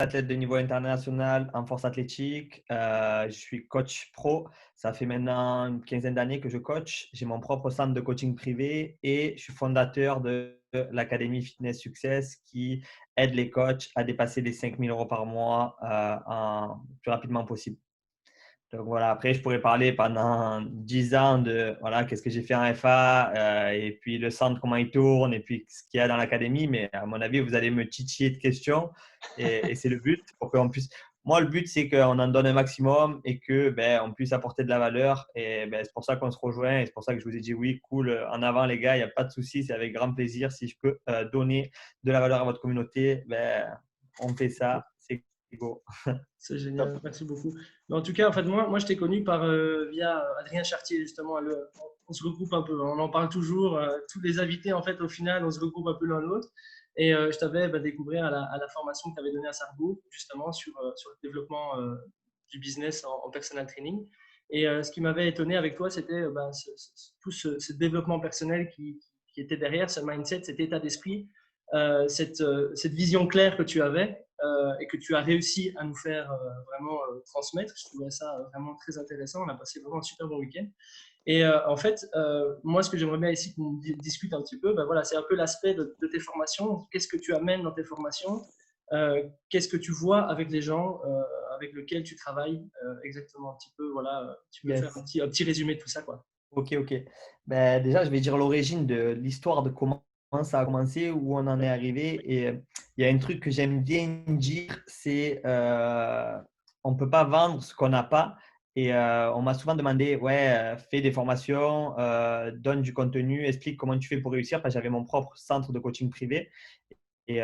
athlète de niveau international en force athlétique. Je suis coach pro. Ça fait maintenant une quinzaine d'années que je coach. J'ai mon propre centre de coaching privé et je suis fondateur de l'Académie Fitness Success qui aide les coachs à dépasser les 5 000 € par mois le plus rapidement possible. Donc voilà, après, je pourrais parler pendant 10 ans de voilà, qu'est-ce que j'ai fait en FA et puis le centre, comment il tourne et puis ce qu'il y a dans l'académie. Mais à mon avis, vous allez me titiller de questions et c'est le but pour qu'on puisse. Moi, le but, c'est qu'on en donne un maximum et que on puisse apporter de la valeur. Et c'est pour ça qu'on se rejoint et c'est pour ça que je vous ai dit oui, cool, en avant les gars, il n'y a pas de souci, c'est avec grand plaisir. Si je peux donner de la valeur à votre communauté, on fait ça, c'est go. C'est Top. génial, merci beaucoup. Mais en tout cas, en fait, moi je t'ai connu via Adrien Chartier, justement. On se regroupe un peu, on en parle toujours. Tous les invités, en fait, au final, on se regroupe un peu l'un l'autre. Et je t'avais découvert à la formation que tu avais donnée à Sargo, justement, sur le développement du business en personal training. Et ce qui m'avait étonné avec toi, c'était tout ce développement personnel qui était derrière, ce mindset, cet état d'esprit, cette vision claire que tu avais et que tu as réussi à nous faire vraiment transmettre. Je trouvais ça vraiment très intéressant. On a passé vraiment un super bon week-end. Et en fait, moi, ce que j'aimerais bien ici qu'on discute un petit peu, voilà, c'est un peu l'aspect de tes formations. Qu'est-ce que tu amènes dans tes formations? Qu'est-ce que tu vois avec les gens avec lesquels tu travailles exactement un petit peu, voilà, tu peux faire Yes. un petit résumé de tout ça, quoi. Ok, ok. Déjà, je vais dire l'origine de l'histoire de comment ça a commencé, où on en est arrivé. Et il y a un truc que j'aime bien dire, c'est on ne peut pas vendre ce qu'on n'a pas. Et on m'a souvent demandé, ouais, fais des formations, donne du contenu, explique comment tu fais pour réussir, parce que j'avais mon propre centre de coaching privé. Et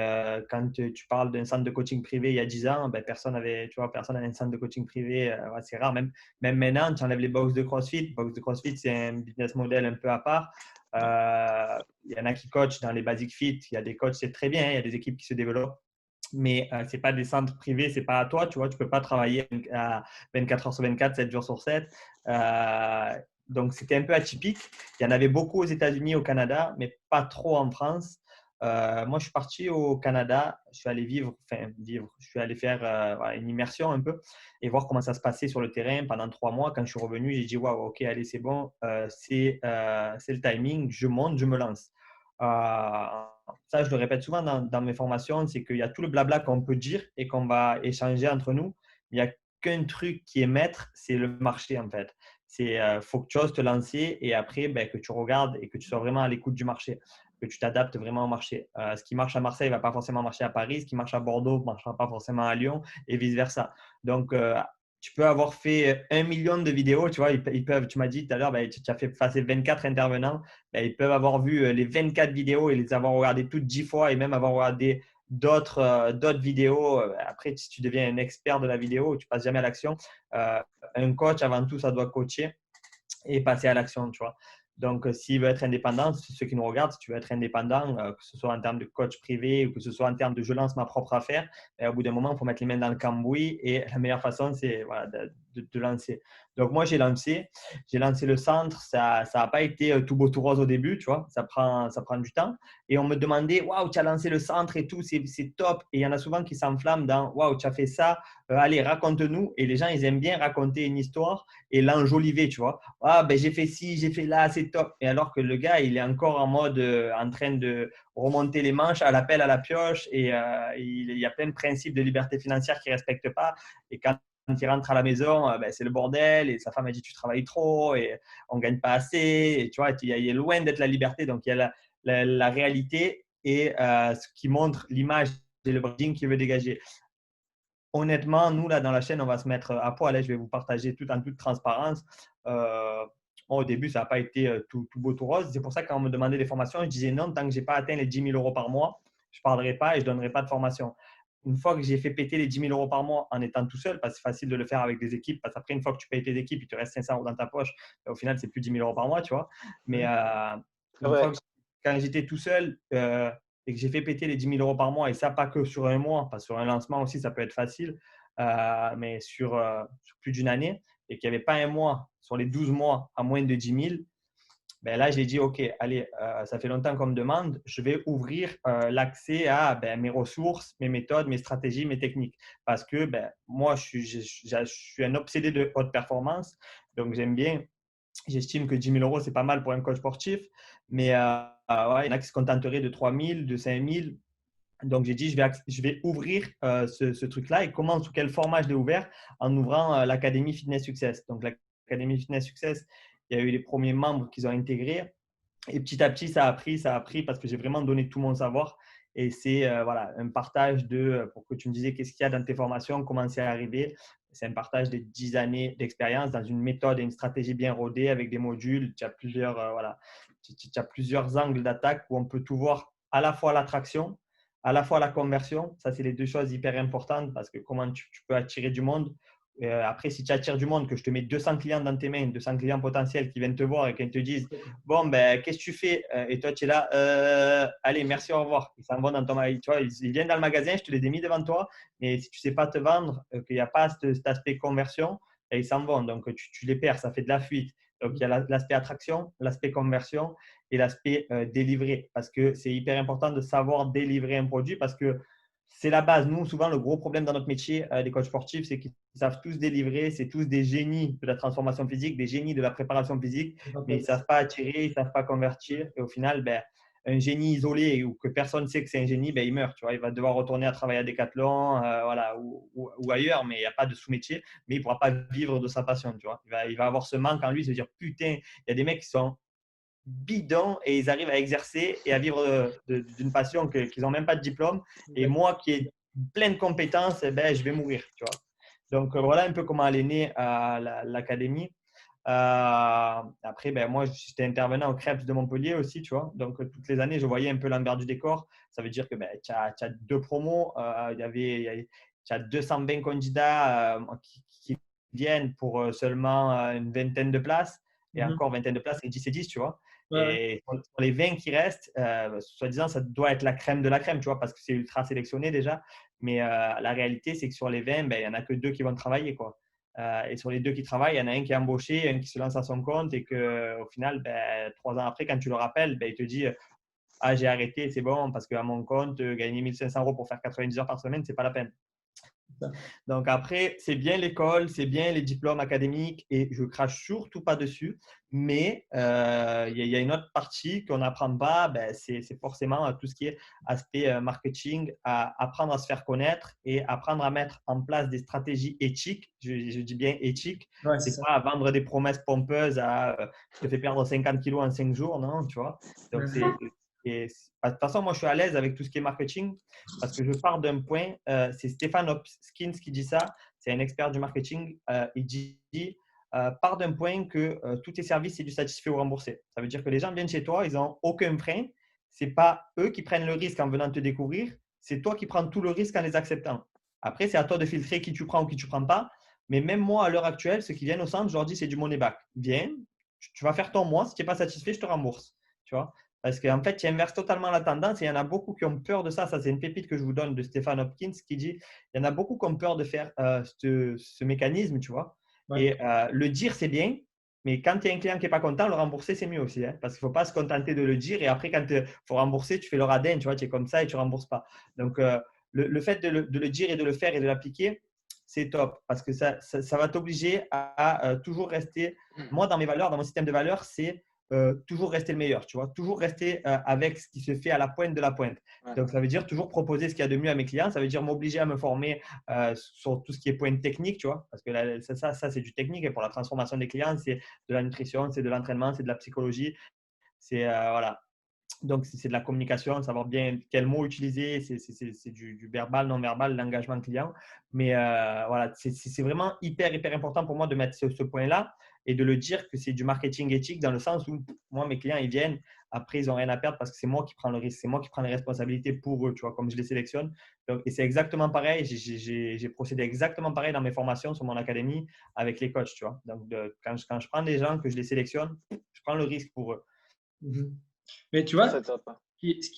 quand tu parles d'un centre de coaching privé il y a 10 ans, personne avait, tu vois, personne n'avait un centre de coaching privé. Ouais, c'est rare. Même maintenant, tu enlèves les box de CrossFit. Box de CrossFit, c'est un business model un peu à part. Il y en a qui coachent dans les Basic Fit. Il y a des coachs, c'est très bien. Il y a des équipes qui se développent. Mais ce n'est pas des centres privés, ce n'est pas à toi. Tu vois, tu ne peux pas travailler à 24 heures sur 24, 7 jours sur 7. Donc, c'était un peu atypique. Il y en avait beaucoup aux États-Unis, au Canada, mais pas trop en France. Moi, je suis parti au Canada. Je suis allé vivre. Je suis allé faire voilà, une immersion un peu et voir comment ça se passait sur le terrain pendant 3 mois. Quand je suis revenu, j'ai dit waouh, ok, allez, c'est bon, c'est le timing. Je monte, je me lance. Ça, je le répète souvent dans mes formations, c'est qu'il y a tout le blabla qu'on peut dire et qu'on va échanger entre nous. Il n'y a qu'un truc qui est maître, c'est le marché en fait. C'est faut que tu oses te lancer et après que tu regardes et que tu sois vraiment à l'écoute du marché, que tu t'adaptes vraiment au marché. Ce qui marche à Marseille ne va pas forcément marcher à Paris, ce qui marche à Bordeaux ne marchera pas forcément à Lyon et vice-versa. Donc, tu peux avoir fait 1 million de vidéos, tu vois, ils peuvent, tu m'as dit tout à l'heure, tu as fait passer 24 intervenants, ils peuvent avoir vu les 24 vidéos et les avoir regardées toutes 10 fois et même avoir regardé d'autres vidéos. Après, si tu deviens un expert de la vidéo, tu passes jamais à l'action. Un coach, avant tout, ça doit coacher et passer à l'action, tu vois. Donc, s'il veut être indépendant, ceux qui nous regardent, si tu veux être indépendant, que ce soit en termes de coach privé ou que ce soit en termes de je lance ma propre affaire, au bout d'un moment, il faut mettre les mains dans le cambouis et la meilleure façon, c'est voilà, de lancer. Donc, moi, j'ai lancé le centre. Ça n'a pas été tout beau, tout rose au début, tu vois. Ça prend du temps. Et on me demandait, waouh, tu as lancé le centre et tout, c'est top. Et il y en a souvent qui s'enflamment dans, waouh, tu as fait ça, allez, raconte-nous. Et les gens, ils aiment bien raconter une histoire et l'enjoliver, tu vois. Ah, j'ai fait ci, j'ai fait là, c'est top. Et alors que le gars, il est encore en mode en train de remonter les manches à l'appel à la pioche et il y a plein de principes de liberté financière qu'il ne respecte pas. Et quand il rentre à la maison, c'est le bordel et sa femme a dit tu travailles trop et on ne gagne pas assez. Et tu vois, il est loin d'être la liberté. Donc, il y a la réalité et ce qui montre l'image et le branding qu'il veut dégager. Honnêtement, nous, là, dans la chaîne, on va se mettre à poil. Je vais vous partager tout en toute transparence. Au début, ça n'a pas été tout beau, tout rose. C'est pour ça que quand on me demandait des formations, je disais non, tant que je n'ai pas atteint les 10 000 € par mois, je ne parlerai pas et je ne donnerai pas de formation. Une fois que j'ai fait péter les 10 000 € par mois en étant tout seul, parce que c'est facile de le faire avec des équipes, parce qu'après, une fois que tu payes tes équipes, il te reste 500 € dans ta poche, au final, c'est plus 10 000 € par mois, tu vois. Mais C'est une fois vrai. que, quand j'étais tout seul, et que j'ai fait péter les 10 000 € par mois, et ça, pas que sur un mois, parce que sur un lancement aussi, ça peut être facile, mais sur plus d'une année, et qu'il n'y avait pas un mois sur les 12 mois à moins de 10 000, Ben là, j'ai dit, OK, allez, ça fait longtemps qu'on me demande, je vais ouvrir l'accès à mes ressources, mes méthodes, mes stratégies, mes techniques. Parce que moi, je suis un obsédé de haute performance. Donc, j'estime que 10 000 euros, c'est pas mal pour un coach sportif. Mais ouais, il y en a qui se contenteraient de 3 000, de 5 000. Donc, j'ai dit, je vais ouvrir ce truc-là. Et comment, sous quel format je l'ai ouvert? En ouvrant l'Académie Fitness Success. Donc, l'Académie Fitness Success, il y a eu les premiers membres qu'ils ont intégrés. Et petit à petit, ça a pris parce que j'ai vraiment donné tout mon savoir. Et c'est voilà, un partage pour que tu me disais qu'est-ce qu'il y a dans tes formations, comment c'est arrivé. C'est un partage de 10 années d'expérience dans une méthode et une stratégie bien rodée avec des modules. Tu as voilà, tu as plusieurs angles d'attaque où on peut tout voir, à la fois l'attraction, à la fois la conversion. Ça, c'est les deux choses hyper importantes parce que comment tu peux attirer du monde. Après, si tu attires du monde, que je te mets 200 clients dans tes mains, 200 clients potentiels qui viennent te voir et qui te disent bon, qu'est-ce que tu fais? Et toi, tu es là, allez, merci, au revoir. Ils s'en vont dans ton magasin. Tu vois, ils viennent dans le magasin, je te les ai mis devant toi, mais si tu ne sais pas te vendre, qu'il n'y a pas cet aspect conversion, et ils s'en vont. Donc, tu les perds, ça fait de la fuite. Donc, il y a l'aspect attraction, l'aspect conversion et l'aspect délivrer. Parce que c'est hyper important de savoir délivrer un produit parce que c'est la base. Nous, souvent, le gros problème dans notre métier des coachs sportifs, c'est qu'ils savent tous délivrer. C'est tous des génies de la transformation physique, des génies de la préparation physique, mais ils ne savent pas attirer, ils ne savent pas convertir. Et au final, un génie isolé ou que personne ne sait que c'est un génie, il meurt. Tu vois, il va devoir retourner à travailler à Decathlon voilà, ou ailleurs, mais il n'y a pas de sous-métier. Mais il ne pourra pas vivre de sa passion. Tu vois. Il va avoir ce manque en lui, se dire putain, il y a des mecs qui sont bidons et ils arrivent à exercer et à vivre d'une passion qu'ils n'ont même pas de diplôme. Et moi qui ai plein de compétences, je vais mourir. Tu vois. Donc voilà un peu comment elle est née à l'académie. Après, moi, j'étais intervenant au Crêpes de Montpellier aussi, tu vois. Donc, toutes les années, je voyais un peu l'envers du décor. Ça veut dire que tu as deux promos. Tu as 220 candidats qui viennent pour seulement une vingtaine de places. Et encore vingtaine de places, c'est 10 et 10, tu vois. Ouais. Et sur les 20 qui restent, soi-disant, ça doit être la crème de la crème, tu vois, parce que c'est ultra sélectionné déjà. Mais la réalité, c'est que sur les 20, il n'y en a que deux qui vont travailler, quoi. Et sur les deux qui travaillent, il y en a un qui est embauché, un qui se lance à son compte et qu'au final, 3 ans après, quand tu le rappelles, il te dit ah, j'ai arrêté, c'est bon, parce qu'à mon compte, gagner 1 500 euros pour faire 90 heures par semaine, c'est pas la peine. Donc après, c'est bien l'école, c'est bien les diplômes académiques et je crache surtout pas dessus. Mais il y a une autre partie qu'on n'apprend pas, c'est forcément tout ce qui est aspect marketing, à apprendre à se faire connaître et apprendre à mettre en place des stratégies éthiques. Je dis bien éthiques. Ouais, c'est C'est ça. pas à vendre des promesses pompeuses à je te fais perdre 50 kilos en 5 jours, non, tu vois. Donc de toute façon, moi, je suis à l'aise avec tout ce qui est marketing parce que je pars d'un point, c'est Stéphane Hopkins qui dit ça, c'est un expert du marketing. Il dit part d'un point que tous tes services, c'est du satisfait ou remboursé. Ça veut dire que les gens viennent chez toi, ils n'ont aucun frein. Ce n'est pas eux qui prennent le risque en venant te découvrir, c'est toi qui prends tout le risque en les acceptant. Après, c'est à toi de filtrer qui tu prends ou qui tu ne prends pas. Mais même moi, à l'heure actuelle, ceux qui viennent au centre, je leur dis c'est du money back. Viens, tu vas faire ton mois. Si tu n'es pas satisfait, je te rembourse. Tu vois. Parce qu'en fait, tu inverses totalement la tendance et il y en a beaucoup qui ont peur de ça. Ça, c'est une pépite que je vous donne de Stéphane Hopkins qui dit il y en a beaucoup qui ont peur de faire ce mécanisme, tu vois. Ouais. Et le dire, c'est bien, mais quand tu as un client qui n'est pas content, le rembourser, c'est mieux aussi. Hein, parce qu'il ne faut pas se contenter de le dire et après, quand il faut rembourser, tu fais le radin, tu vois, tu es comme ça et tu ne rembourses pas. Donc, le fait de le dire et de le faire et de l'appliquer, c'est top parce que ça va t'obliger à toujours rester. Moi, dans mes valeurs, dans mon système de valeurs, c'est toujours rester le meilleur, tu vois, toujours rester avec ce qui se fait à la pointe de la pointe. Ouais. Donc, ça veut dire toujours proposer ce qu'il y a de mieux à mes clients. Ça veut dire m'obliger à me former sur tout ce qui est pointe technique, tu vois, parce que là, ça c'est du technique. Et pour la transformation des clients, c'est de la nutrition, c'est de l'entraînement, c'est de la psychologie. C'est voilà. Donc, c'est de la communication, savoir bien quels mots utiliser, c'est du verbal, non-verbal, l'engagement client. Mais voilà, c'est vraiment hyper important pour moi de mettre ce point-là et de le dire que c'est du marketing éthique dans le sens où moi, mes clients, ils viennent, après, ils n'ont rien à perdre parce que c'est moi qui prends le risque, c'est moi qui prends les responsabilités pour eux, tu vois, comme je les sélectionne. Donc, et c'est exactement pareil, j'ai procédé exactement pareil dans mes formations sur mon académie avec les coachs, tu vois. Donc, quand je prends des gens, que je les sélectionne, je prends le risque pour eux. Mais tu vois, C'est top. ce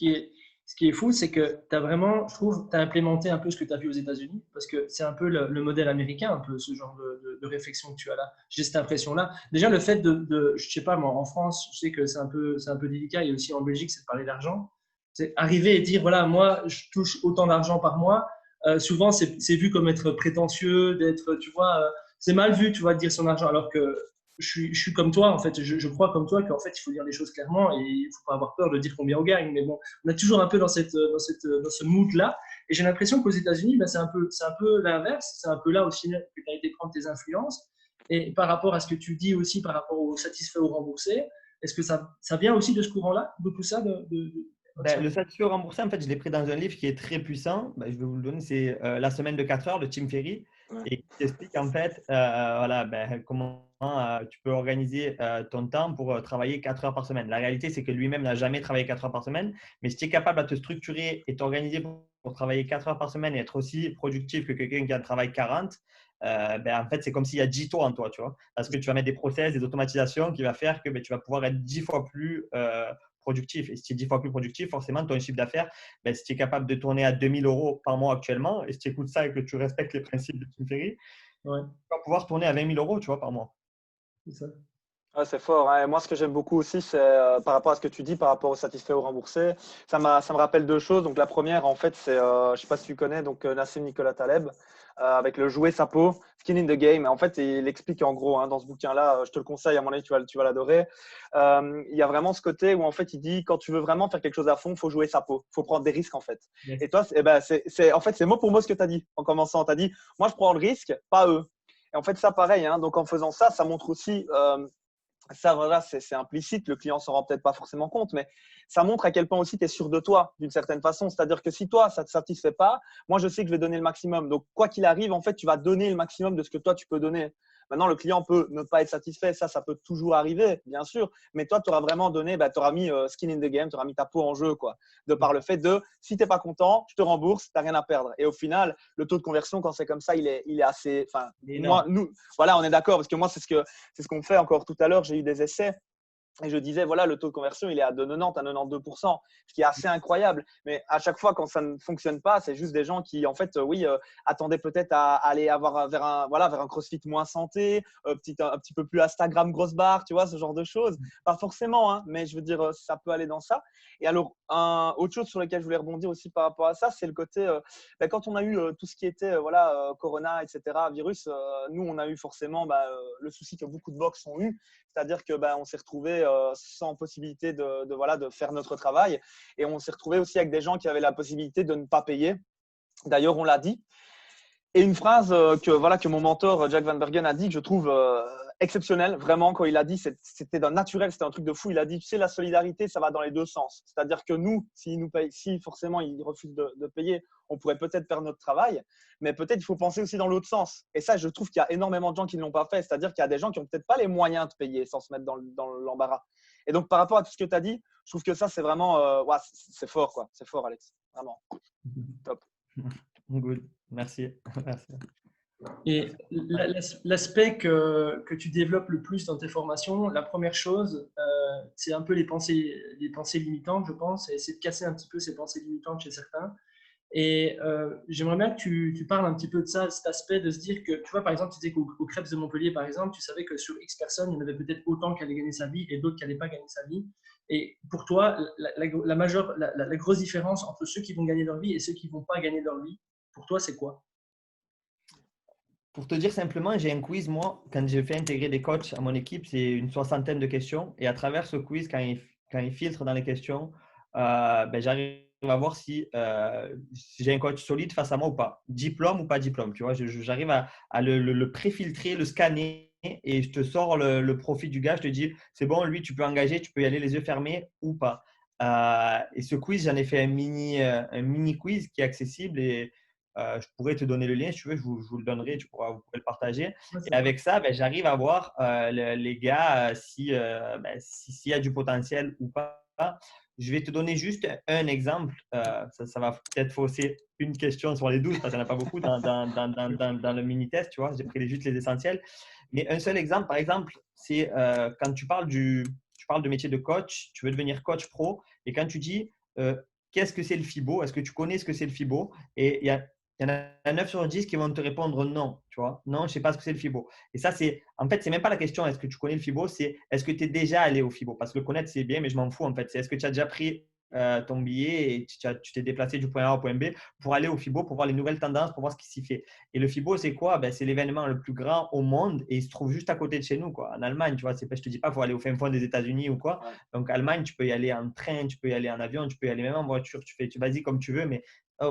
qui est fou, c'est que tu as vraiment, je trouve, tu as implémenté un peu ce que tu as vu aux États-Unis, parce que c'est un peu le modèle américain, un peu ce genre de de réflexion que tu as là. J'ai cette impression-là. Déjà, le fait je sais pas, moi, en France, je sais que c'est un peu délicat, et aussi en Belgique, c'est de parler d'argent. C'est arriver et dire, voilà, moi, je touche autant d'argent par mois. Souvent, c'est vu comme être prétentieux, d'être, tu vois, c'est mal vu, tu vois, de dire son argent, alors que je suis comme toi, en fait, je crois comme toi qu'en fait, il faut dire les choses clairement et il ne faut pas avoir peur de dire combien on gagne. Mais bon, on est toujours un peu dans dans ce mood-là. Et j'ai l'impression qu'aux États-Unis, ben, c'est un peu l'inverse. C'est un peu là aussi que tu as été prendre tes influences. Et par rapport à ce que tu dis aussi, par rapport au satisfait ou remboursé, est-ce que ça vient aussi de ce courant-là, de tout ça Ben, le satisfait remboursé, en fait, je l'ai pris dans un livre qui est très puissant. Ben, je vais vous le donner. C'est La semaine de 4 heures de Tim Ferry et qui explique en fait voilà, ben, comment tu peux organiser ton temps pour travailler 4 heures par semaine. La réalité, c'est que lui-même n'a jamais travaillé 4 heures par semaine. Mais si tu es capable de te structurer et t'organiser pour travailler 4 heures par semaine et être aussi productif que quelqu'un qui en travaille 40, ben, en fait, c'est comme s'il y a 10 tours en toi, tu vois. Parce que tu vas mettre des process, des automatisations qui va faire que ben, tu vas pouvoir être 10 fois plus productif. Et si tu es 10 fois plus productif, forcément, ton chiffre d'affaires, ben, si tu es capable de tourner à 2 000 euros par mois actuellement, et si tu écoutes ça et que tu respectes les principes de Tim Ferry, Ouais, tu vas pouvoir tourner à 20 000 euros, tu vois, par mois. c'est ça. Ouais, c'est fort, hein. Et moi, ce que j'aime beaucoup aussi, c'est par rapport à ce que tu dis, par rapport au satisfait ou remboursé, ça me rappelle deux choses. Donc, la première, en fait, c'est, je sais pas si tu connais, donc Nassim Nicolas Taleb, avec le jouer sa peau, Skin in the Game. En fait, il explique en gros, hein, dans ce bouquin-là, je te le conseille, à mon avis, tu vas l'adorer. Il y a vraiment ce côté où, en fait, il dit, quand tu veux vraiment faire quelque chose à fond, il faut jouer sa peau, il faut prendre des risques, en fait. Yes. Et toi, en fait, c'est mot pour mot ce que tu as dit en commençant. Tu as dit, moi, je prends le risque, pas eux. Et en fait, ça, pareil, hein, donc en faisant ça, ça montre aussi ça, voilà, c'est implicite, le client s'en rend peut-être pas forcément compte, mais ça montre à quel point aussi tu es sûr de toi d'une certaine façon. C'est-à-dire que si toi, ça ne te satisfait pas, moi, je sais que je vais donner le maximum. Donc, quoi qu'il arrive, en fait, tu vas donner le maximum de ce que toi, tu peux donner. Maintenant, le client peut ne pas être satisfait, ça peut toujours arriver, bien sûr, mais toi, tu auras vraiment donné, tu auras mis skin in the game, tu auras mis ta peau en jeu, quoi, de par le fait de, si tu n'es pas content, je te rembourse, tu n'as rien à perdre. Et au final, le taux de conversion, quand c'est comme ça, il est assez, enfin, moi, nous, voilà, on est d'accord, parce que moi, c'est ce qu'on fait encore tout à l'heure, j'ai eu des essais. Et je disais, voilà, le taux de conversion, il est de 90 à 92%, ce qui est assez incroyable. Mais à chaque fois, quand ça ne fonctionne pas, c'est juste des gens qui, en fait, oui, attendaient peut-être à aller avoir vers un CrossFit moins santé, un petit peu plus Instagram grosse barre, tu vois, ce genre de choses. Pas forcément, hein, mais je veux dire, ça peut aller dans ça. Et alors, autre chose sur laquelle je voulais rebondir aussi par rapport à ça, c'est le côté, quand on a eu tout ce qui était, Corona, etc., virus, nous, on a eu forcément le souci que beaucoup de box ont eu. C'est-à-dire que on s'est retrouvé sans possibilité de faire notre travail et on s'est retrouvé aussi avec des gens qui avaient la possibilité de ne pas payer. D'ailleurs, on l'a dit. Et une phrase que mon mentor Jack Van Bergen a dit que je trouve exceptionnelle, vraiment, quand il a dit, c'était d'un naturel, c'était un truc de fou. Il a dit, tu sais, la solidarité, ça va dans les deux sens. C'est-à-dire que nous, si forcément ils refusent de payer, on pourrait peut-être perdre notre travail, mais peut-être il faut penser aussi dans l'autre sens. Et ça, je trouve qu'il y a énormément de gens qui ne l'ont pas fait. C'est-à-dire qu'il y a des gens qui n'ont peut-être pas les moyens de payer sans se mettre dans l'embarras. Et donc, par rapport à tout ce que tu as dit, je trouve que ça, c'est vraiment, c'est fort, quoi. C'est fort, Alex. Vraiment. Top. Good. Merci. Merci. Et l'aspect que tu développes le plus dans tes formations, la première chose, c'est un peu les pensées limitantes, je pense, et essayer de casser un petit peu ces pensées limitantes chez certains. Et j'aimerais bien que tu parles un petit peu de ça, cet aspect de se dire que, tu vois, par exemple, tu disais qu'au Crêpes de Montpellier, par exemple, tu savais que sur X personnes, il y en avait peut-être autant qui allaient gagner sa vie et d'autres qui n'allaient pas gagner sa vie. Et pour toi, la grosse différence entre ceux qui vont gagner leur vie et ceux qui ne vont pas gagner leur vie, pour toi, c'est quoi? Pour te dire simplement, j'ai un quiz, moi, quand j'ai fait intégrer des coachs à mon équipe, c'est une soixantaine de questions. Et à travers ce quiz, quand ils filtrent dans les questions, j'arrive à voir si j'ai un coach solide face à moi ou pas. Diplôme ou pas diplôme, tu vois. J'arrive à le préfiltrer, le scanner et je te sors le profil du gars. Je te dis, c'est bon, lui, tu peux engager, tu peux y aller les yeux fermés ou pas. Et ce quiz, j'en ai fait un mini quiz qui est accessible et je pourrais te donner le lien si tu veux, je vous le donnerai, vous pourrez le partager. Ouais, Et avec ça, j'arrive à voir les gars s'il y a du potentiel ou pas. Je vais te donner juste un exemple. Ça va peut-être fausser une question sur les 12 parce qu'il n'y en a pas beaucoup dans le mini-test. Tu vois, j'ai pris juste les essentiels. Mais un seul exemple, par exemple, c'est quand tu parles de métier de coach, tu veux devenir coach pro. Et quand tu dis qu'est-ce que c'est le FIBO, est-ce que tu connais ce que c'est le FIBO? Et il y a il y en a 9 sur 10 qui vont te répondre non, tu vois. Non, je ne sais pas ce que c'est le FIBO. Et ça, en fait, c'est même pas la question est-ce que tu connais le FIBO, c'est est-ce que tu es déjà allé au FIBO? Parce que le connaître, c'est bien, mais je m'en fous en fait. C'est est-ce que tu as déjà pris ton billet et tu t'es déplacé du point A au point B pour aller au FIBO, pour voir les nouvelles tendances, pour voir ce qui s'y fait. Et le FIBO, c'est quoi? Ben, c'est l'événement le plus grand au monde et il se trouve juste à côté de chez nous, quoi, en Allemagne. Tu vois, je ne te dis pas qu'il faut aller au fin fond des États-Unis ou quoi. Ouais. Donc, Allemagne, tu peux y aller en train, tu peux y aller en avion, tu peux y aller même en voiture. Tu vas-y comme tu veux, mais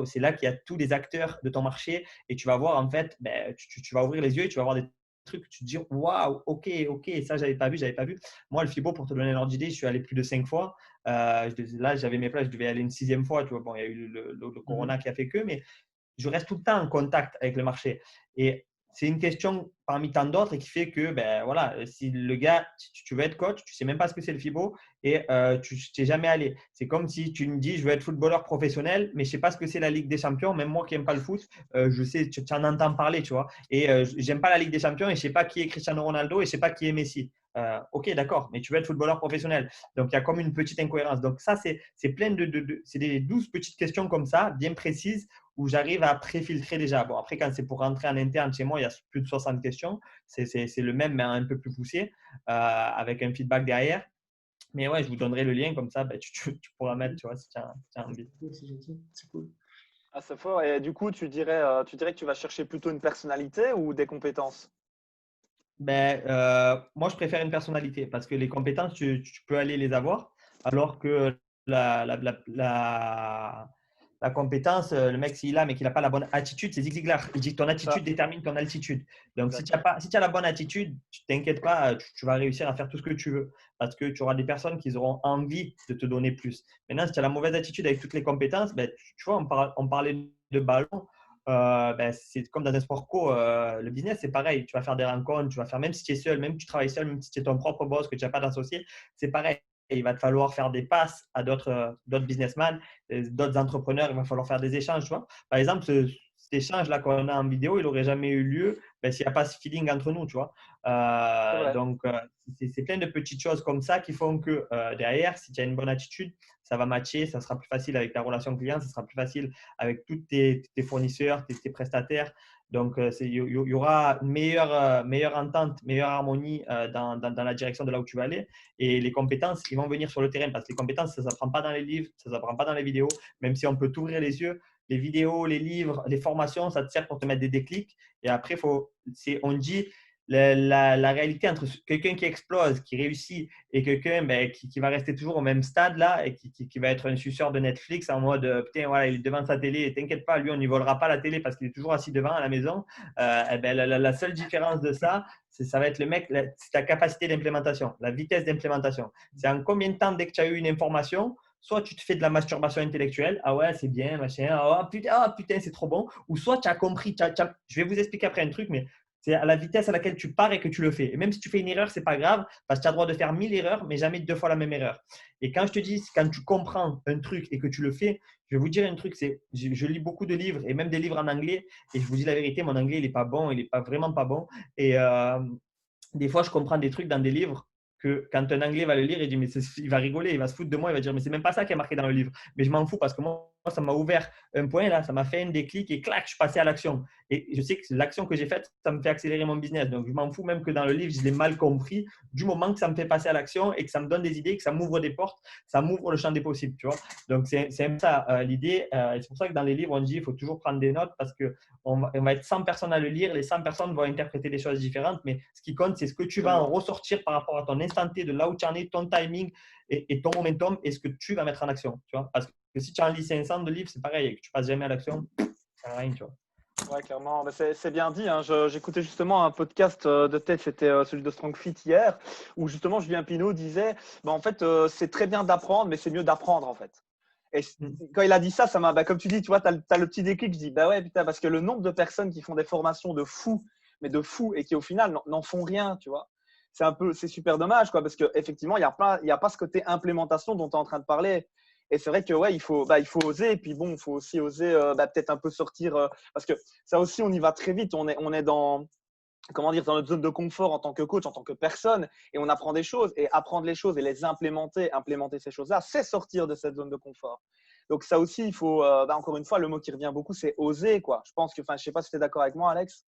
c'est là qu'il y a tous les acteurs de ton marché et tu vas voir en fait, tu vas ouvrir les yeux et tu vas voir des trucs, tu te dis waouh, ok, ça j'avais pas vu. Moi, le FIBO, pour te donner l'ordre d'idée, je suis allé plus de 5 fois. Là, j'avais mes places, je devais aller une 6e fois. Tu vois, bon, il y a eu le corona qui a fait que, mais je reste tout le temps en contact avec le marché. Et c'est une question parmi tant d'autres et qui fait que, voilà, si le gars, tu veux être coach, tu ne sais même pas ce que c'est le FIBO et tu n'es jamais allé. C'est comme si tu me dis, je veux être footballeur professionnel, mais je ne sais pas ce que c'est la Ligue des Champions. Même moi qui n'aime pas le foot, je sais, tu en entends parler, tu vois. Et je n'aime pas la Ligue des Champions et je ne sais pas qui est Cristiano Ronaldo et je ne sais pas qui est Messi. Ok, d'accord, mais tu veux être footballeur professionnel. Donc, il y a comme une petite incohérence. Donc, ça, c'est plein c'est des 12 petites questions comme ça, bien précises, où j'arrive à préfiltrer déjà. Bon, après, quand c'est pour rentrer en interne chez moi, il y a plus de 60 questions. C'est le même, mais un peu plus poussé, avec un feedback derrière. Mais ouais, je vous donnerai le lien, comme ça, tu pourras mettre, tu vois, si tu as envie. C'est gentil, c'est cool. Ah, c'est fort. Et du coup, tu dirais que tu vas chercher plutôt une personnalité ou des compétences? Moi, je préfère une personnalité parce que les compétences, tu peux aller les avoir, alors que la compétence, le mec, s'il a, mais qu'il n'a pas la bonne attitude, c'est Zig Ziglar. Il dit que ton C'est ça. attitude détermine ton altitude. Donc, si tu Exactement. as la bonne attitude, tu t'inquiètes pas, tu vas réussir à faire tout ce que tu veux parce que tu auras des personnes qui auront envie de te donner plus. Maintenant, si tu as la mauvaise attitude avec toutes les compétences, tu vois, on parlait de ballon. C'est comme dans un sport co, le business, c'est pareil. Tu vas faire des rencontres, tu vas faire, même si tu es seul, même si tu travailles seul, même si tu es ton propre boss, que tu n'as pas d'associé, c'est pareil. Et il va te falloir faire des passes à d'autres businessmen, d'autres entrepreneurs, il va falloir faire des échanges. Tu vois. Par exemple, cet échange-là qu'on a en vidéo, il n'aurait jamais eu lieu s'il n'y a pas ce feeling entre nous. Tu vois. C'est vrai. Donc, c'est plein de petites choses comme ça qui font que derrière, si tu as une bonne attitude, ça va matcher, ça sera plus facile avec ta relation client, ça sera plus facile avec tous tes fournisseurs, tes prestataires. Donc, il y aura une meilleure entente, meilleure harmonie dans la direction de là où tu vas aller. Et les compétences, ils vont venir sur le terrain parce que les compétences, ça ne s'apprend pas dans les livres, ça ne s'apprend pas dans les vidéos, même si on peut t'ouvrir les yeux. Les vidéos, les livres, les formations, ça te sert pour te mettre des déclics. Et après, on dit la réalité entre quelqu'un qui explose, qui réussit, et quelqu'un qui va rester toujours au même stade là et qui va être un suceur de Netflix en mode putain, voilà, il est devant sa télé et t'inquiète pas, lui, on n'y volera pas la télé parce qu'il est toujours assis devant à la maison. La seule différence de ça, ça va être le mec, c'est ta capacité d'implémentation, la vitesse d'implémentation. C'est en combien de temps, dès que tu as eu une information, soit tu te fais de la masturbation intellectuelle, ah ouais, c'est bien, machin, ah putain, c'est trop bon, ou soit tu as compris, je vais vous expliquer après un truc, mais c'est à la vitesse à laquelle tu pars et que tu le fais. Et même si tu fais une erreur, ce n'est pas grave parce que tu as le droit de faire 1000 erreurs, mais jamais 2 fois la même erreur. Et quand je te dis, quand tu comprends un truc et que tu le fais, je vais vous dire un truc, je lis beaucoup de livres et même des livres en anglais et je vous dis la vérité, mon anglais, il n'est pas bon, il n'est pas vraiment pas bon. Et des fois, je comprends des trucs dans des livres que quand un anglais va le lire, il dit, mais il va rigoler, il va se foutre de moi, il va dire, mais c'est même pas ça qui est marqué dans le livre. Mais je m'en fous parce que moi, ça m'a ouvert un point là, ça m'a fait un déclic et clac, je suis passé à l'action. Et je sais que l'action que j'ai faite, ça me fait accélérer mon business. Donc, je m'en fous même que dans le livre, je l'ai mal compris. Du moment que ça me fait passer à l'action et que ça me donne des idées, que ça m'ouvre des portes, ça m'ouvre le champ des possibles, tu vois. Donc, c'est un peu ça l'idée. Et c'est pour ça que dans les livres, on dit, il faut toujours prendre des notes parce qu'on va être 100 personnes à le lire. Les 100 personnes vont interpréter des choses différentes. Mais ce qui compte, c'est ce que tu vas en ressortir par rapport à ton instant T, de là où tu en es, ton timing et ton momentum et ce que tu vas mettre en action, tu vois. Parce que si tu en lis 500 de livres, c'est pareil, et que tu passes jamais à l'action, ça sert à rien, tu vois. Ouais, clairement. Mais c'est bien dit, hein. J'écoutais justement un podcast de TED, c'était celui de Strong Fit hier, où justement Julien Pineau disait en fait, c'est très bien d'apprendre, mais c'est mieux d'apprendre en fait. Et quand il a dit ça, comme tu dis, tu vois, tu as le petit déclic. Je dis, bah ouais, putain, parce que le nombre de personnes qui font des formations de fous, mais de fous, et qui au final n'en font rien, tu vois. C'est super dommage, quoi, parce qu'effectivement, il n'y a pas ce côté implémentation dont tu es en train de parler. Et c'est vrai que ouais, il faut oser. Et puis bon, il faut aussi oser peut-être un peu sortir. Parce que ça aussi, on y va très vite. On est dans, comment dire, dans notre zone de confort en tant que coach, en tant que personne. Et on apprend des choses. Et apprendre les choses et les implémenter ces choses-là, c'est sortir de cette zone de confort. Donc ça aussi, il faut, encore une fois, le mot qui revient beaucoup, c'est oser, quoi. Je pense que, enfin, je sais pas si tu es d'accord avec moi, Alex.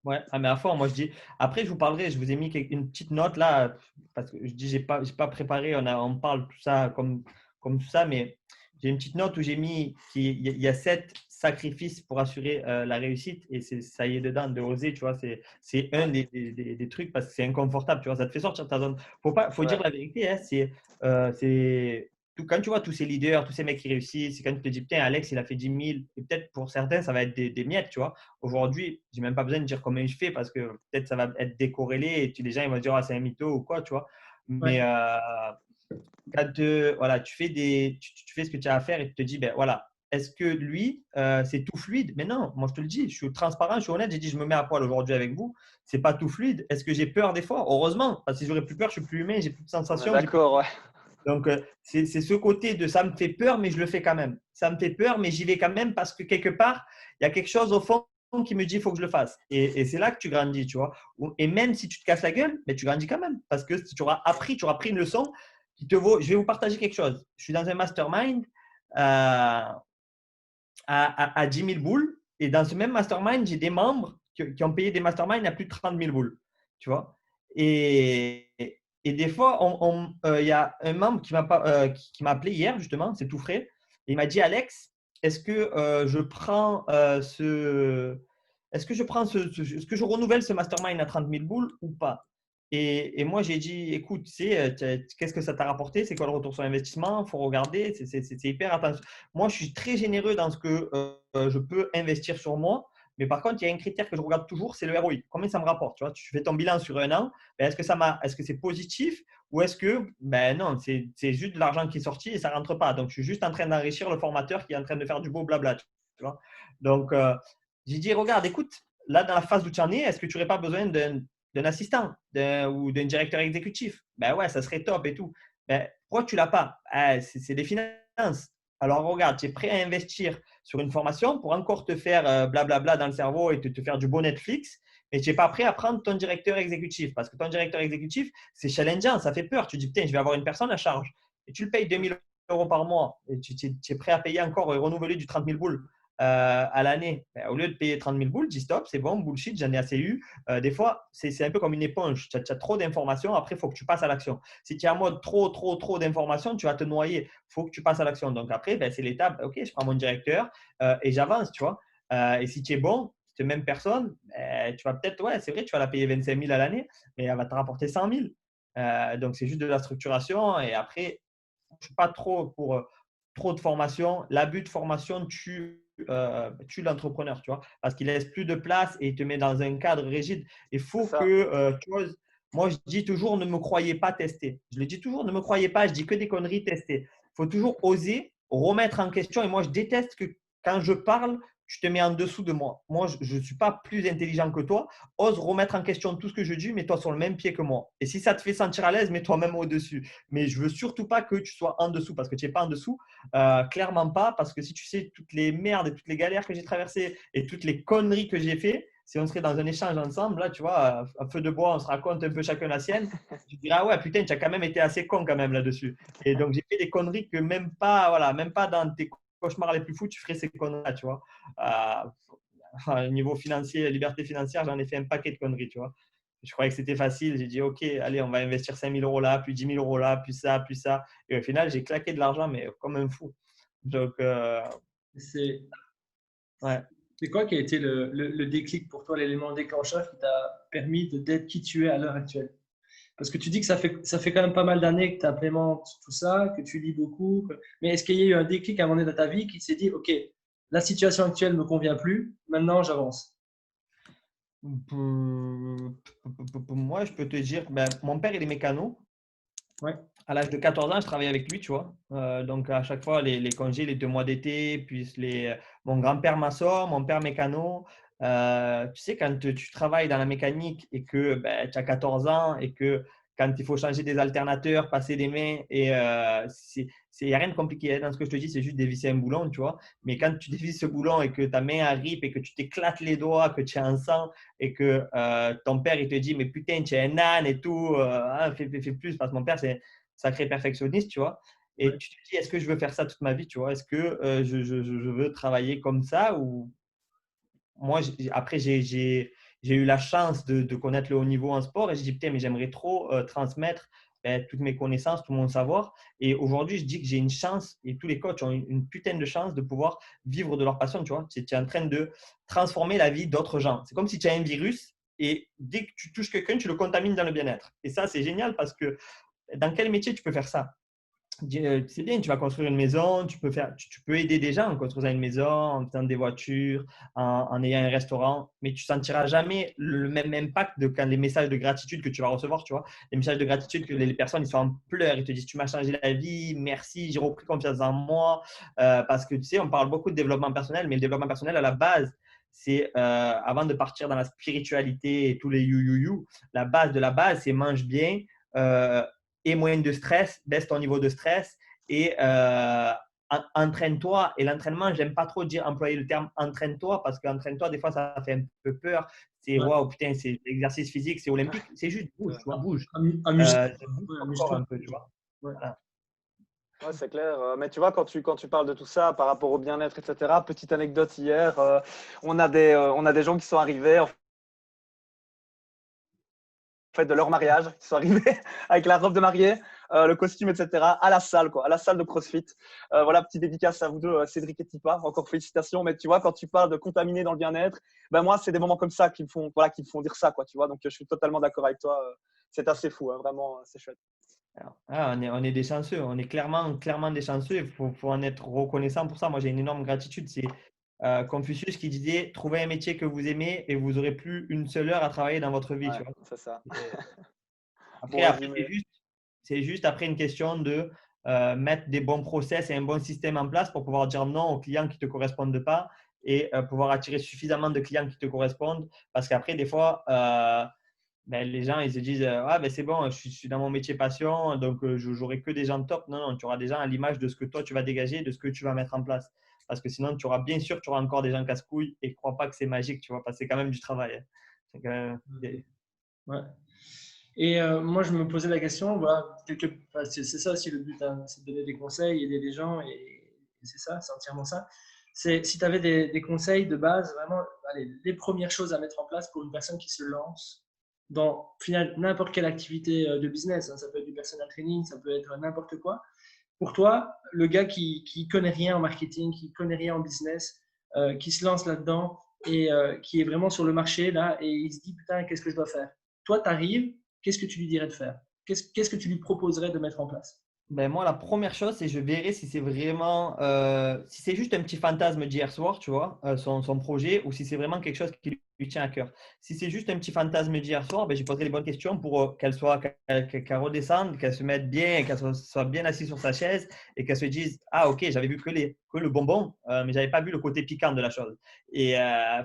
Ouais, ah, mais à fond, moi je dis. Après, je vous parlerai, je vous ai mis une petite note là, parce que je dis, j'ai pas préparé, on parle tout ça comme tout ça, mais j'ai une petite note où j'ai mis qu'il y a 7 sacrifices pour assurer la réussite, et ça y est dedans, de oser, tu vois, c'est un Ouais, des trucs parce que c'est inconfortable, tu vois, ça te fait sortir de ta zone. Faut c'est dire vrai. la vérité, hein, quand tu vois tous ces leaders, tous ces mecs qui réussissent, c'est quand tu te dis, putain, Alex, il a fait 10 000, et peut-être pour certains, ça va être des miettes, tu vois. Aujourd'hui, j'ai même pas besoin de dire combien je fais parce que peut-être ça va être décorrélé et les gens ils vont dire ah, c'est un mytho ou quoi, tu vois. Mais Ouais. quand voilà, tu fais ce que tu as à faire et tu te dis ben voilà, est-ce que lui c'est tout fluide? Mais non, moi je te le dis, je suis transparent, je suis honnête, j'ai dit je me mets à poil aujourd'hui avec vous, c'est pas tout fluide. Est-ce que j'ai peur des fois? Heureusement, parce que si j'aurais plus peur, je suis plus humain, j'ai plus de On est sensations, j'ai plus. d'accord, ouais. Donc, c'est ce côté de ça me fait peur, mais je le fais quand même. Ça me fait peur, mais j'y vais quand même parce que quelque part, il y a quelque chose au fond qui me dit il faut que je le fasse. Et c'est là que tu grandis, tu vois. Et même si tu te casses la gueule, mais tu grandis quand même parce que tu auras appris, tu auras pris une leçon qui te vaut. Je vais vous partager quelque chose. Je suis dans un mastermind à 10 000 boules. Et dans ce même mastermind, j'ai des membres qui ont payé des masterminds à plus de 30 000 boules. Tu vois. Et des fois, il y a un membre qui m'a appelé hier, justement, c'est tout frais. Et il m'a dit, Alex, est-ce que je prends est-ce que je prends est-ce que je renouvelle ce mastermind à 30 000 boules ou pas? Et moi, j'ai dit, écoute, qu'est-ce que ça t'a rapporté? C'est quoi le retour sur investissement? Il faut regarder, c'est hyper attention. Moi, je suis très généreux dans ce que je peux investir sur moi. Mais par contre, il y a un critère que je regarde toujours, c'est le ROI. Combien ça me rapporte? Tu vois, tu fais ton bilan sur un an. Ben, est-ce que c'est positif ou est-ce que, ben non, c'est juste de l'argent qui est sorti et ça ne rentre pas. Donc, je suis juste en train d'enrichir le formateur qui est en train de faire du beau blabla. Tu vois. Donc, j'ai dit, regarde, écoute, là, dans la phase où tu en es, est-ce que tu n'aurais pas besoin d'un assistant ou d'un directeur exécutif? Ben ouais, ça serait top et tout. Ben, pourquoi tu ne l'as pas? C'est des finances. Alors, regarde, tu es prêt à investir sur une formation pour encore te faire blablabla dans le cerveau et te faire du beau Netflix, et tu n'es pas prêt à prendre ton directeur exécutif parce que ton directeur exécutif, c'est challengeant, ça fait peur. Tu dis, putain, je vais avoir une personne à charge et tu le payes 2 000 euros par mois et tu es prêt à payer encore et renouveler du 30 000 boules à l'année. Ben, au lieu de payer 30 000 boules, dis stop, c'est bon, bullshit, j'en ai assez eu. Des fois, c'est un peu comme une éponge. Tu as trop d'informations, après, il faut que tu passes à l'action. Si tu es en mode trop d'informations, tu vas te noyer. Il faut que tu passes à l'action. Donc après, ben, c'est l'étape, ok, je prends mon directeur et j'avance, tu vois. Et si tu es bon, cette même personne, ben, tu vas peut-être, ouais, c'est vrai, tu vas la payer 25 000 à l'année, mais elle va te rapporter 100 000. Donc c'est juste de la structuration. Et après, je ne suis pas trop pour trop de formation. L'abus de formation tue l'entrepreneur, tu vois, parce qu'il laisse plus de place et il te met dans un cadre rigide. Il C'est faut que, ça. tu vois, moi je dis toujours, ne me croyez pas tester. Je le dis toujours, ne me croyez pas, je dis que des conneries tester. Il faut toujours oser remettre en question. Et moi, je déteste que quand je parle, tu te mets en dessous de moi. Moi, je ne suis pas plus intelligent que toi. Ose remettre en question tout ce que je dis, mets-toi sur le même pied que moi. Et si ça te fait sentir à l'aise, mets-toi même au-dessus. Mais je veux surtout pas que tu sois en dessous parce que tu n'es pas en dessous. Clairement pas, parce que si tu sais toutes les merdes et toutes les galères que j'ai traversées et toutes les conneries que j'ai fait, si on serait dans un échange ensemble, là, tu vois, à feu de bois, on se raconte un peu chacun la sienne, tu dirais, ah ouais, putain, tu as quand même été assez con quand même là-dessus. Et donc, j'ai fait des conneries que même pas, voilà, même pas dans tes cauchemars les plus fous, tu ferais ces conneries-là, tu vois. Niveau financier, liberté financière, j'en ai fait un paquet de conneries, tu vois. Je croyais que c'était facile. J'ai dit, OK, allez, on va investir 5 000 euros là, puis 10 000 euros là, puis ça, puis ça. Et au final, j'ai claqué de l'argent, mais comme un fou. Donc, C'est ouais. c'est quoi qui a été le déclic pour toi, l'élément déclencheur qui t'a permis d'être qui tu es à l'heure actuelle? Parce que tu dis que ça fait quand même pas mal d'années que tu implémentes tout ça, que tu lis beaucoup. Mais est-ce qu'il y a eu un déclic à un moment donné dans ta vie qui s'est dit, OK, la situation actuelle ne me convient plus, maintenant j'avance? Moi, je peux te dire, ben, mon père, il est mécano. Ouais, À l'âge de 14 ans, je travaillais avec lui, tu vois. Donc, à chaque fois, les congés, les 2 mois d'été, puis mon grand-père maçon, mon père mécano. Tu sais, quand tu travailles dans la mécanique et que ben, tu as 14 ans et que quand il faut changer des alternateurs, passer des mains, et il n'y a rien de compliqué hein, dans ce que je te dis, c'est juste dévisser un boulon, tu vois. Mais quand tu dévisses ce boulon et que ta main arrive et que tu t'éclates les doigts, que tu es en sang et que ton père, il te dit, mais putain, tu es un âne et tout, hein, fais plus. Parce que mon père, c'est sacré perfectionniste, tu vois. Et tu te dis, est-ce que je veux faire ça toute ma vie, tu vois? Est-ce que je veux travailler comme ça ou moi, après, j'ai eu la chance de connaître le haut niveau en sport et je dis, putain, mais j'aimerais trop transmettre toutes mes connaissances, tout mon savoir. Et aujourd'hui, je dis que j'ai une chance et tous les coachs ont une putain de chance de pouvoir vivre de leur passion, tu vois. Tu es en train de transformer la vie d'autres gens. C'est comme si tu as un virus et dès que tu touches quelqu'un, tu le contamines dans le bien-être. Et ça, c'est génial parce que dans quel métier tu peux faire ça? C'est bien, tu vas construire une maison, tu peux aider des gens en construisant une maison, en faisant des voitures, en ayant un restaurant, mais tu sentiras jamais le même impact de quand les messages de gratitude que tu vas recevoir, tu vois. Les messages de gratitude que les personnes, ils sont en pleurs, ils te disent, tu m'as changé la vie, merci, j'ai repris confiance en moi, parce que tu sais, on parle beaucoup de développement personnel, mais le développement personnel, à la base, c'est avant de partir dans la spiritualité et tous les you, la base de la base, c'est mange bien, euh, et moins de stress, baisse ton niveau de stress et entraîne-toi. Et l'entraînement, j'aime pas trop dire employer le terme entraîne-toi parce qu'entraîne-toi, des fois, ça fait un peu peur. C'est Ouais. waouh, putain, c'est l'exercice physique, c'est olympique. C'est juste bouge, tu vois, bouge. Amuse-toi. Bouge Ouais, ton corps amuse-toi. un peu, tu vois. Ouais. Voilà. Ouais, c'est clair. Mais tu vois, quand tu parles de tout ça par rapport au bien-être, etc., petite anecdote hier, on a des gens qui sont arrivés en fait de leur mariage, qui sont arrivés avec la robe de mariée, le costume, etc., à la salle, quoi, à la salle de CrossFit. Voilà, petite dédicace à vous deux, Cédric et Tipa. Encore félicitations. Mais tu vois, quand tu parles de contaminer dans le bien-être, ben moi, c'est des moments comme ça qui me font, voilà, qui me font dire ça, quoi, tu vois. Donc, je suis totalement d'accord avec toi. C'est assez fou, hein, vraiment, c'est chouette. Alors, on est des chanceux, on est clairement des chanceux. Faut en être reconnaissant pour ça. Moi, j'ai une énorme gratitude. C'est Confucius qui disait trouvez un métier que vous aimez et vous aurez plus une seule heure à travailler dans votre vie, tu Ouais, vois. c'est ça. Et Bon après, résumé. c'est juste après une question de mettre des bons process et un bon système en place pour pouvoir dire non aux clients qui ne te correspondent pas et pouvoir attirer suffisamment de clients qui te correspondent. Parce qu'après, des fois, les gens, ils se disent ah, ben, c'est bon, je suis dans mon métier passion, donc j'aurai que des gens top. Non, non, tu auras des gens à l'image de ce que toi, tu vas dégager, de ce que tu vas mettre en place. Parce que sinon, bien sûr, tu auras encore des gens casse-couilles et ne crois pas que c'est magique, tu vois, parce que c'est quand même du travail, hein. C'est quand même Ouais. Et moi, je me posais la question, voilà, enfin, c'est ça aussi le but, hein, c'est de donner des conseils, aider les gens, et c'est ça, c'est entièrement ça. C'est si tu avais des conseils de base, vraiment, allez, les premières choses à mettre en place pour une personne qui se lance dans au final n'importe quelle activité de business, hein, ça peut être du personal training, ça peut être n'importe quoi. Pour toi, le gars qui connaît rien en marketing, qui connaît rien en business, qui se lance là-dedans et qui est vraiment sur le marché là et il se dit putain, qu'est-ce que je dois faire? Toi, tu arrives, qu'est-ce que tu lui dirais de faire? Qu'est-ce que tu lui proposerais de mettre en place? Ben moi, la première chose, c'est je verrai si c'est vraiment, si c'est juste un petit fantasme d'hier soir, tu vois, son projet, ou si c'est vraiment quelque chose qui lui tient à cœur. Si c'est juste un petit fantasme d'hier soir, ben, je poserai les bonnes questions pour qu'elle redescende, qu'elle se mette bien, qu'elle soit bien assise sur sa chaise et qu'elle se dise, ah ok, j'avais vu que le bonbon, mais j'avais pas vu le côté piquant de la chose. Et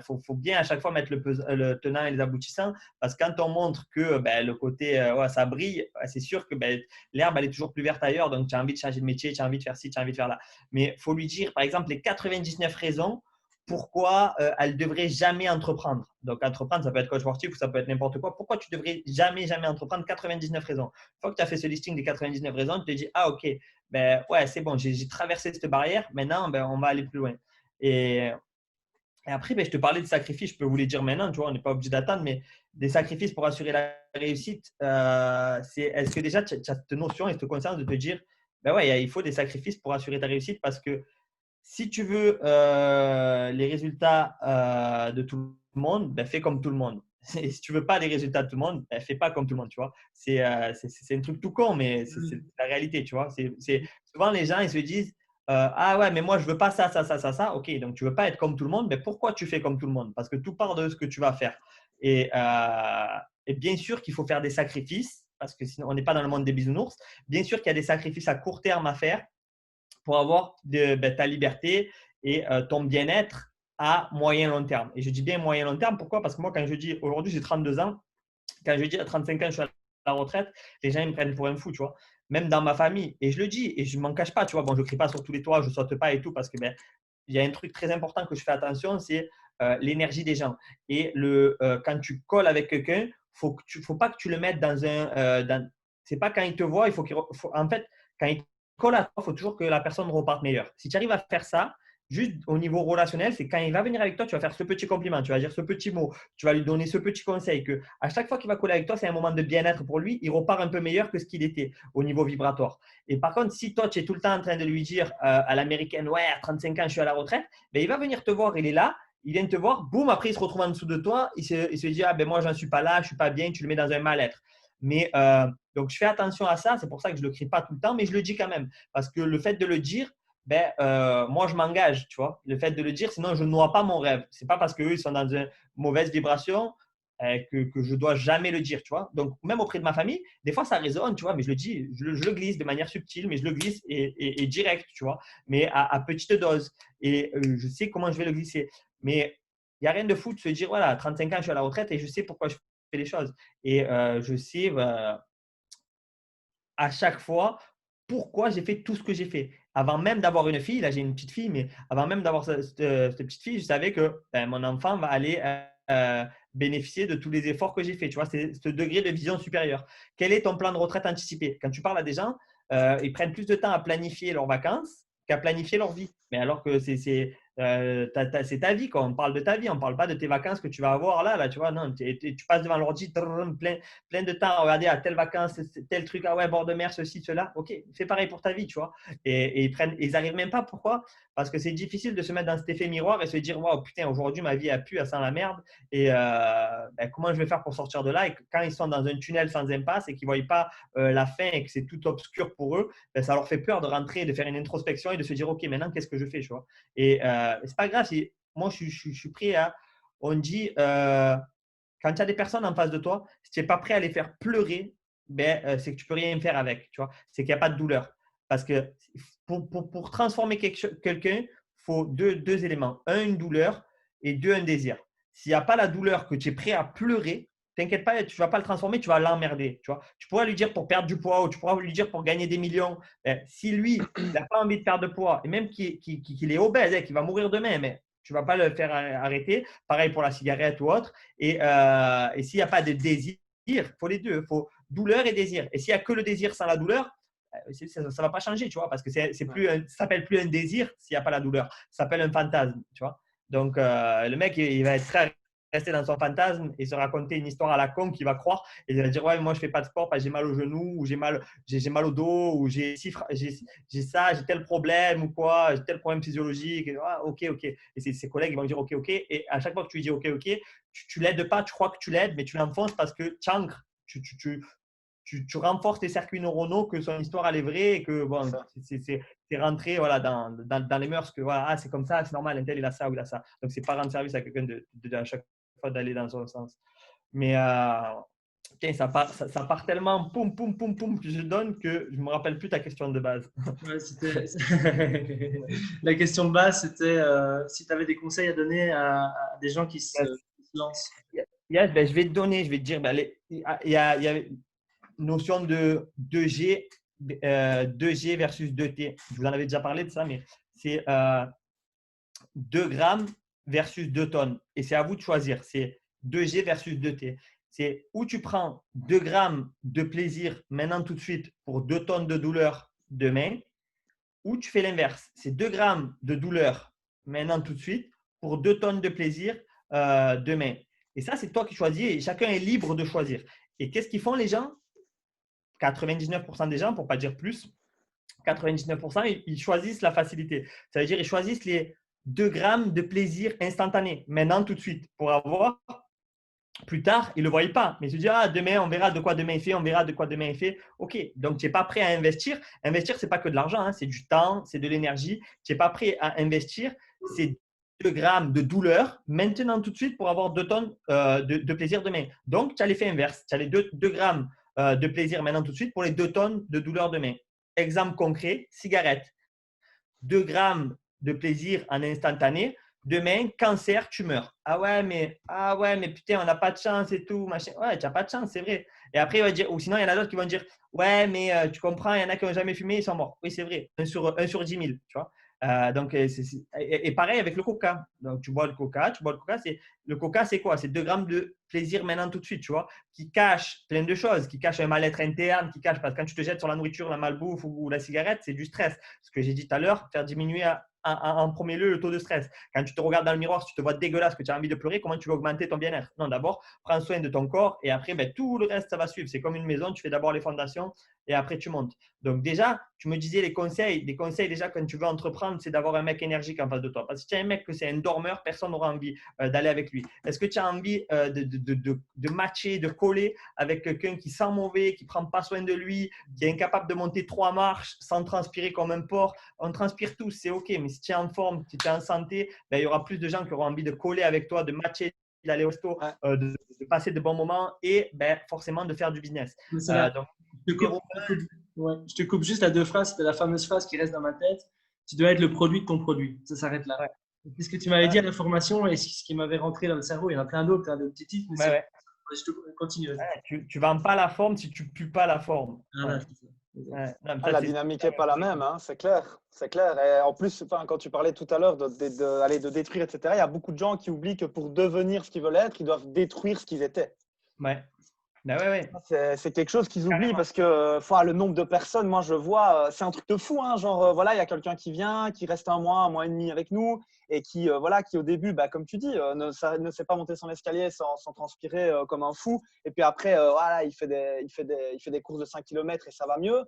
faut bien à chaque fois mettre le tenant et les aboutissants, parce que quand on montre que ben, le côté, ouais, ça brille, c'est sûr que ben, l'herbe, elle est toujours plus verte ailleurs, donc tu as envie de changer de métier, tu as envie de faire ci, tu as envie de faire là. Mais il faut lui dire, par exemple, les 99 raisons pourquoi elle ne devrait jamais entreprendre. Donc, entreprendre, ça peut être coach sportif ou ça peut être n'importe quoi. Pourquoi tu devrais jamais entreprendre? 99 raisons. Une fois que tu as fait ce listing des 99 raisons, tu te dis, ah ok, ben ouais, c'est bon, j'ai traversé cette barrière, maintenant, ben, on va aller plus loin. Et, et après, ben, je te parlais de sacrifices, je peux vous les dire maintenant, tu vois, on n'est pas obligé d'attendre, mais des sacrifices pour assurer la réussite, est-ce que déjà tu as cette notion et cette conscience de te dire, ben ouais, il faut des sacrifices pour assurer ta réussite parce que si tu veux les résultats de tout le monde, ben, fais comme tout le monde. Et si tu veux pas les résultats de tout le monde, ben, fais pas comme tout le monde, tu vois. C'est un truc tout con, mais c'est la réalité, tu vois. Souvent, les gens, ils se disent, ah ouais, mais moi, je veux pas ça, ça, ça, ça, ça. Ok, donc tu veux pas être comme tout le monde, mais pourquoi tu fais comme tout le monde? Parce que tout part de ce que tu vas faire. Et, et bien sûr qu'il faut faire des sacrifices, parce que sinon, on n'est pas dans le monde des bisounours. Bien sûr qu'il y a des sacrifices à court terme à faire pour avoir ta liberté et ton bien-être à moyen long terme. Et je dis bien moyen long terme, pourquoi? Parce que moi, quand je dis aujourd'hui, j'ai 32 ans, quand je dis à 35 ans, je suis à la retraite, les gens ils me prennent pour un fou, tu vois. Même dans ma famille. Et je le dis et je ne m'en cache pas, tu vois. Bon, je ne crie pas sur tous les toits, je ne saute pas et tout, parce que ben, il y a un truc très important que je fais attention, c'est l'énergie des gens. Et quand tu colles avec quelqu'un, faut pas que tu le mettes dans un. C'est pas quand il te voit, en fait, quand il colle à toi, il faut toujours que la personne reparte meilleure. Si tu arrives à faire ça, juste au niveau relationnel, c'est quand il va venir avec toi, tu vas faire ce petit compliment, tu vas dire ce petit mot, tu vas lui donner ce petit conseil que à chaque fois qu'il va coller avec toi, c'est un moment de bien-être pour lui, il repart un peu meilleur que ce qu'il était au niveau vibratoire. Et par contre, si toi, tu es tout le temps en train de lui dire à l'américaine, ouais, à 35 ans, je suis à la retraite, ben, il va venir te voir, il est là, il vient te voir, boum, après, il se retrouve en dessous de toi, il se dit, ah ben moi, je n'en suis pas là, je ne suis pas bien, tu le mets dans un mal-être. Mais donc, je fais attention à ça, c'est pour ça que je ne le crie pas tout le temps, mais je le dis quand même. Parce que le fait de le dire, ben, moi, je m'engage, tu vois. Le fait de le dire, sinon, je ne noie pas mon rêve. Ce n'est pas parce qu'eux, ils sont dans une mauvaise vibration que je ne dois jamais le dire, tu vois. Donc, même auprès de ma famille, des fois, ça résonne, tu vois, mais je le dis, je le glisse de manière subtile, mais je le glisse et direct, tu vois, mais à petite dose. Et je sais comment je vais le glisser. Mais il n'y a rien de fou de se dire, voilà, à 35 ans, je suis à la retraite et je sais pourquoi je fais les choses. Et je sais à chaque fois pourquoi j'ai fait tout ce que j'ai fait. Avant même d'avoir une fille, là j'ai une petite fille, mais avant même d'avoir cette petite fille, je savais que ben, mon enfant va aller bénéficier de tous les efforts que j'ai fait. Tu vois, c'est ce degré de vision supérieure. Quel est ton plan de retraite anticipé? Quand tu parles à des gens, ils prennent plus de temps à planifier leurs vacances qu'à planifier leur vie. Mais alors que c'est ta vie, quoi. On parle de ta vie, on ne parle pas de tes vacances que tu vas avoir là tu vois. Non, tu passes devant l'ordi, plein de temps à regarder à telle vacances, tel truc, ah ouais, bord de mer, ceci, cela. Ok, fais pareil pour ta vie, tu vois. Et ils n'arrivent même pas. Pourquoi? Parce que c'est difficile de se mettre dans cet effet miroir et se dire, waouh, putain, aujourd'hui, ma vie a pu, elle sent la merde. Et ben, comment je vais faire pour sortir de là? Et quand ils sont dans un tunnel sans impasse et qu'ils ne voient pas la fin et que c'est tout obscur pour eux, ben, ça leur fait peur de rentrer, de faire une introspection et de se dire, ok, maintenant, qu'est-ce que je fais, tu vois? Et c'est pas grave. Moi, je suis prêt à. On dit, quand tu as des personnes en face de toi, si tu n'es pas prêt à les faire pleurer, ben, c'est que tu ne peux rien faire avec. Tu vois, c'est qu'il n'y a pas de douleur. Parce que pour transformer quelqu'un, il faut deux éléments. Un, une douleur et deux, un désir. S'il n'y a pas la douleur que tu es prêt à pleurer, t'inquiète pas, tu ne vas pas le transformer, tu vas l'emmerder. Tu vois, tu pourras lui dire pour perdre du poids ou tu pourras lui dire pour gagner des millions. Ben, si lui, il n'a pas envie de perdre de poids et même qu'il est obèse, qu'il va mourir demain, mais tu ne vas pas le faire arrêter. Pareil pour la cigarette ou autre. Et s'il n'y a pas de désir, il faut les deux. Il faut douleur et désir. Et s'il n'y a que le désir sans la douleur, ça ne va pas changer, tu vois, parce que ça ne s'appelle plus un désir s'il n'y a pas la douleur. Ça s'appelle un fantasme, tu vois. Donc, le mec, il va être très rester dans son fantasme et se raconter une histoire à la con qu'il va croire et il va dire ouais moi je fais pas de sport parce que j'ai mal au genou ou j'ai mal au dos ou j'ai ça, j'ai tel problème ou quoi, j'ai tel problème physiologique et, ah, ok et ses collègues ils vont dire ok et à chaque fois que tu lui dis ok tu l'aides pas, tu crois que tu l'aides mais tu l'enfonces parce que tu renforces tes circuits neuronaux que son histoire elle est vraie et que bon, c'est rentré voilà, dans les mœurs que voilà, ah, c'est comme ça, c'est normal, un tel il a ça ou il a ça. Donc, c'est pas rendre service à quelqu'un à chaque fois d'aller dans son sens. Mais ça part tellement poum, poum, poum, poum que je donne que je ne me rappelle plus ta question de base. Ouais, la question de base, c'était si tu avais des conseils à donner à des gens qui se lancent. Yes, ben, je vais te donner, je vais te dire, ben, il y a une notion de 2G, 2G versus 2T. Je vous en avais déjà parlé de ça, mais c'est 2 grammes versus 2 tonnes. Et c'est à vous de choisir. C'est 2G versus 2T. C'est où tu prends 2 grammes de plaisir maintenant tout de suite pour 2 tonnes de douleur demain, ou tu fais l'inverse. C'est 2 grammes de douleur maintenant tout de suite pour 2 tonnes de plaisir demain. Et ça, c'est toi qui choisis et chacun est libre de choisir. Et qu'est-ce qu'ils font les gens? 99% des gens, pour ne pas dire plus, 99%, ils choisissent la facilité. Ça veut dire qu'ils choisissent les 2 grammes de plaisir instantané, maintenant, tout de suite, pour avoir plus tard, ils ne le voient pas. Mais ils se disent, ah, demain, on verra de quoi demain est fait, on verra de quoi demain est fait. OK, donc tu n'es pas prêt à investir. Investir, ce n'est pas que de l'argent, hein, c'est du temps, c'est de l'énergie. Tu n'es pas prêt à investir, c'est 2 grammes de douleur maintenant, tout de suite, pour avoir 2 tonnes de plaisir demain. Donc, tu as l'effet inverse. Tu as les 2 grammes de plaisir maintenant, tout de suite, pour les 2 tonnes de douleur demain. Exemple concret, cigarette. 2 grammes de plaisir en instantané. Demain, cancer, tu meurs. Ah ouais, mais putain, on n'a pas de chance et tout. Machin. Ouais, tu n'as pas de chance, c'est vrai. Et après, il va dire, ou sinon, il y en a d'autres qui vont dire, ouais, mais tu comprends, il y en a qui n'ont jamais fumé, ils sont morts. Oui, c'est vrai. 1 sur 10 000, tu vois. Et pareil avec le coca. Donc, tu bois le coca, le coca, c'est quoi? C'est 2 grammes de plaisir maintenant tout de suite, tu vois, qui cache plein de choses, qui cache un mal-être interne, qui cache, parce que quand tu te jettes sur la nourriture, la malbouffe ou la cigarette, c'est du stress. Ce que j'ai dit tout à l'heure, faire diminuer en premier lieu le taux de stress. Quand tu te regardes dans le miroir, si tu te vois dégueulasse, que tu as envie de pleurer, comment tu vas augmenter ton bien-être? Non, d'abord, prends soin de ton corps et après, tout le reste, ça va suivre. C'est comme une maison, tu fais d'abord les fondations et après, tu montes. Donc déjà, tu me disais les conseils déjà quand tu veux entreprendre, c'est d'avoir un mec énergique en face de toi. Parce que si tu as un mec que c'est un dormeur, personne n'aura envie d'aller avec lui. Est-ce que tu as envie de matcher, de coller avec quelqu'un qui sent mauvais, qui ne prend pas soin de lui, qui est incapable de monter 3 marches sans transpirer comme un porc? On transpire tous, c'est OK. Mais si tu es en forme, si tu es en santé, il y aura plus de gens qui auront envie de coller avec toi, de matcher, d'aller au resto, de passer de bons moments et forcément de faire du business. Donc, je te coupe juste à 2 phrases. C'était la fameuse phrase qui reste dans ma tête. Tu dois être le produit de ton produit. Ça s'arrête là. Ouais. C'est ce que tu m'avais dit à la formation et ce qui m'avait rentré dans le cerveau. Il y en a plein d'autres, de petits titres, mais je te continue. Tu ne vends pas la forme si tu ne pues pas la forme. Voilà, la dynamique n'est pas la même, hein, c'est clair. C'est clair. Et en plus, quand tu parlais tout à l'heure de détruire, etc., il y a beaucoup de gens qui oublient que pour devenir ce qu'ils veulent être, ils doivent détruire ce qu'ils étaient. Ouais. C'est quelque chose qu'ils oublient parce que le nombre de personnes, moi je vois, c'est un truc de fou. Hein, il y a quelqu'un qui vient, qui reste un mois et demi avec nous et qui au début, comme tu dis, ne sait pas monter son escalier sans transpirer comme un fou. Et puis après, il fait des courses de 5 km et ça va mieux.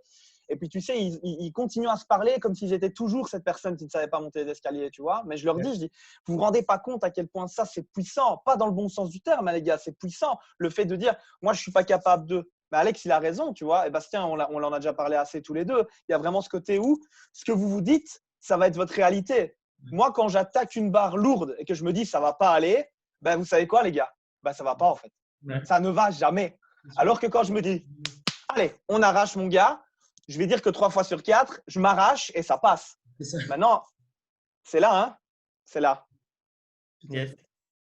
Et puis, tu sais, ils continuent à se parler comme s'ils étaient toujours cette personne qui ne savait pas monter les escaliers, tu vois. Mais je leur dis, vous vous rendez pas compte à quel point ça, c'est puissant. Pas dans le bon sens du terme, hein, les gars, c'est puissant. Le fait de dire, moi, je ne suis pas capable de… Mais Alex, il a raison, tu vois. Et Bastien, on en a déjà parlé assez tous les deux. Il y a vraiment ce côté où ce que vous vous dites, ça va être votre réalité. Moi, quand j'attaque une barre lourde et que je me dis, ça ne va pas aller, vous savez quoi, les gars? Ça ne va pas, en fait. Ça ne va jamais. Alors que quand je me dis, allez, on arrache, mon gars, je vais dire que 3 fois sur 4, je m'arrache et ça passe. Maintenant, c'est là, hein? C'est là. Yes.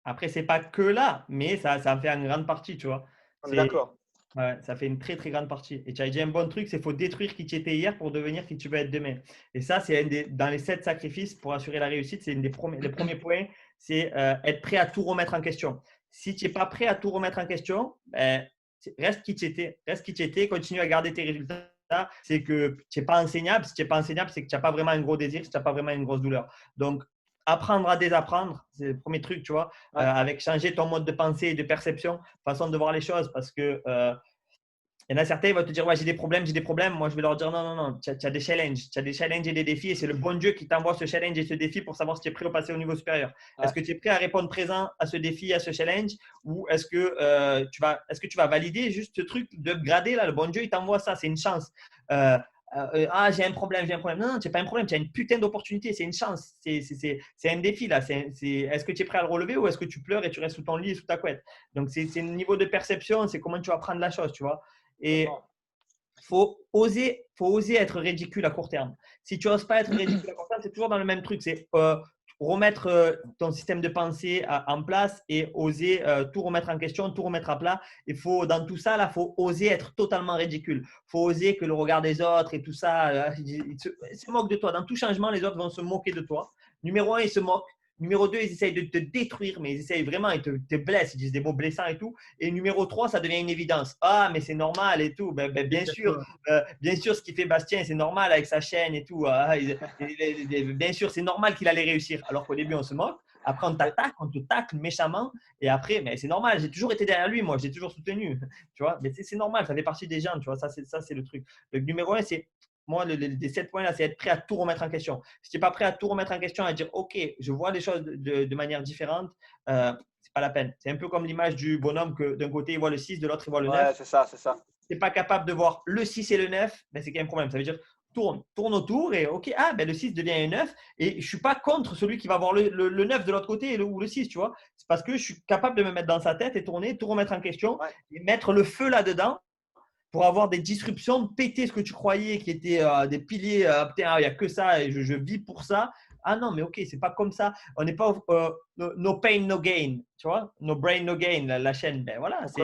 Après, c'est pas que là, mais ça en fait une grande partie, tu vois. On est d'accord. Ouais, ça fait une très, très grande partie. Et tu as dit un bon truc, c'est qu'il faut détruire qui tu étais hier pour devenir qui tu veux être demain. Et ça, c'est dans les 7 sacrifices pour assurer la réussite, c'est les premiers points, c'est être prêt à tout remettre en question. Si tu n'es pas prêt à tout remettre en question, reste qui tu étais, continue à garder tes résultats. C'est que tu n'es pas enseignable. Si tu n'es pas enseignable, c'est que tu n'as pas vraiment un gros désir, si tu n'as pas vraiment une grosse douleur. Donc, apprendre à désapprendre, c'est le premier truc, tu vois, avec changer ton mode de pensée et de perception, façon de voir les choses, parce que il y en a certains, ils vont te dire, ouais, j'ai des problèmes. Moi, je vais leur dire, non, tu as des challenges. Tu as des challenges et des défis et c'est le bon Dieu qui t'envoie ce challenge et ce défi pour savoir si tu es prêt à passer au niveau supérieur. Est-ce que tu es prêt à répondre présent à ce défi, à ce challenge ou est-ce que tu vas valider juste ce truc d'upgrader là? Le bon Dieu, il t'envoie ça, c'est une chance. J'ai un problème. Non, tu n'as pas un problème, tu as une putain d'opportunité, c'est une chance. C'est un défi là. Est-ce que tu es prêt à le relever ou est-ce que tu pleures et tu restes sous ton lit et sous ta couette? Donc, c'est le niveau de perception, c'est comment tu vas prendre la chose, tu vois. Et faut oser être ridicule à court terme. Si tu n'oses pas être ridicule à court terme, c'est toujours dans le même truc. C'est remettre ton système de pensée en place et oser tout remettre en question, tout remettre à plat. Dans tout ça, il faut oser être totalement ridicule. Il faut oser que le regard des autres et tout ça, ils se moquent de toi. Dans tout changement, les autres vont se moquer de toi. Numéro 1, ils se moquent. Numéro 2, ils essayent de te détruire, mais ils essayent vraiment, ils te blessent, ils disent des mots blessants et tout. Et numéro 3, ça devient une évidence. Ah, mais c'est normal et tout. Bien sûr, ce qu'il fait Bastien, c'est normal avec sa chaîne et tout. Bien sûr, c'est normal qu'il allait réussir. Alors qu'au début, on se moque. Après, on te tacle méchamment. Et après, mais c'est normal. J'ai toujours été derrière lui, moi. J'ai toujours soutenu. Tu vois, mais c'est normal. Ça fait partie des gens. Tu vois, ça, c'est le truc. Le numéro 1, c'est moi, les 7 points là, c'est être prêt à tout remettre en question. Si tu n'es pas prêt à tout remettre en question, à dire OK, je vois les choses de manière différente, c'est pas la peine. C'est un peu comme l'image du bonhomme que d'un côté il voit le 6, de l'autre il voit le 9. Ouais, c'est ça. Si tu n'es pas capable de voir le 6 et le 9, c'est qu'il y a un problème. Ça veut dire tourne autour et OK, le 6 devient un 9 et je ne suis pas contre celui qui va voir le 9 de l'autre côté ou le 6, tu vois. C'est parce que je suis capable de me mettre dans sa tête et tourner, tout remettre en question et mettre le feu là-dedans. Pour avoir des disruptions, péter ce que tu croyais qui étaient des piliers, il n'y a que ça et je vis pour ça. Ah non, mais OK, c'est pas comme ça. On n'est pas no pain, no gain, tu vois, no brain, no gain, la chaîne. Ben voilà, c'est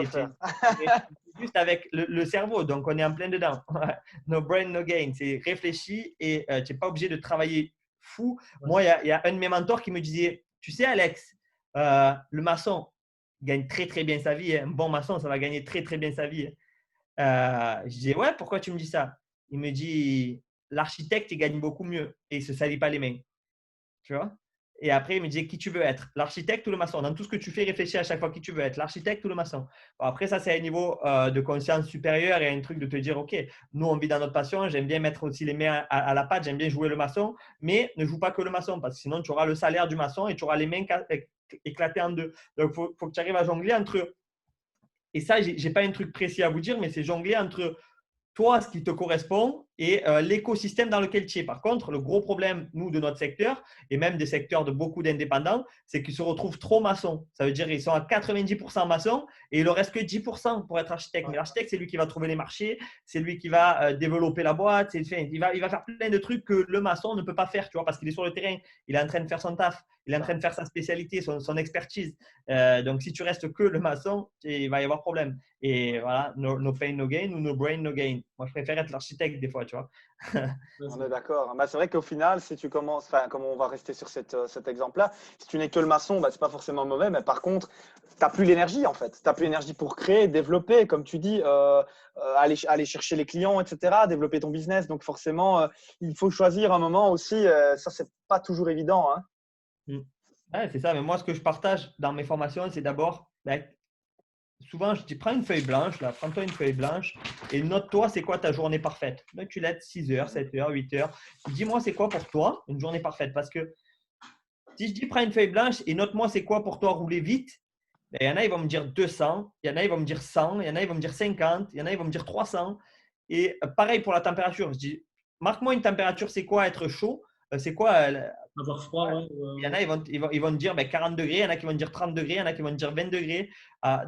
juste avec le cerveau, donc on est en plein dedans. No brain, no gain, c'est réfléchi et tu n'es pas obligé de travailler fou. Ouais. Moi, il y a un de mes mentors qui me disait, tu sais, Alex, le maçon gagne très, très bien sa vie. Un bon maçon, ça va gagner très, très bien sa vie. Je disais, ouais, pourquoi tu me dis ça? Il me dit, l'architecte, il gagne beaucoup mieux et il ne se salit pas les mains. Tu vois? Et après, il me disait qui tu veux être, l'architecte ou le maçon. Dans tout ce que tu fais, réfléchis à chaque fois qui tu veux être, l'architecte ou le maçon. Bon, après, ça, c'est un niveau de conscience supérieure et un truc de te dire, OK, nous, on vit dans notre passion. J'aime bien mettre aussi les mains à la pâte. J'aime bien jouer le maçon, mais ne joue pas que le maçon parce que sinon, tu auras le salaire du maçon et tu auras les mains éclatées en deux. Donc, il faut que tu arrives à jongler entre. Et ça, je n'ai pas un truc précis à vous dire, mais c'est jongler entre toi, ce qui te correspond et l'écosystème dans lequel tu es. Par contre, le gros problème, nous, de notre secteur, et même des secteurs de beaucoup d'indépendants, c'est qu'ils se retrouvent trop maçons. Ça veut dire qu'ils sont à 90% maçons et il ne leur reste que 10% pour être architecte. Mais l'architecte, c'est lui qui va trouver les marchés, c'est lui qui va développer la boîte, il va faire plein de trucs que le maçon ne peut pas faire, tu vois, parce qu'il est sur le terrain, il est en train de faire son taf, il est en train de faire sa spécialité, son expertise. Donc, si tu restes que le maçon, il va y avoir problème. Et voilà, no pain, no gain ou no brain, no gain. Moi, je préfère être l'architecte des fois, tu vois. On est d'accord. Bah, c'est vrai qu'au final, si tu commences, enfin, comme on va rester sur cet exemple-là, si tu n'es que le maçon, bah, ce n'est pas forcément mauvais, mais par contre, tu n'as plus l'énergie en fait. Tu n'as plus l'énergie pour créer, développer, comme tu dis, aller chercher les clients, etc., développer ton business. Donc forcément, il faut choisir un moment aussi. Ça, c'est pas toujours évident. Hein. Ouais, c'est ça. Mais moi, ce que je partage dans mes formations, c'est d'abord, souvent, je dis, prends une feuille blanche, là, prends-toi une feuille blanche et note-toi, c'est quoi ta journée parfaite. Donc, tu l'aides 6 heures, 7 heures, 8 heures. Dis-moi, c'est quoi pour toi une journée parfaite? Parce que si je dis, prends une feuille blanche et note-moi, c'est quoi pour toi rouler vite, il y en a, ils vont me dire 200, il y en a, ils vont me dire 100, il y en a, ils vont me dire 50, il y en a, ils vont me dire 300. Et pareil pour la température. Je dis, marque-moi une température, c'est quoi être chaud? C'est quoi Avoir froid, ouais. il y en a, ils vont dire 40 degrés, il y en a qui vont dire 30 degrés, il y en a qui vont dire 20 degrés.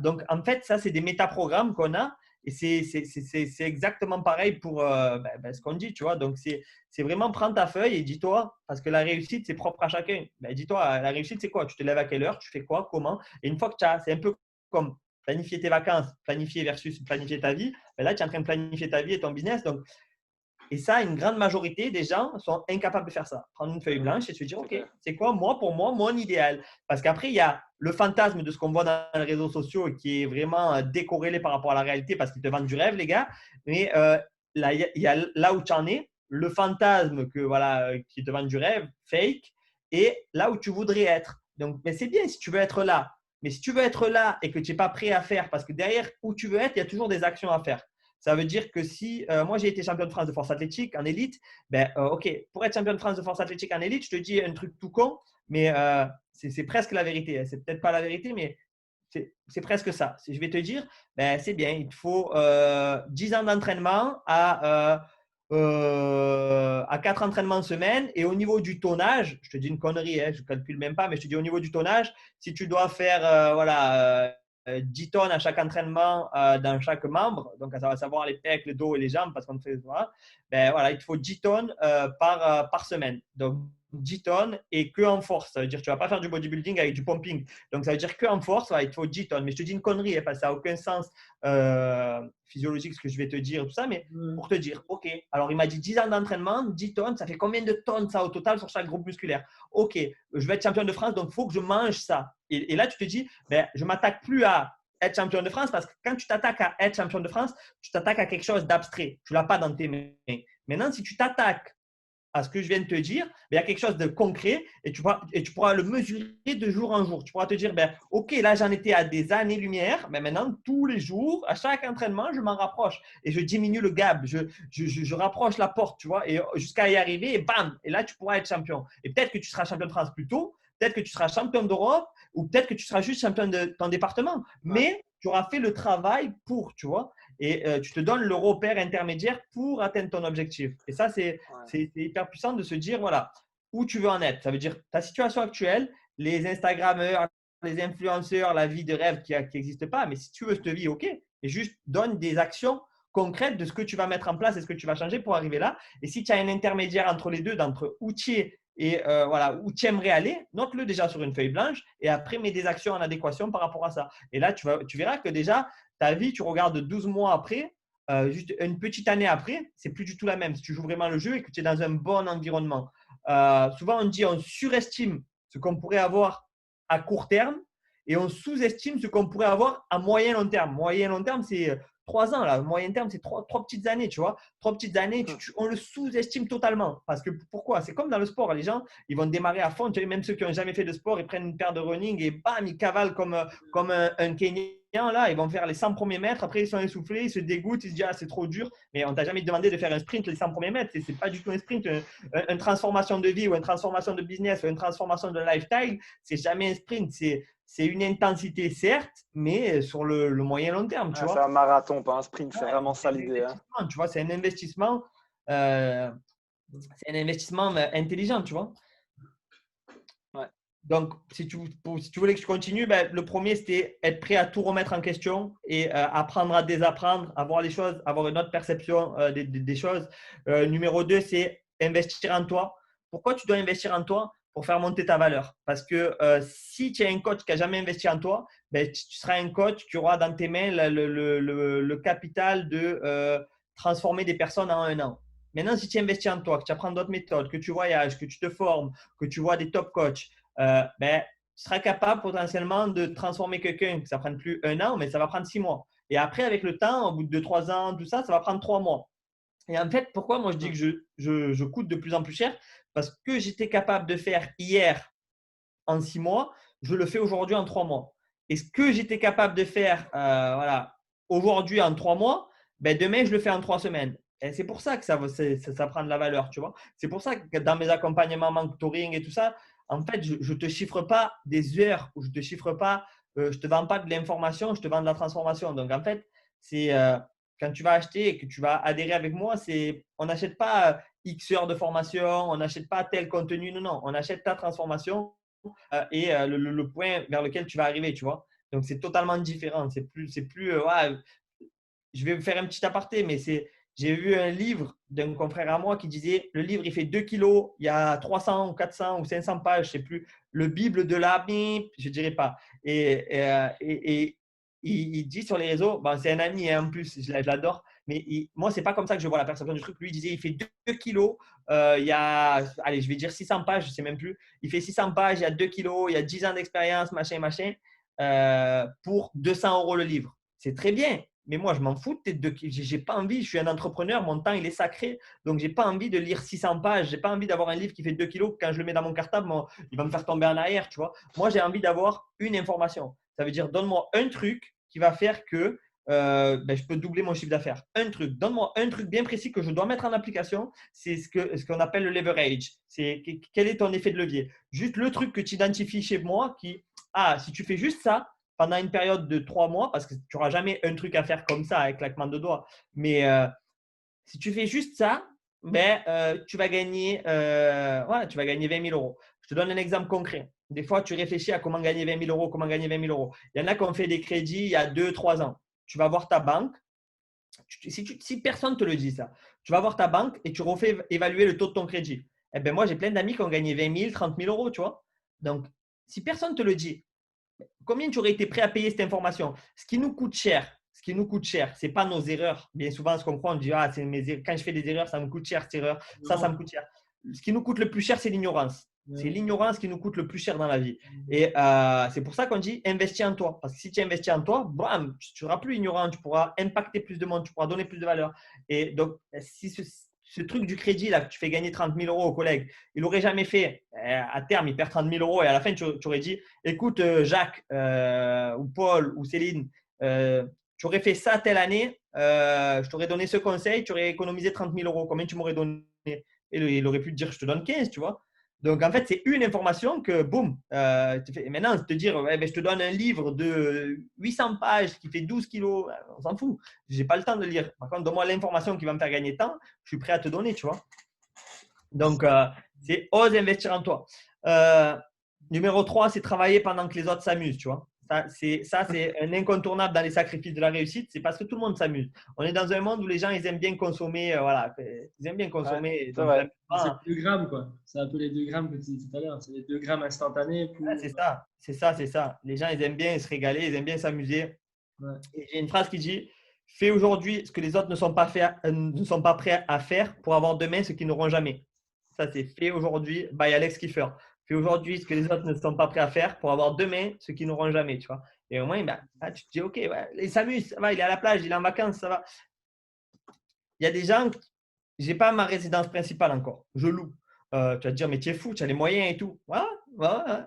Donc, en fait, ça, c'est des métaprogrammes qu'on a et c'est exactement pareil pour ce qu'on dit, tu vois. Donc, c'est vraiment prendre ta feuille et dis-toi, parce que la réussite, c'est propre à chacun. Dis-toi, la réussite, c'est quoi? Tu te lèves à quelle heure? Tu fais quoi? Comment? Et une fois que tu as, c'est un peu comme planifier tes vacances, planifier versus planifier ta vie. Là, tu es en train de planifier ta vie et ton business. Donc, et ça, une grande majorité des gens sont incapables de faire ça. Prendre une feuille blanche et se dire, OK, c'est quoi, moi, pour moi, mon idéal? Parce qu'après, il y a le fantasme de ce qu'on voit dans les réseaux sociaux qui est vraiment décorrélé par rapport à la réalité parce qu'ils te vendent du rêve, les gars. Mais là, il y a là où tu en es, le fantasme qui te vend du rêve, fake, et là où tu voudrais être. Donc, mais c'est bien si tu veux être là. Mais si tu veux être là et que tu n'es pas prêt à faire, parce que derrière où tu veux être, il y a toujours des actions à faire. Ça veut dire que si moi j'ai été champion de France de force athlétique en élite, OK, pour être champion de France de force athlétique en élite, je te dis un truc tout con, mais c'est presque la vérité. C'est peut-être pas la vérité, mais c'est presque ça. Je vais te dire, c'est bien, il te faut 10 ans d'entraînement à 4 entraînements semaine. Et au niveau du tonnage, je te dis une connerie, je ne calcule même pas, mais je te dis au niveau du tonnage, si tu dois faire 10 tonnes à chaque entraînement dans chaque membre, donc ça va savoir les pecs, le dos et les jambes parce qu'on fait voilà, il te faut 10 tonnes par semaine. Donc 10 tonnes et que en force. Ça veut dire que tu ne vas pas faire du bodybuilding avec du pumping. Donc ça veut dire que en force, il te faut 10 tonnes. Mais je te dis une connerie, parce que ça n'a aucun sens physiologique ce que je vais te dire, tout ça, mais pour te dire, OK, alors il m'a dit 10 ans d'entraînement, 10 tonnes, ça fait combien de tonnes ça au total sur chaque groupe musculaire? OK, je vais être champion de France, donc il faut que je mange ça. Et là, tu te dis, je ne m'attaque plus à être champion de France parce que quand tu t'attaques à être champion de France, tu t'attaques à quelque chose d'abstrait. Tu ne l'as pas dans tes mains. Maintenant, si tu t'attaques à ce que je viens de te dire, il y a quelque chose de concret et tu pourras le mesurer de jour en jour. Tu pourras te dire, OK, là, j'en étais à des années-lumière, mais maintenant, tous les jours, à chaque entraînement, je m'en rapproche et je diminue le gap, je rapproche la porte, tu vois, et jusqu'à y arriver et bam, et là, tu pourras être champion. Et peut-être que tu seras champion de France plus tôt, peut-être que tu seras champion d'Europe ou peut-être que tu seras juste champion de ton département, mais tu auras fait le travail pour, tu vois. Et tu te donnes le repère intermédiaire pour atteindre ton objectif. Et ça, c'est hyper puissant de se dire, voilà, où tu veux en être. Ça veut dire ta situation actuelle, les Instagrammeurs, les influenceurs, la vie de rêve qui n'existe pas. Mais si tu veux cette vie, OK. Et juste donne des actions concrètes de ce que tu vas mettre en place et ce que tu vas changer pour arriver là. Et si tu as un intermédiaire entre les deux, d'entre où tu es et où tu aimerais aller, note-le déjà sur une feuille blanche et après mets des actions en adéquation par rapport à ça. Et là, tu verras que déjà, ta vie, tu regardes 12 mois après, juste une petite année après, c'est plus du tout la même. Si tu joues vraiment le jeu et que tu es dans un bon environnement. souvent on dit on surestime ce qu'on pourrait avoir à court terme et on sous-estime ce qu'on pourrait avoir à moyen long terme. Moyen long terme, c'est 3 ans. Là. Moyen terme, c'est trois petites années, tu vois. 3 petites années, on le sous-estime totalement. Parce que pourquoi? C'est comme dans le sport. Les gens, ils vont démarrer à fond. Tu vois, même ceux qui n'ont jamais fait de sport, ils prennent une paire de running et bam, ils cavalent comme un Kenyan. Là, ils vont faire les 100 premiers mètres. Après, ils sont essoufflés, ils se dégoûtent, ils se disent ah, c'est trop dur. Mais on t'a jamais demandé de faire un sprint les 100 premiers mètres. Ce n'est pas du tout un sprint. Une transformation de vie ou une transformation de business ou une transformation de lifestyle, c'est jamais un sprint. C'est une intensité, certes, mais sur le moyen long terme. Tu vois. C'est un marathon, pas un sprint. C'est vraiment ça l'idée. Tu vois, c'est un investissement intelligent, tu vois. Ouais. Donc, si tu voulais que je continue, le premier, c'était être prêt à tout remettre en question et apprendre à désapprendre, avoir les choses, avoir une autre perception des choses. Numéro 2, c'est investir en toi. Pourquoi tu dois investir en toi? Pour faire monter ta valeur. Parce que si tu es un coach qui n'a jamais investi en toi, tu seras un coach qui aura dans tes mains le capital de transformer des personnes en un an. Maintenant, si tu investis en toi, que tu apprends d'autres méthodes, que tu voyages, que tu te formes, que tu vois des top coachs, tu seras capable potentiellement de transformer quelqu'un, que ça ne prenne plus un an, mais ça va prendre 6 mois. Et après, avec le temps, au bout de 2-3 ans, tout ça, ça va prendre 3 mois. Et en fait, pourquoi moi je dis que je coûte de plus en plus cher? Parce que j'étais capable de faire hier en 6 mois, je le fais aujourd'hui en 3 mois. Et ce que j'étais capable de faire aujourd'hui en 3 mois, demain, je le fais en 3 semaines. Et c'est pour ça que ça prend de la valeur, tu vois. C'est pour ça que dans mes accompagnements mentoring et tout ça, en fait, je ne te chiffre pas des heures ou je ne te chiffre pas, je te vends pas de l'information, je te vends de la transformation. Donc, en fait, c'est quand tu vas acheter et que tu vas adhérer avec moi, on n'achète pas X heures de formation, on n'achète pas tel contenu, non, on achète ta transformation et le point vers lequel tu vas arriver, tu vois. Donc, c'est totalement différent. C'est plus je vais faire un petit aparté, mais j'ai vu un livre d'un confrère à moi qui disait le livre, il fait 2 kilos, il y a 300 ou 400 ou 500 pages, je ne sais plus, le Bible de l'ami, je ne dirais pas. Et il dit sur les réseaux, c'est un ami en plus, je l'adore, mais moi, ce n'est pas comme ça que je vois la perception du truc. Lui, il disait il fait 2 kilos, il y a, allez, je vais dire 600 pages, je ne sais même plus. Il fait 600 pages, il y a 2 kilos, il y a 10 ans d'expérience, machin, pour 200 € le livre. C'est très bien. Mais moi, je m'en fous de j'ai pas envie, je suis un entrepreneur, mon temps, il est sacré. Donc, j'ai pas envie de lire 600 pages. J'ai pas envie d'avoir un livre qui fait 2 kilos. Quand je le mets dans mon cartable, il va me faire tomber en arrière, tu vois. Moi, j'ai envie d'avoir une information. Ça veut dire, donne-moi un truc qui va faire que je peux doubler mon chiffre d'affaires. Un truc. Donne-moi un truc bien précis que je dois mettre en application. C'est ce qu'on appelle le leverage. C'est quel est ton effet de levier. Juste le truc que tu identifies chez moi si tu fais juste ça, pendant une période de 3 mois, parce que tu n'auras jamais un truc à faire comme ça avec claquement de doigts. Mais si tu fais juste ça, tu vas gagner 20 000 €. Je te donne un exemple concret. Des fois, tu réfléchis à comment gagner 20 000 €, comment gagner 20 000 €. Il y en a qui ont fait des crédits il y a 2-3 ans. Tu vas voir ta banque. Si personne ne te le dit ça, tu vas voir ta banque et tu refais évaluer le taux de ton crédit. Moi, j'ai plein d'amis qui ont gagné 20 000, 30 000 €, tu vois. Donc, si personne ne te le dit, combien tu aurais été prêt à payer cette information? Ce qui nous coûte cher, ce n'est pas nos erreurs. Bien souvent, ce qu'on croit, on dit quand je fais des erreurs, ça me coûte cher cette erreur. Ça me coûte cher. Ce qui nous coûte le plus cher, c'est l'ignorance. C'est l'ignorance qui nous coûte le plus cher dans la vie. Et c'est pour ça qu'on dit investis en toi. Parce que si tu investis en toi, bam, tu ne seras plus ignorant, tu pourras impacter plus de monde, tu pourras donner plus de valeur. Et donc, si ce truc du crédit là que tu fais gagner 30 000 € aux collègues, il n'aurait jamais fait. À terme, il perd 30 000 € et à la fin, tu aurais dit écoute, Jacques ou Paul ou Céline, tu aurais fait ça telle année, je t'aurais donné ce conseil, tu aurais économisé 30 000 €. Combien tu m'aurais donné? Et il aurait pu te dire je te donne 15, tu vois. Donc, en fait, c'est une information que, boum, maintenant, te dire, je te donne un livre de 800 pages qui fait 12 kilos, on s'en fout. Je n'ai pas le temps de lire. Par contre, donne-moi l'information qui va me faire gagner temps, je suis prêt à te donner, tu vois. Donc, c'est ose investir en toi. Numéro 3, c'est travailler pendant que les autres s'amusent, tu vois. Ça, c'est un incontournable dans les sacrifices de la réussite. C'est parce que tout le monde s'amuse. On est dans un monde où les gens, ils aiment bien consommer. Ils aiment bien consommer. Ouais, c'est 2 grammes, quoi. C'est un peu les 2 grammes que tu disais tout à l'heure. C'est les 2 grammes instantanés. C'est ça. Les gens, ils aiment bien se régaler. Ils aiment bien s'amuser. Ouais. Et j'ai une phrase qui dit fais aujourd'hui ce que les autres ne sont pas prêts à faire pour avoir demain ce qu'ils n'auront jamais. Ça, c'est fait aujourd'hui by Alex Kiefer. Fais aujourd'hui ce que les autres ne sont pas prêts à faire pour avoir demain ce qu'ils n'auront jamais, tu vois. Et au moins, tu te dis, OK, ouais, il s'amuse, ça va, il est à la plage, il est en vacances, ça va. Il y a des gens, je n'ai pas ma résidence principale encore, je loue. Tu vas te dire, mais tu es fou, tu as les moyens et tout. Ouais, ouais, ouais.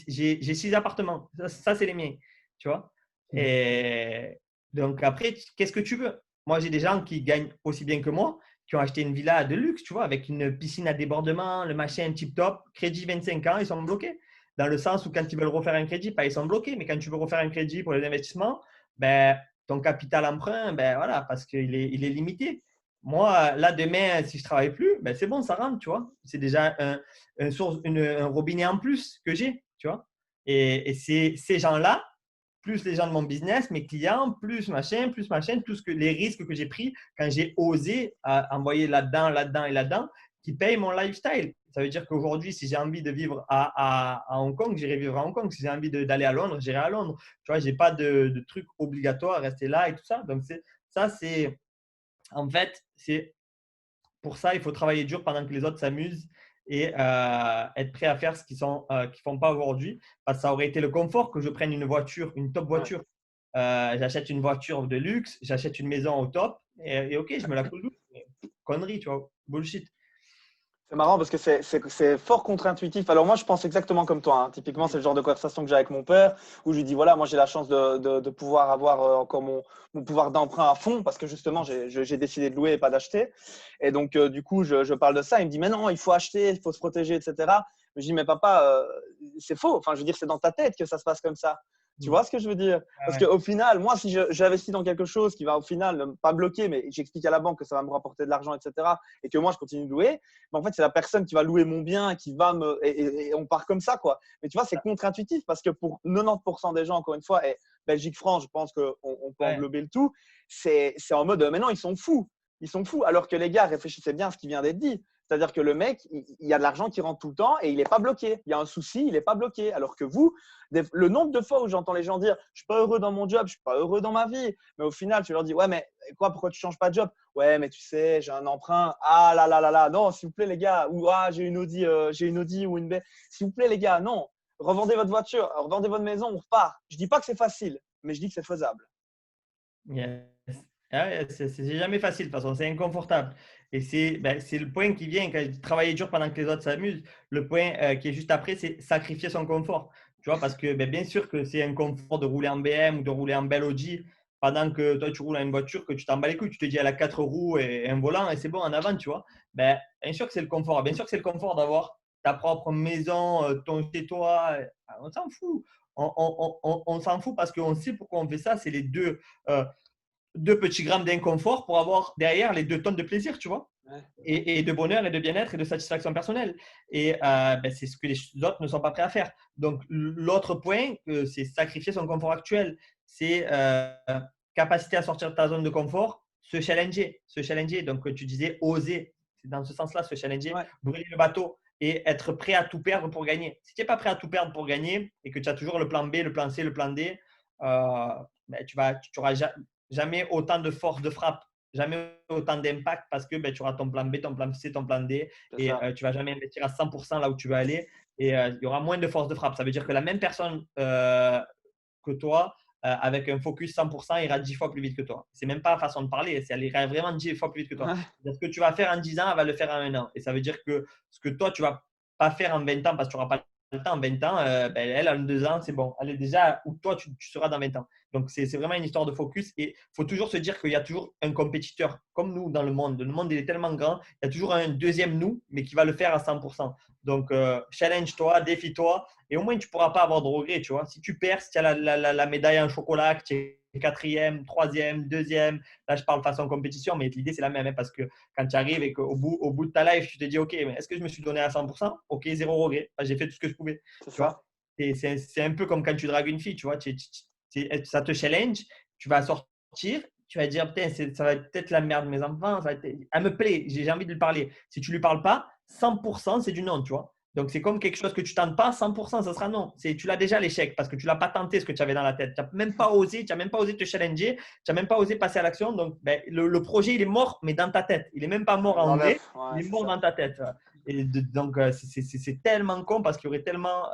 J'ai 6 appartements, ça c'est les miens, tu vois. Et donc après, qu'est-ce que tu veux? Moi, j'ai des gens qui gagnent aussi bien que moi, qui ont acheté une villa de luxe, tu vois, avec une piscine à débordement, le machin tip-top, crédit 25 ans, ils sont bloqués. Dans le sens où quand ils veulent refaire un crédit, pas ils sont bloqués, mais quand tu veux refaire un crédit pour les investissements, ben, ton capital emprunt, ben voilà, parce qu'il est limité. Moi, là, demain, si je ne travaille plus, ben, c'est bon, ça rentre, tu vois. C'est déjà un robinet en plus que j'ai, tu vois. Et ces gens-là, plus les gens de mon business, mes clients, plus machin, tout ce que les risques que j'ai pris quand j'ai osé envoyer là-dedans, là-dedans et là-dedans, qui payent mon lifestyle. Ça veut dire qu'aujourd'hui, si j'ai envie de vivre à Hong Kong, j'irai vivre à Hong Kong. Si j'ai envie d'aller à Londres, j'irai à Londres. Tu vois, je n'ai pas de truc obligatoire à rester là et tout ça. Donc, ça, c'est en fait, c'est pour ça, il faut travailler dur pendant que les autres s'amusent et être prêt à faire ce qu'ils ne font pas aujourd'hui. Parce que ça aurait été le confort que je prenne une voiture, une top voiture. J'achète une voiture de luxe, j'achète une maison au top et OK, je me la coule douce. Connerie, tu vois, bullshit. C'est marrant parce que c'est fort contre-intuitif. Alors moi, je pense exactement comme toi, hein. Typiquement, c'est le genre de conversation que j'ai avec mon père où je lui dis, voilà, moi j'ai la chance de pouvoir avoir encore mon pouvoir d'emprunt à fond parce que justement, j'ai décidé de louer et pas d'acheter. Et donc, du coup, je parle de ça. Il me dit, mais non, il faut acheter, il faut se protéger, etc. Mais je dis, mais papa, c'est faux. Enfin, je veux dire, c'est dans ta tête que ça se passe comme ça. Tu vois ce que je veux dire? Parce qu'au final, moi, si j'investis dans quelque chose qui va au final ne pas bloquer, mais j'explique à la banque que ça va me rapporter de l'argent, etc., et que moi, je continue de louer, mais en fait, c'est la personne qui va louer mon bien, qui va me. Et on part comme ça, quoi. Mais tu vois, c'est contre-intuitif parce que pour 90% des gens, encore une fois, et Belgique-France, je pense qu'on peut englober le tout, c'est en mode, mais non, ils sont fous. Ils sont fous. Alors que les gars, réfléchissez bien à ce qui vient d'être dit. C'est-à-dire que le mec, il y a de l'argent qui rentre tout le temps et il n'est pas bloqué. Il y a un souci, il n'est pas bloqué. Alors que vous, le nombre de fois où j'entends les gens dire « je suis pas heureux dans mon job, je suis pas heureux dans ma vie », mais au final, tu leur dis « ouais, mais quoi, pourquoi tu changes pas de job ?»« Ouais, mais tu sais, j'ai un emprunt. Ah là là là là, non, s'il vous plaît les gars. » Ou « ah, j'ai une Audi ou une B. » S'il vous plaît les gars, non. Revendez votre voiture, revendez votre maison, on repart. Je dis pas que c'est facile, mais je dis que c'est faisable. Yes. Ah ouais, c'est jamais facile, de toute façon, c'est inconfortable. Et c'est le point qui vient, quand travailler dur pendant que les autres s'amusent, le point qui est juste après, c'est sacrifier son confort. Tu vois, parce que bien sûr que c'est un confort de rouler en BM ou de rouler en belle Audi pendant que toi, tu roules en une voiture que tu t'en bats les couilles. Tu te dis, elle a 4 roues et un volant et c'est bon, en avant, tu vois. Bien sûr que c'est le confort. Bien sûr que c'est le confort d'avoir ta propre maison, ton chez-toi. On s'en fout. On s'en fout parce qu'on sait pourquoi on fait ça. C'est les deux petits grammes d'inconfort pour avoir derrière les 2 tonnes de plaisir, tu vois, Ouais. et de bonheur et de bien-être et de satisfaction personnelle. Et c'est ce que les autres ne sont pas prêts à faire. Donc, l'autre point, c'est sacrifier son confort actuel. C'est capacité à sortir de ta zone de confort, se challenger. Se challenger. Donc, tu disais oser. C'est dans ce sens-là, se challenger, Ouais. brûler le bateau et être prêt à tout perdre pour gagner. Si tu n'es pas prêt à tout perdre pour gagner et que tu as toujours le plan B, le plan C, le plan D, tu n'auras jamais autant de force de frappe, jamais autant d'impact parce que tu auras ton plan B, ton plan C, ton plan D et tu ne vas jamais investir à 100% là où tu veux aller et il y aura moins de force de frappe. Ça veut dire que la même personne que toi, avec un focus 100%, ira 10 fois plus vite que toi. C'est même pas la façon de parler, elle ira vraiment 10 fois plus vite que toi. Ouais. Ce que tu vas faire en 10 ans, elle va le faire en 1 an. Et ça veut dire que ce que toi, tu ne vas pas faire en 20 ans parce que tu n'auras pas le temps en 20 ans, elle, en 2 ans, c'est bon. Elle est déjà où toi, tu seras dans 20 ans. Donc, c'est vraiment une histoire de focus et il faut toujours se dire qu'il y a toujours un compétiteur comme nous dans le monde. Le monde, il est tellement grand, il y a toujours un deuxième nous, mais qui va le faire à 100%. Donc, challenge-toi, défie-toi et au moins, tu ne pourras pas avoir de regrets, tu vois. Si tu perds, si tu as la médaille en chocolat, que tu es 4e, 3e, 2e, là, je parle façon compétition, mais l'idée, c'est la même parce que quand tu arrives et qu'au bout de ta life, tu te dis, OK, mais est-ce que je me suis donné à 100%? OK, zéro regret. J'ai fait tout ce que je pouvais, C'est tu ça. vois. C'est un peu comme quand tu dragues une fille, tu vois. Ça te challenge, tu vas sortir, tu vas dire, putain, ça va être peut-être la merde de mes enfants, elle me plaît, j'ai envie de lui parler. Si tu ne lui parles pas, 100% c'est du non, tu vois. Donc, c'est comme quelque chose que tu ne tentes pas, 100% ça sera non. Tu l'as déjà l'échec parce que tu ne l'as pas tenté ce que tu avais dans la tête. Tu n'as même pas osé, te challenger, tu n'as même pas osé passer à l'action. Donc, le projet, il est mort, mais dans ta tête. Il n'est même pas mort en vrai, Ouais, il est c'est mort ça. dans ta tête. Et donc, c'est tellement con parce qu'il y aurait tellement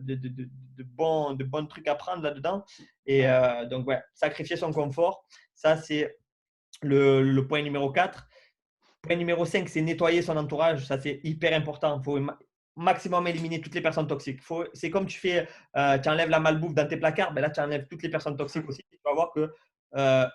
de bons trucs à prendre là-dedans. Et donc, ouais, sacrifier son confort, ça, c'est le point numéro 4. Point numéro 5, c'est nettoyer son entourage. Ça, c'est hyper important. Il faut maximum éliminer toutes les personnes toxiques. C'est comme tu enlèves la malbouffe dans tes placards, ben là, tu enlèves toutes les personnes toxiques aussi. Tu vas voir que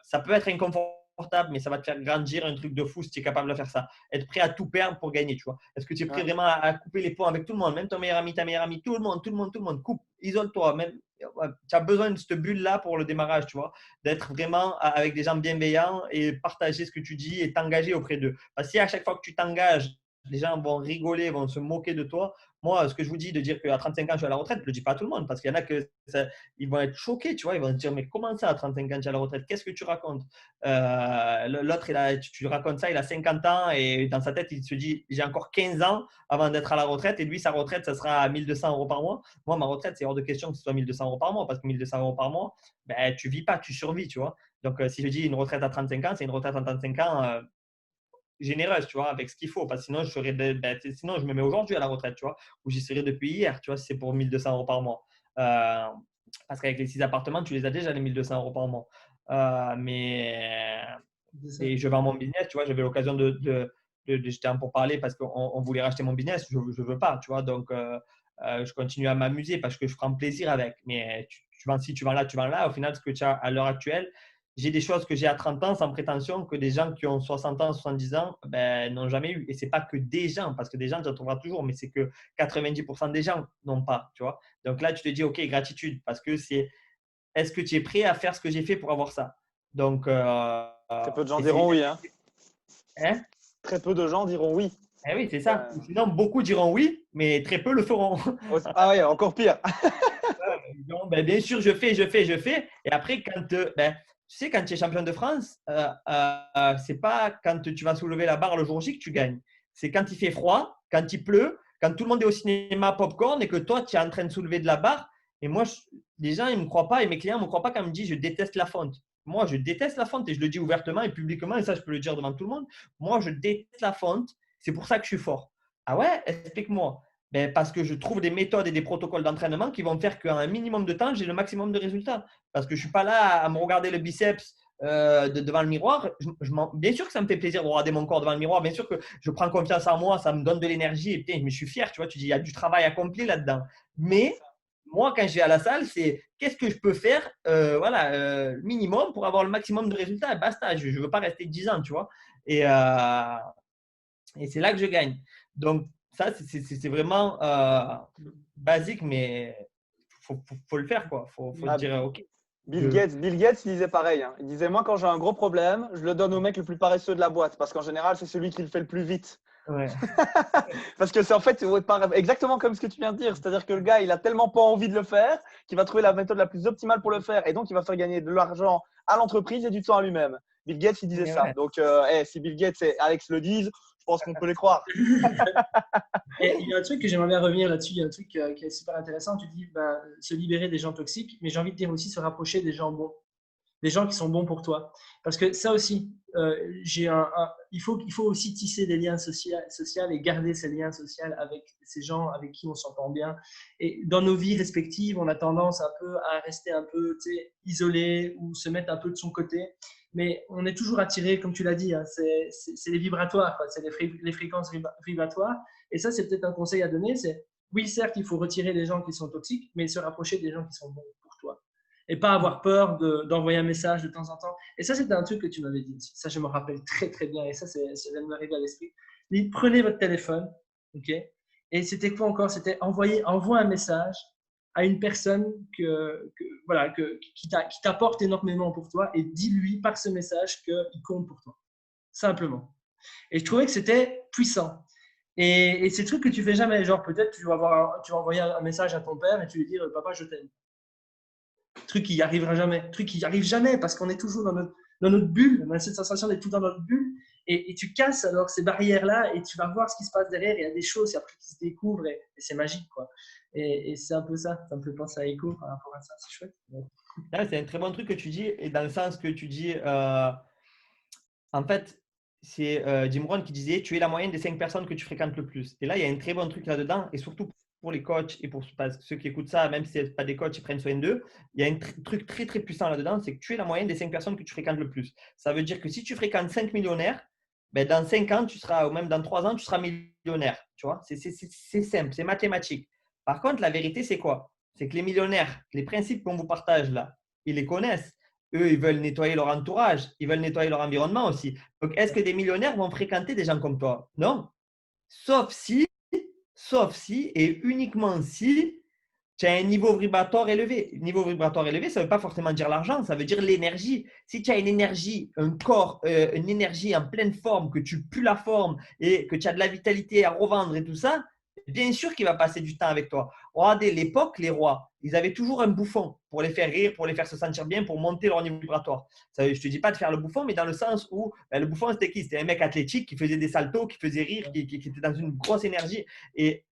ça peut être inconfortable, mais ça va te faire grandir un truc de fou si tu es capable de faire ça. Être prêt à tout perdre pour gagner, tu vois. Est-ce que tu es prêt vraiment à couper les ponts avec tout le monde, même ton meilleur ami, ta meilleure amie, tout le monde, coupe, isole-toi. Même, tu as besoin de cette bulle-là pour le démarrage, tu vois, d'être vraiment avec des gens bienveillants et partager ce que tu dis et t'engager auprès d'eux. Parce que si à chaque fois que tu t'engages, les gens vont rigoler, vont se moquer de toi. Moi, ce que je vous dis de dire qu'à 35 ans, je suis à la retraite, je ne le dis pas à tout le monde parce qu'il y en a ils vont être choqués, tu vois. Ils vont se dire, mais comment ça, à 35 ans, tu es à la retraite? Qu'est-ce que tu racontes? L'autre, tu racontes ça, il a 50 ans et dans sa tête, il se dit, j'ai encore 15 ans avant d'être à la retraite et lui, sa retraite, ça sera à 1 200 euros par mois. Moi, ma retraite, c'est hors de question que ce soit 1 200 euros par mois parce que 1 200 euros par mois, ben, tu ne vis pas, tu survis, tu vois. Donc, si je dis une retraite à 35 ans, c'est une retraite à 35 ans généreuse, tu vois, avec ce qu'il faut. Parce que sinon, sinon, je me mets aujourd'hui à la retraite, tu vois, ou j'y serais depuis hier, tu vois, si c'est pour 1 200 euros par mois. Parce qu'avec les 6 appartements, tu les as déjà, les 1 200 euros par mois. Et je vends mon business, tu vois, j'avais l'occasion j'étais en pour parler parce qu'on voulait racheter mon business, je ne veux pas, tu vois, donc je continue à m'amuser parce que je prends plaisir avec. Mais si tu vends là, tu vends là. Au final, ce que tu as à l'heure actuelle, j'ai des choses que j'ai à 30 ans sans prétention que des gens qui ont 60 ans, 70 ans ben, n'ont jamais eu. Et ce n'est pas que des gens, parce que des gens, tu en trouveras toujours, mais c'est que 90% des gens n'ont pas, tu vois. Donc là, tu te dis, OK, gratitude, parce que est-ce que tu es prêt à faire ce que j'ai fait pour avoir ça? Donc, très peu de gens diront oui. Hein. Hein? Très peu de gens diront oui. Eh oui, c'est ça. Sinon, beaucoup diront oui, mais très peu le feront. Ah oui, encore pire. Ben, bien sûr, je fais. Et après, tu sais, quand tu es champion de France, c'est pas quand tu vas soulever la barre le jour J que tu gagnes. C'est quand il fait froid, quand il pleut, quand tout le monde est au cinéma popcorn et que toi, tu es en train de soulever de la barre. Et moi, les gens, ils ne me croient pas et mes clients ne me croient pas quand ils me disent je déteste la fonte. Moi, je déteste la fonte et je le dis ouvertement et publiquement, et ça, je peux le dire devant tout le monde. Moi, je déteste la fonte. C'est pour ça que je suis fort. Ah ouais? Explique-moi. Ben, parce que je trouve des méthodes et des protocoles d'entraînement qui vont faire qu'en un minimum de temps, j'ai le maximum de résultats. Parce que je ne suis pas là à me regarder le biceps devant le miroir. Bien sûr que ça me fait plaisir de regarder mon corps devant le miroir. Bien sûr que je prends confiance en moi, ça me donne de l'énergie. Et putain, je suis fier, tu vois. Tu dis, il y a du travail accompli là-dedans. Mais moi, quand je vais à la salle, c'est qu'est-ce que je peux faire minimum pour avoir le maximum de résultats. Basta, je ne veux pas rester 10 ans, tu vois. Et c'est là que je gagne. Donc, ça, c'est vraiment basique, mais il faut le faire, quoi. Faut dire, OK. Bill Gates, il disait pareil. Hein. Il disait, moi, quand j'ai un gros problème, je le donne au mec le plus paresseux de la boîte. Parce qu'en général, c'est celui qui le fait le plus vite. Ouais. Parce que c'est en fait exactement comme ce que tu viens de dire. C'est-à-dire que le gars, il a tellement pas envie de le faire qu'il va trouver la méthode la plus optimale pour le faire. Et donc, il va faire gagner de l'argent à l'entreprise et du temps à lui-même. Bill Gates, il disait ça. Ouais. Donc, si Bill Gates et Alex le disent, je pense qu'on peut les croire. Et il y a un truc que j'aimerais bien revenir là-dessus. Il y a un truc qui est super intéressant. Tu dis se libérer des gens toxiques, mais j'ai envie de dire aussi se rapprocher des gens bons, des gens qui sont bons pour toi. Parce que ça aussi, il faut aussi tisser des liens sociaux et garder ces liens sociaux avec ces gens avec qui on s'entend bien. Et dans nos vies respectives, on a tendance un peu à rester un peu isolé ou se mettre un peu de son côté. Mais on est toujours attiré, comme tu l'as dit, hein, c'est les vibratoires, quoi, c'est les fréquences vibratoires. Et ça, c'est peut-être un conseil à donner. C'est oui, certes, il faut retirer les gens qui sont toxiques, mais se rapprocher des gens qui sont bons pour toi. Et pas avoir peur d'envoyer un message de temps en temps. Et ça, c'était un truc que tu m'avais dit aussi. Ça, je me rappelle très, très bien. Et ça vient de m'arriver à l'esprit. Prenez votre téléphone, ok. Et c'était quoi encore? C'était envoie un message à une personne qui t'apporte énormément pour toi et dis-lui par ce message qu'il compte pour toi. Simplement. Et je trouvais que c'était puissant. Et c'est le truc que tu fais jamais. Genre, peut-être tu vas envoyer un message à ton père et tu lui dis papa, je t'aime. Truc qui n'y arrivera jamais. Truc qui n'y arrive jamais parce qu'on est toujours dans notre bulle. On a cette sensation d'être tout dans notre bulle. Et tu casses alors ces barrières-là et tu vas voir ce qui se passe derrière. Il y a des choses après qui se découvrent et c'est magique, quoi. Et c'est un peu ça. Ça me fait penser à Echo par rapport à ça. C'est chouette. Là, c'est un très bon truc que tu dis. Et dans le sens que tu dis, en fait, c'est Jim Rohn qui disait tu es la moyenne des 5 personnes que tu fréquentes le plus. Et là, il y a un très bon truc là-dedans, et surtout pour les coachs et pour ceux qui écoutent ça, même si ce n'est pas des coachs, ils prennent soin d'eux. Il y a un truc très très puissant là-dedans, c'est que tu es la moyenne des 5 personnes que tu fréquentes le plus. Ça veut dire que si tu fréquentes 5 millionnaires, ben dans 5 ans, tu seras, ou même dans 3 ans, tu seras millionnaire. Tu vois, c'est simple, c'est mathématique. Par contre, la vérité, c'est quoi? C'est que les millionnaires, les principes qu'on vous partage là, ils les connaissent. Eux, ils veulent nettoyer leur entourage, ils veulent nettoyer leur environnement aussi. Donc, est-ce que des millionnaires vont fréquenter des gens comme toi? Non. Sauf si, sauf si et uniquement si tu as un niveau vibratoire élevé. Niveau vibratoire élevé, ça ne veut pas forcément dire l'argent, ça veut dire l'énergie. Si tu as une énergie, un corps, une énergie en pleine forme, que tu pues la forme et que tu as de la vitalité à revendre et tout ça, bien sûr qu'il va passer du temps avec toi. Regardez, l'époque, les rois, ils avaient toujours un bouffon pour les faire rire, pour les faire se sentir bien, pour monter leur niveau vibratoire. Ça, je ne te dis pas de faire le bouffon, mais dans le sens où le bouffon, c'était qui? C'était un mec athlétique qui faisait des saltos, qui faisait rire, qui était dans une grosse énergie. Et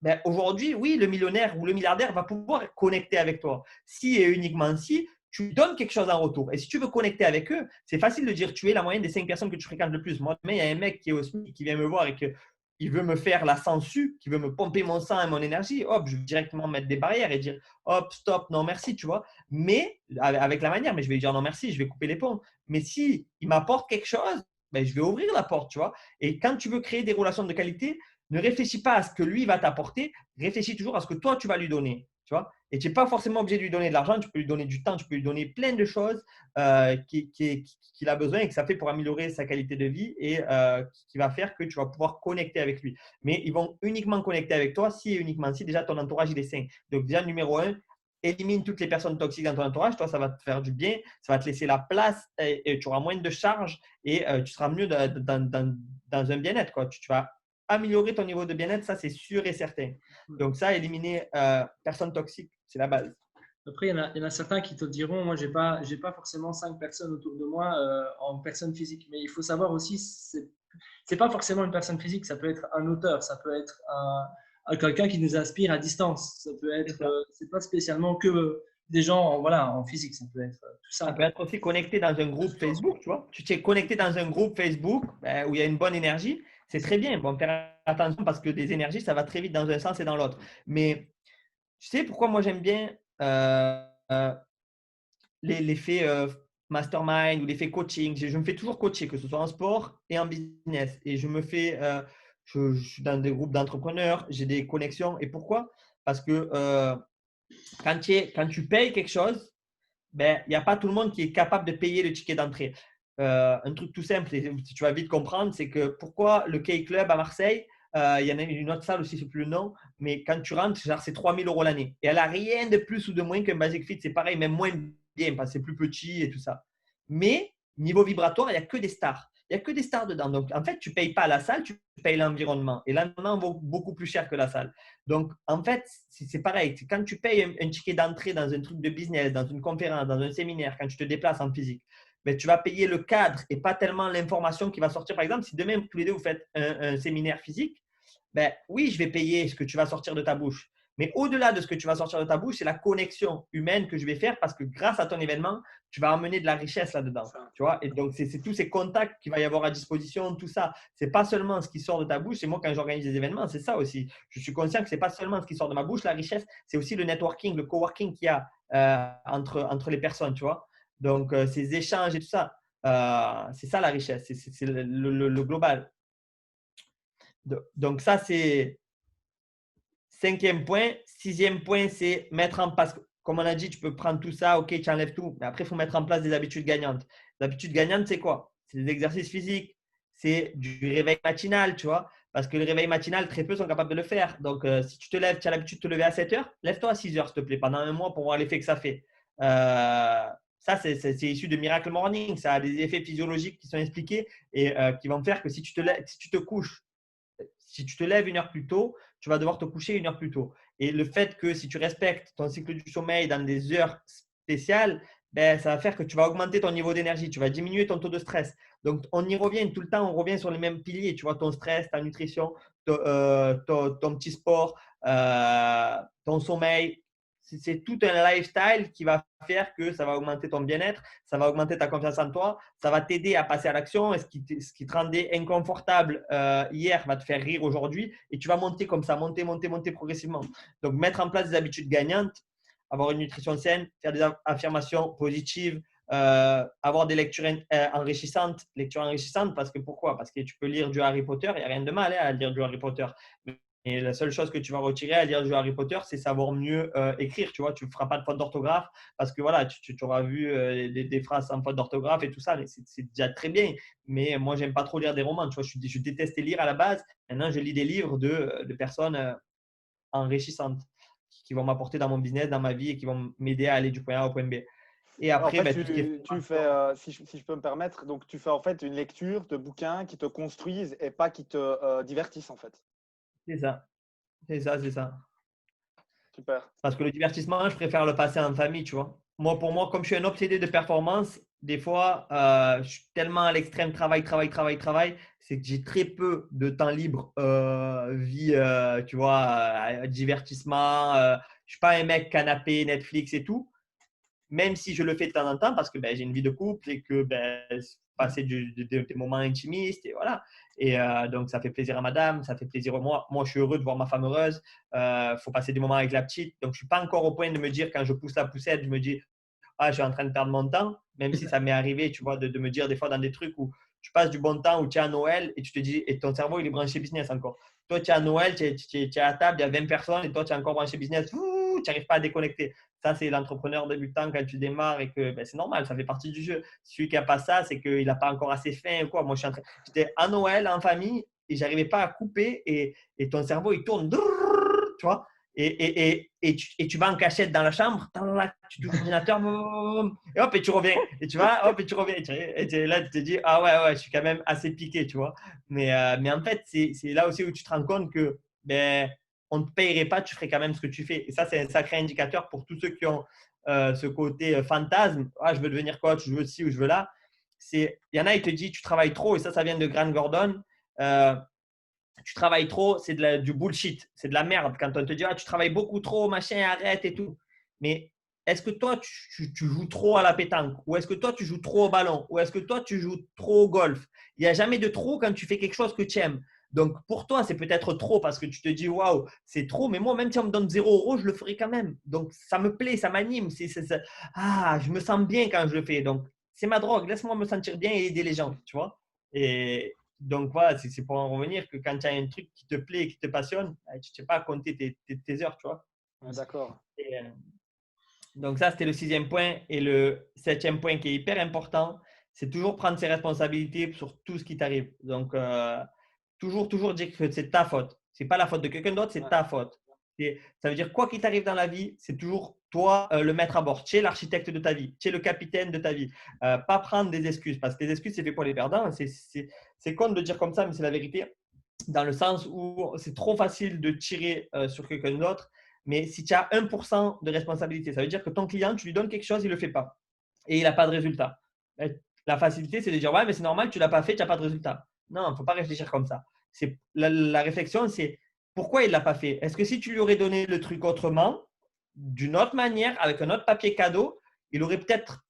ben, aujourd'hui, oui, le millionnaire ou le milliardaire va pouvoir connecter avec toi. Si et uniquement si tu lui donnes quelque chose en retour. Et si tu veux connecter avec eux, c'est facile de dire tu es la moyenne des 5 personnes que tu fréquentes le plus. Moi, il y a un mec qui est au SMIC qui vient me voir et qu'il veut me faire la sangsue, qui veut me pomper mon sang et mon énergie. Hop, je vais directement mettre des barrières et dire hop, stop, non merci, tu vois. Mais avec la manière, mais je vais lui dire non merci, je vais couper les ponts. Mais si il m'apporte quelque chose, ben, je vais ouvrir la porte, tu vois. Et quand tu veux créer des relations de qualité, ne réfléchis pas à ce que lui va t'apporter, réfléchis toujours à ce que toi tu vas lui donner. Tu vois, et tu n'es pas forcément obligé de lui donner de l'argent, tu peux lui donner du temps, tu peux lui donner plein de choses qu'il a besoin et que ça fait pour améliorer sa qualité de vie et qui va faire que tu vas pouvoir connecter avec lui. Mais ils vont uniquement connecter avec toi si et uniquement si déjà ton entourage il est sain. Donc déjà numéro 1, élimine toutes les personnes toxiques dans ton entourage, toi ça va te faire du bien, ça va te laisser la place et tu auras moins de charges et tu seras mieux dans un bien-être. Tu vas améliorer ton niveau de bien-être, ça c'est sûr et certain. Donc ça, éliminer personnes toxiques, c'est la base. Après, il y en a certains qui te diront, moi, j'ai pas forcément 5 personnes autour de moi en personne physique. Mais il faut savoir aussi, c'est pas forcément une personne physique. Ça peut être un auteur, ça peut être quelqu'un qui nous inspire à distance. Ça peut être, c'est pas spécialement que des gens, voilà, en physique. Ça peut être tout ça. Ça peut être aussi connecté dans un groupe Facebook, tu vois. Tu t'es connecté dans un groupe Facebook où il y a une bonne énergie, c'est très bien. Bon, faire attention parce que des énergies, ça va très vite dans un sens et dans l'autre. Mais tu sais pourquoi moi j'aime bien l'effet mastermind ou l'effet coaching. Je me fais toujours coacher, que ce soit en sport et en business. Et je me fais, je suis dans des groupes d'entrepreneurs, j'ai des connexions. Et pourquoi? Parce que quand tu payes quelque chose, ben, il n'y a pas tout le monde qui est capable de payer le ticket d'entrée. Un truc tout simple, et tu vas vite comprendre, c'est que pourquoi le Key Club à Marseille, il y en a une autre salle aussi, je ne sais plus le nom, mais quand tu rentres, c'est 3 000 € l'année. Et elle n'a rien de plus ou de moins qu'un Basic Fit. C'est pareil, même moins bien, parce que c'est plus petit et tout ça. Mais niveau vibratoire, il n'y a que des stars. Il n'y a que des stars dedans. Donc, en fait, tu ne payes pas la salle, tu payes l'environnement. Et l'environnement vaut beaucoup plus cher que la salle. Donc, en fait, c'est pareil. Quand tu payes un ticket d'entrée dans un truc de business, dans une conférence, dans un séminaire, quand tu te déplaces en physique, ben, tu vas payer le cadre et pas tellement l'information qui va sortir. Par exemple, si demain, tous les deux, vous faites un séminaire physique, ben, oui, je vais payer ce que tu vas sortir de ta bouche. Mais au-delà de ce que tu vas sortir de ta bouche, c'est la connexion humaine que je vais faire parce que grâce à ton événement, tu vas amener de la richesse là-dedans. Tu vois. Et donc, c'est tous ces contacts qu'il va y avoir à disposition, tout ça. Ce n'est pas seulement ce qui sort de ta bouche. Et moi, quand j'organise des événements, c'est ça aussi. Je suis conscient que ce n'est pas seulement ce qui sort de ma bouche, la richesse, c'est aussi le networking, le coworking qu'il y a entre les personnes. Tu vois. Donc, ces échanges et tout ça, c'est ça la richesse. C'est le global. Donc, ça, c'est 5e point. 6e point, c'est mettre en place. Comme on a dit, tu peux prendre tout ça, ok, tu enlèves tout. Mais après, il faut mettre en place des habitudes gagnantes. Les habitudes gagnantes, c'est quoi? C'est des exercices physiques, c'est du réveil matinal, tu vois. Parce que le réveil matinal, très peu sont capables de le faire. Donc, si tu te lèves, tu as l'habitude de te lever à 7 heures, lève-toi à 6 heures, s'il te plaît, pendant un mois pour voir l'effet que ça fait. Ça, c'est issu de Miracle Morning. Ça a des effets physiologiques qui sont expliqués et qui vont faire que si tu te couches, si tu te lèves 1 heure plus tôt, tu vas devoir te coucher 1 heure plus tôt. Et le fait que si tu respectes ton cycle du sommeil dans des heures spéciales, ben, ça va faire que tu vas augmenter ton niveau d'énergie, tu vas diminuer ton taux de stress. Donc, on y revient tout le temps, on revient sur les mêmes piliers. Tu vois, ton stress, ta nutrition, ton petit sport, ton sommeil. C'est tout un lifestyle qui va faire que ça va augmenter ton bien-être, ça va augmenter ta confiance en toi, ça va t'aider à passer à l'action. Et ce qui te rendait inconfortable hier va te faire rire aujourd'hui et tu vas monter comme ça, monter progressivement. Donc, mettre en place des habitudes gagnantes, avoir une nutrition saine, faire des affirmations positives, avoir des lectures enrichissantes. Lectures enrichissantes parce que pourquoi? Parce que tu peux lire du Harry Potter, il n'y a rien de mal à lire du Harry Potter. Et la seule chose que tu vas retirer à lire du Harry Potter, c'est savoir mieux écrire. Tu vois, tu ne feras pas de faute d'orthographe parce que voilà, tu auras vu des phrases sans faute d'orthographe et tout ça. Mais c'est déjà très bien. Mais moi, j'aime pas trop lire des romans. Tu vois, je détestais lire à la base. Maintenant, je lis des livres de personnes enrichissantes qui vont m'apporter dans mon business, dans ma vie et qui vont m'aider à aller du point A au point B. Et En après, fait, tout ce qui est tu fais, si je peux me permettre, donc tu fais en fait une lecture de bouquins qui te construisent et pas qui te divertissent en fait. c'est ça. C'est ça, c'est ça. Super. Parce que le divertissement, je préfère le passer en famille, tu vois. Moi, pour moi, comme je suis un obsédé de performance, des fois, je suis tellement à l'extrême travail, c'est que j'ai très peu de temps libre, vie, tu vois, divertissement. Je suis pas un mec canapé, Netflix et tout, même si je le fais de temps en temps parce que j'ai une vie de couple et que passer des moments intimistes et voilà. Et donc, ça fait plaisir à madame, ça fait plaisir à moi. Moi, je suis heureux de voir ma femme heureuse. Faut passer des moments avec la petite. Donc, je ne suis pas encore au point de me dire, quand je pousse la poussette, je me dis, ah, je suis en train de perdre mon temps, même si ça m'est arrivé, tu vois, de me dire des fois dans des trucs où tu passes du bon temps, où tu es à Noël et tu te dis, et ton cerveau, il est branché business encore. Toi, tu es à Noël, tu es à table, il y a 20 personnes et toi, tu es encore branché business. Ouh, tu n'arrives pas à déconnecter. Ça, c'est l'entrepreneur débutant quand tu démarres et que c'est normal, ça fait partie du jeu. Celui qui n'a pas ça, c'est qu'il n'a pas encore assez faim ou quoi. Moi, j'étais à Noël en famille et j'arrivais pas à couper et ton cerveau, il tourne, tu vois. Et tu vas en cachette dans la chambre, tu touches l'ordinateur, et hop, et tu reviens. Et tu vas, hop, et tu reviens. Et là, tu te dis, ah ouais, je suis quand même assez piqué, tu vois. Mais en fait, c'est là aussi où tu te rends compte que on ne te payerait pas, tu ferais quand même ce que tu fais. Et ça, c'est un sacré indicateur pour tous ceux qui ont ce côté fantasme. Ah, je veux devenir coach, je veux ci ou je veux là. Il y en a, il te dit, tu travailles trop, et ça vient de Grant Gordon. Tu travailles trop, c'est du bullshit, c'est de la merde. Quand on te dit, ah, tu travailles beaucoup trop, machin, arrête et tout. Mais est-ce que toi, tu joues trop à la pétanque? Ou est-ce que toi, tu joues trop au ballon? Ou est-ce que toi, tu joues trop au golf? Il n'y a jamais de trop quand tu fais quelque chose que tu aimes. Donc, pour toi, c'est peut-être trop parce que tu te dis, waouh, c'est trop. Mais moi, même si on me donne 0 €, je le ferai quand même. Donc, ça me plaît, ça m'anime. Ah, je me sens bien quand je le fais. Donc, c'est ma drogue. Laisse-moi me sentir bien et aider les gens, tu vois. Et, donc voilà, c'est pour en revenir que quand tu as un truc qui te plaît et qui te passionne, tu ne sais pas compter tes heures, tu vois. Ouais, d'accord. Et, donc ça, c'était le 6e point. Et le 7e point qui est hyper important, c'est toujours prendre ses responsabilités sur tout ce qui t'arrive. Donc, toujours dire que c'est ta faute. Ce n'est pas la faute de quelqu'un d'autre, c'est ta faute. Et ça veut dire quoi qu'il t'arrive dans la vie, c'est toujours toi le maître à bord. Tu es l'architecte de ta vie, tu es le capitaine de ta vie. Pas prendre des excuses parce que les excuses, c'est fait pour les perdants. C'est con de le dire comme ça, mais c'est la vérité. Dans le sens où c'est trop facile de tirer sur quelqu'un d'autre. Mais si tu as 1% de responsabilité, ça veut dire que ton client, tu lui donnes quelque chose, il ne le fait pas. Et il n'a pas de résultat. La facilité, c'est de dire, ouais, mais c'est normal, tu ne l'as pas fait, tu n'as pas de résultat. Non, il ne faut pas réfléchir comme ça. La réflexion, c'est pourquoi il ne l'a pas fait. Est-ce que si tu lui aurais donné le truc autrement, d'une autre manière, avec un autre papier cadeau, il aurait peut-être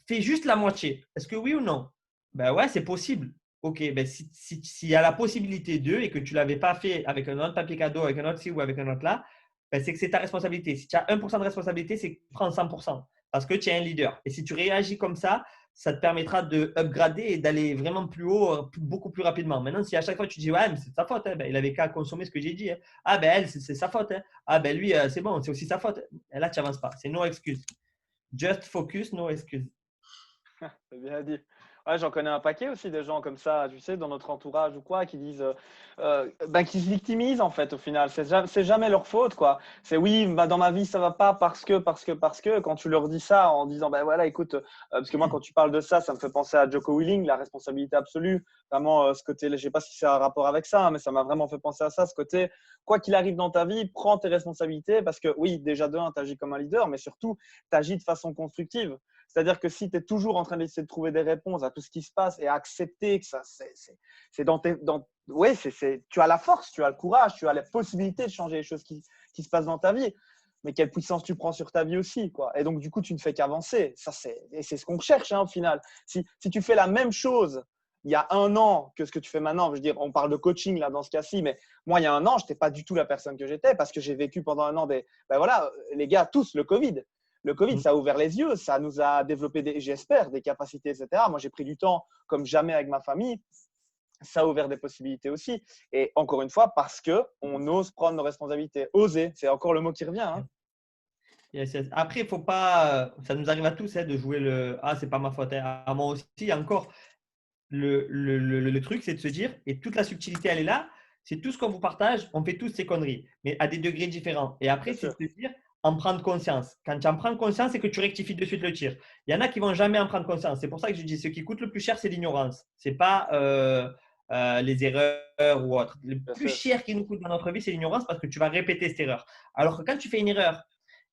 fait juste la moitié? Est-ce que oui ou non? Ben ouais, c'est possible. Ok, ben s'il y a la possibilité d'eux et que tu ne l'avais pas fait avec un autre papier cadeau, avec un autre ci ou avec un autre là, ben c'est que c'est ta responsabilité. Si tu as 1% de responsabilité, c'est que tu prends 100% parce que tu es un leader. Et si tu réagis comme ça te permettra de upgrader et d'aller vraiment plus haut, beaucoup plus rapidement. Maintenant, si à chaque fois tu dis, ouais, mais c'est de sa faute, hein, ben, il avait qu'à consommer ce que j'ai dit. Hein. Ah, ben elle, c'est sa faute. Hein. Ah, ben lui, c'est bon, c'est aussi sa faute. Et là, tu n'avances pas. C'est no excuse. Just focus, no excuse. C'est bien dit. Ouais, j'en connais un paquet aussi des gens comme ça, tu sais, dans notre entourage ou quoi, qui disent, qui se victimisent en fait au final. C'est jamais leur faute, quoi. C'est oui, dans ma vie ça va pas parce que. Quand tu leur dis ça en disant, ben voilà, écoute, parce que moi quand tu parles de ça, ça me fait penser à Jocko Willing, la responsabilité absolue. Vraiment, ce côté, je sais pas si c'est un rapport avec ça, hein, mais ça m'a vraiment fait penser à ça, ce côté, quoi qu'il arrive dans ta vie, prends tes responsabilités parce que oui, déjà de un, tu agis comme un leader, mais surtout, tu agis de façon constructive. C'est-à-dire que si tu es toujours en train d'essayer de trouver des réponses à tout ce qui se passe et à accepter que ça, c'est tu as la force, tu as le courage, tu as la possibilité de changer les choses qui se passent dans ta vie. mais quelle puissance tu prends sur ta vie aussi, quoi. Et donc, du coup, tu ne fais qu'avancer. Et c'est ce qu'on cherche, hein, au final. Si tu fais la même chose il y a un an que ce que tu fais maintenant, je veux dire, on parle de coaching là dans ce cas-ci, mais moi, il y a un an, je n'étais pas du tout la personne que j'étais parce que j'ai vécu pendant un an ben voilà, les gars, tous, le Covid. Le Covid, ça a ouvert les yeux, ça nous a développé, j'espère, des capacités, etc. Moi, j'ai pris du temps comme jamais avec ma famille. Ça a ouvert des possibilités aussi. Et encore une fois, parce qu'on ose prendre nos responsabilités. Oser, c'est encore le mot qui revient. Hein. Yes, yes. Après, il faut pas. Ça nous arrive à tous de jouer le « Ah, c'est pas ma faute. » À moi aussi, encore. Le truc, c'est de se dire, et toute la subtilité, elle est là, c'est tout ce qu'on vous partage, on fait tous ces conneries, mais à des degrés différents. Et après, c'est de se dire, en prendre conscience. Quand tu en prends conscience, c'est que tu rectifies de suite le tir. Il y en a qui vont jamais en prendre conscience. C'est pour ça que je dis, ce qui coûte le plus cher, c'est l'ignorance. C'est pas les erreurs ou autre. Le plus cher qui nous coûte dans notre vie, c'est l'ignorance parce que tu vas répéter cette erreur. Alors que quand tu fais une erreur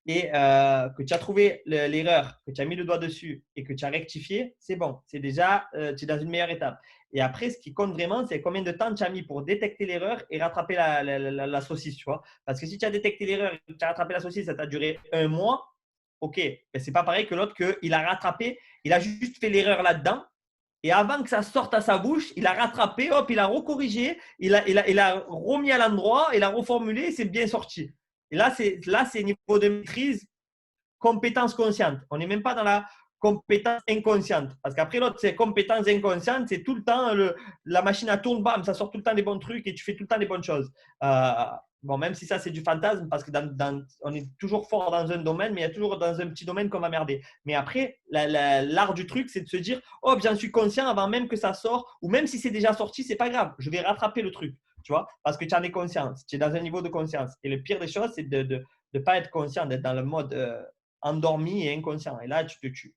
et que tu as trouvé l'erreur, que tu as mis le doigt dessus et que tu as rectifié, c'est bon. C'est déjà, tu es dans une meilleure étape. Et après, ce qui compte vraiment, c'est combien de temps tu as mis pour détecter l'erreur et rattraper la saucisse, tu vois. Parce que si tu as détecté l'erreur et que tu as rattrapé la saucisse, ça t'a duré un mois, ok. Mais ce n'est pas pareil que l'autre qu'il a rattrapé, il a juste fait l'erreur là-dedans. Et avant que ça sorte à sa bouche, il a rattrapé, hop, il a recorrigé, il a remis à l'endroit, il a reformulé et c'est bien sorti. Et là, c'est niveau de maîtrise, compétence consciente. On n'est même pas dans la compétence inconsciente. Parce qu'après, l'autre, c'est compétence inconsciente. C'est tout le temps, la machine à tourne, bam, ça sort tout le temps des bons trucs et tu fais tout le temps des bonnes choses. Bon, même si ça, c'est du fantasme, parce que on est toujours fort dans un domaine, mais il y a toujours dans un petit domaine qu'on va merder. Mais après, l'art du truc, c'est de se dire, oh, j'en suis conscient avant même que ça sorte, ou même si c'est déjà sorti, c'est pas grave, je vais rattraper le truc. Tu vois, parce que tu en es conscience, tu es dans un niveau de conscience. Et le pire des choses, c'est de ne pas être conscient, d'être dans le mode endormi et inconscient. Et là, tu te tues.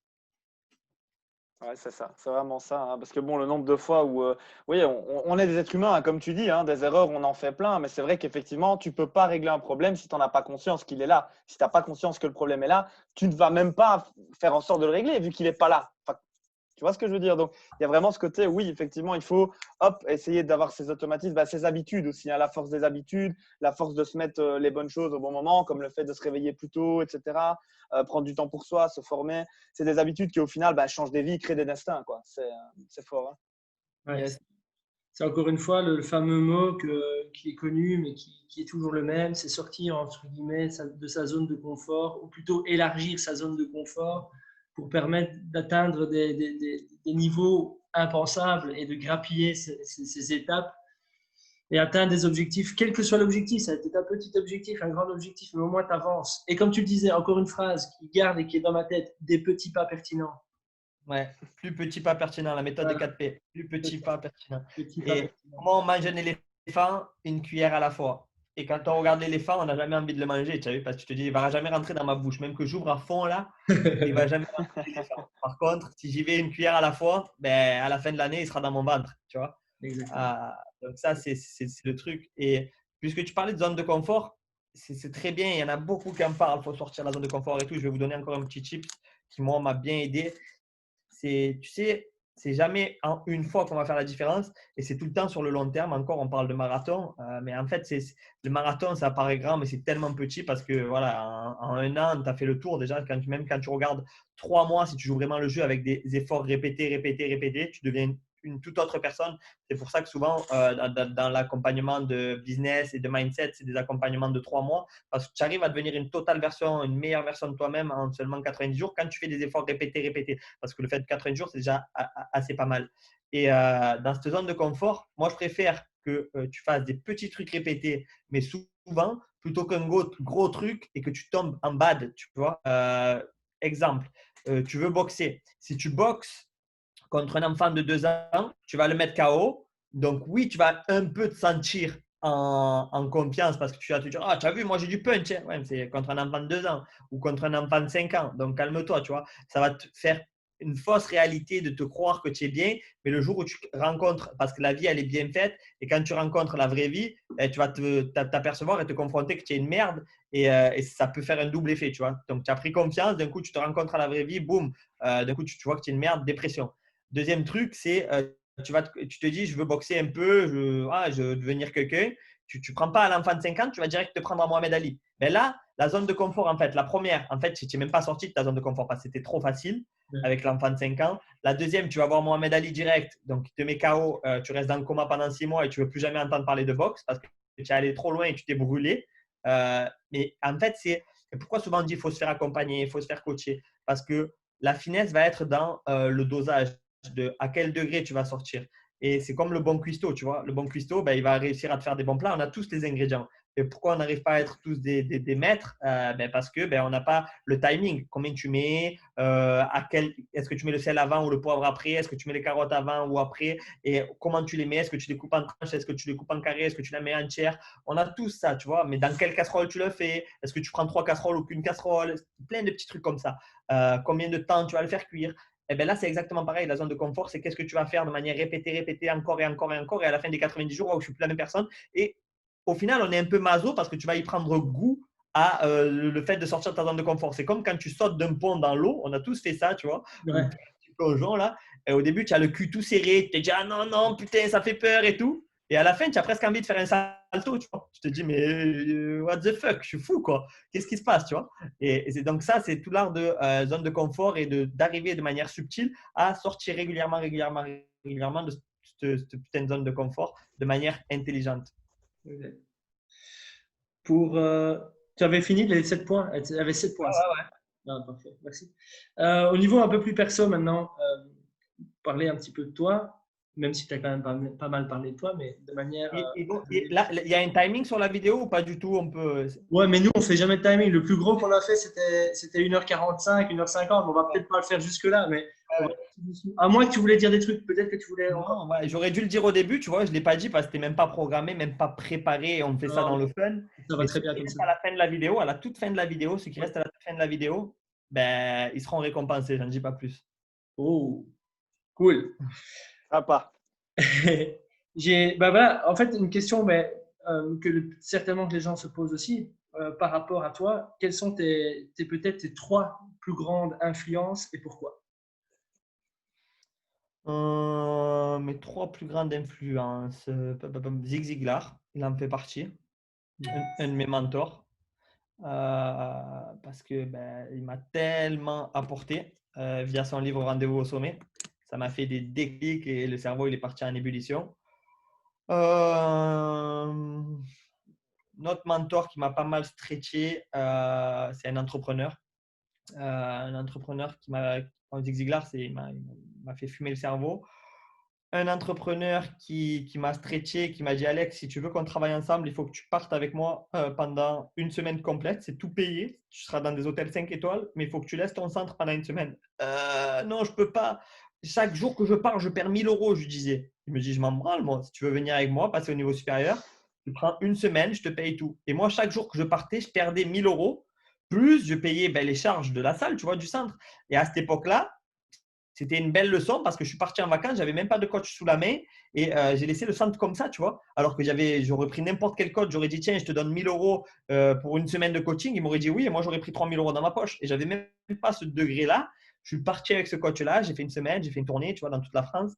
Ouais, c'est ça, c'est vraiment ça. Hein. Parce que bon, le nombre de fois où, oui, on est des êtres humains, hein, comme tu dis, hein, des erreurs, on en fait plein, mais c'est vrai qu'effectivement, tu ne peux pas régler un problème si tu n'en as pas conscience qu'il est là. Si tu n'as pas conscience que le problème est là, tu ne vas même pas faire en sorte de le régler vu qu'il n'est pas là. Enfin, tu vois ce que je veux dire? Donc, il y a vraiment ce côté, oui, effectivement, il faut essayer d'avoir ces automatismes, ces habitudes aussi, hein, la force des habitudes, la force de se mettre les bonnes choses au bon moment, comme le fait de se réveiller plus tôt, etc. Prendre du temps pour soi, se former. C'est des habitudes qui, au final, changent des vies, créent des destins. Quoi. C'est fort. Hein. Ouais, c'est encore une fois le fameux mot qui est connu, mais qui est toujours le même, c'est sortir, entre guillemets, de sa zone de confort, ou plutôt élargir sa zone de confort pour permettre d'atteindre des niveaux impensables et de grappiller ces étapes et atteindre des objectifs, quel que soit l'objectif. Ça a été un petit objectif, un grand objectif, mais au moins tu avances. Et comme tu le disais, encore une phrase qui garde et qui est dans ma tête, des petits pas pertinents. Ouais, plus petit pas pertinent, la méthode des 4P, plus petit pas pertinent. Et comment on mange un éléphant? Une cuillère à la fois. Et quand on regarde l'éléphant, on n'a jamais envie de le manger, tu as vu, parce que tu te dis, il ne va jamais rentrer dans ma bouche. Même que j'ouvre à fond là, il ne va jamais rentrer l'éléphant. Par contre, si j'y vais une cuillère à la fois, ben, à la fin de l'année, il sera dans mon ventre, tu vois. Donc ça, c'est le truc. Et puisque tu parlais de zone de confort, c'est très bien. Il y en a beaucoup qui en parlent. Il faut sortir de la zone de confort et tout. Je vais vous donner encore un petit tip qui, moi, m'a bien aidé. Tu sais, c'est jamais en une fois qu'on va faire la différence et c'est tout le temps sur le long terme. Encore, on parle de marathon, mais en fait, le marathon, ça paraît grand, mais c'est tellement petit parce que voilà, en un an, tu as fait le tour déjà. Même quand tu regardes 3 mois, si tu joues vraiment le jeu avec des efforts répétés, tu deviens une toute autre personne. C'est pour ça que souvent, dans l'accompagnement de business et de mindset, c'est des accompagnements de 3 mois parce que tu arrives à devenir une totale version, une meilleure version de toi-même en seulement 90 jours quand tu fais des efforts répétés. Parce que le fait de 90 jours, c'est déjà assez pas mal. Et dans cette zone de confort, moi, je préfère que tu fasses des petits trucs répétés, mais souvent, plutôt qu'un gros truc et que tu tombes en bad, tu vois. Exemple, tu veux boxer. Si tu boxes contre un enfant de 2 ans, tu vas le mettre KO. Donc oui, tu vas un peu te sentir en confiance parce que tu vas te dire, ah, tu as vu, moi j'ai du punch. Hein. Ouais, c'est contre un enfant de 2 ans ou contre un enfant de 5 ans. Donc calme-toi, tu vois. Ça va te faire une fausse réalité de te croire que tu es bien, mais le jour où tu rencontres, parce que la vie, elle est bien faite, et quand tu rencontres la vraie vie, tu vas t'apercevoir et te confronter que tu es une merde, et ça peut faire un double effet, tu vois. Donc, tu as pris confiance, d'un coup, tu te rencontres à la vraie vie, boum, d'un coup, tu vois que tu es une merde, dépression. Deuxième truc, c'est tu te dis, je veux boxer un peu, je veux devenir quelqu'un. tu prends pas à l'enfant de 5 ans, tu vas direct te prendre à Mohamed Ali. Mais là, la zone de confort, en fait, la première, en fait, tu n'es même pas sorti de ta zone de confort parce que c'était trop facile avec l'enfant de 5 ans. La deuxième, tu vas voir Mohamed Ali direct, donc il te met KO, tu restes dans le coma pendant 6 mois et tu ne veux plus jamais entendre parler de boxe parce que tu es allé trop loin et tu t'es brûlé. Mais en fait, c'est pourquoi souvent on dit qu'il faut se faire accompagner, il faut se faire coacher parce que la finesse va être dans le dosage de à quel degré tu vas sortir. Et c'est comme le bon cuistot, tu vois. Le bon cuistot, ben, il va réussir à te faire des bons plats. On a tous les ingrédients. Et pourquoi on n'arrive pas à être tous des maîtres ben, parce que ben, on n'a pas le timing. Combien tu mets est-ce que tu mets le sel avant ou le poivre après? Est-ce que tu mets les carottes avant ou après? Et comment tu les mets? Est-ce que tu les coupes en tranches? Est-ce que tu les coupes en carré? Est-ce que tu la mets entière? On a tous ça, tu vois. Mais dans quelle casserole tu le fais? Est-ce que tu prends 3 casseroles ou qu'une casserole? Plein de petits trucs comme ça. Combien de temps tu vas le faire cuire? Et bien là, c'est exactement pareil. La zone de confort, c'est qu'est-ce que tu vas faire de manière répétée, encore et encore et encore. Et à la fin des 90 jours, où je ne suis plus la même personne. Et au final, on est un peu maso parce que tu vas y prendre goût à le fait de sortir de ta zone de confort. C'est comme quand tu sautes d'un pont dans l'eau. On a tous fait ça, tu vois. Ouais. Un petit plongeon là. Et au début, tu as le cul tout serré. Tu te dis, ah non, non, putain, ça fait peur et tout. Et à la fin, tu as presque envie de faire un salto, tu vois. Tu te dis, mais what the fuck, je suis fou, quoi. Qu'est-ce qui se passe, tu vois. Et c'est donc ça, c'est tout l'art de zone de confort et d'arriver de manière subtile à sortir régulièrement de cette putain de zone de confort de manière intelligente. Okay. Tu avais fini les 7 points. Tu avais 7 points. Ouais. Ah, parfait, merci. Au niveau un peu plus perso maintenant, parler un petit peu de toi, même si tu as quand même pas mal parlé de toi, mais de manière. Là, il y a un timing sur la vidéo ou pas du tout? On peut. Ouais, mais nous, on fait jamais de timing. Le plus gros qu'on a fait, c'était 1h45, 1h50. On va peut-être pas le faire jusque-là, mais à moins que tu voulais dire des trucs, peut-être que tu voulais. Non, ouais, j'aurais dû le dire au début, tu vois, je ne l'ai pas dit parce que c'était même pas programmé, même pas préparé, on fait ça dans le fun. Ça va Mais très ceux bien qui comme restent ça. à la fin de la vidéo, à la toute fin de la vidéo, ceux qui restent à la toute fin de la vidéo, ben, ils seront récompensés, j'en dis pas plus. Oh, cool. Sympa. Bah voilà, en fait, une question certainement que les gens se posent aussi par rapport à toi. Quelles sont peut-être tes 3 plus grandes influences et pourquoi? Mes 3 plus grandes influences, Zig Ziglar, il en fait partie, un de mes mentors, parce que ben, il m'a tellement apporté via son livre Rendez-vous au sommet. Ça m'a fait des déclics et le cerveau il est parti en ébullition. Notre mentor qui m'a pas mal stretché, c'est un entrepreneur. Qui m'a, en Zig Ziglar, il m'a fait fumer le cerveau. Un entrepreneur qui m'a stretché, qui m'a dit Alex, si tu veux qu'on travaille ensemble, il faut que tu partes avec moi pendant une semaine complète. C'est tout payé. Tu seras dans des hôtels 5 étoiles, mais il faut que tu laisses ton centre pendant une semaine. Non, je ne peux pas. Chaque jour que je pars, je perds 1 000 euros, je lui disais. Il me dit je m'en branle, moi. Si tu veux venir avec moi, passer au niveau supérieur, tu prends une semaine, je te paye tout. Et moi, chaque jour que je partais, je perdais 1 000 euros. Plus je payais les charges de la salle, tu vois, du centre. Et à cette époque-là, c'était une belle leçon parce que je suis parti en vacances, j'avais même pas de coach sous la main et j'ai laissé le centre comme ça, tu vois. Alors que j'aurais pris n'importe quel coach, j'aurais dit tiens, je te donne 1 000 euros pour une semaine de coaching, il m'aurait dit oui et moi j'aurais pris 3 000 euros dans ma poche et j'avais même pas ce degré-là. Je suis parti avec ce coach-là, j'ai fait une semaine, j'ai fait une tournée, tu vois, dans toute la France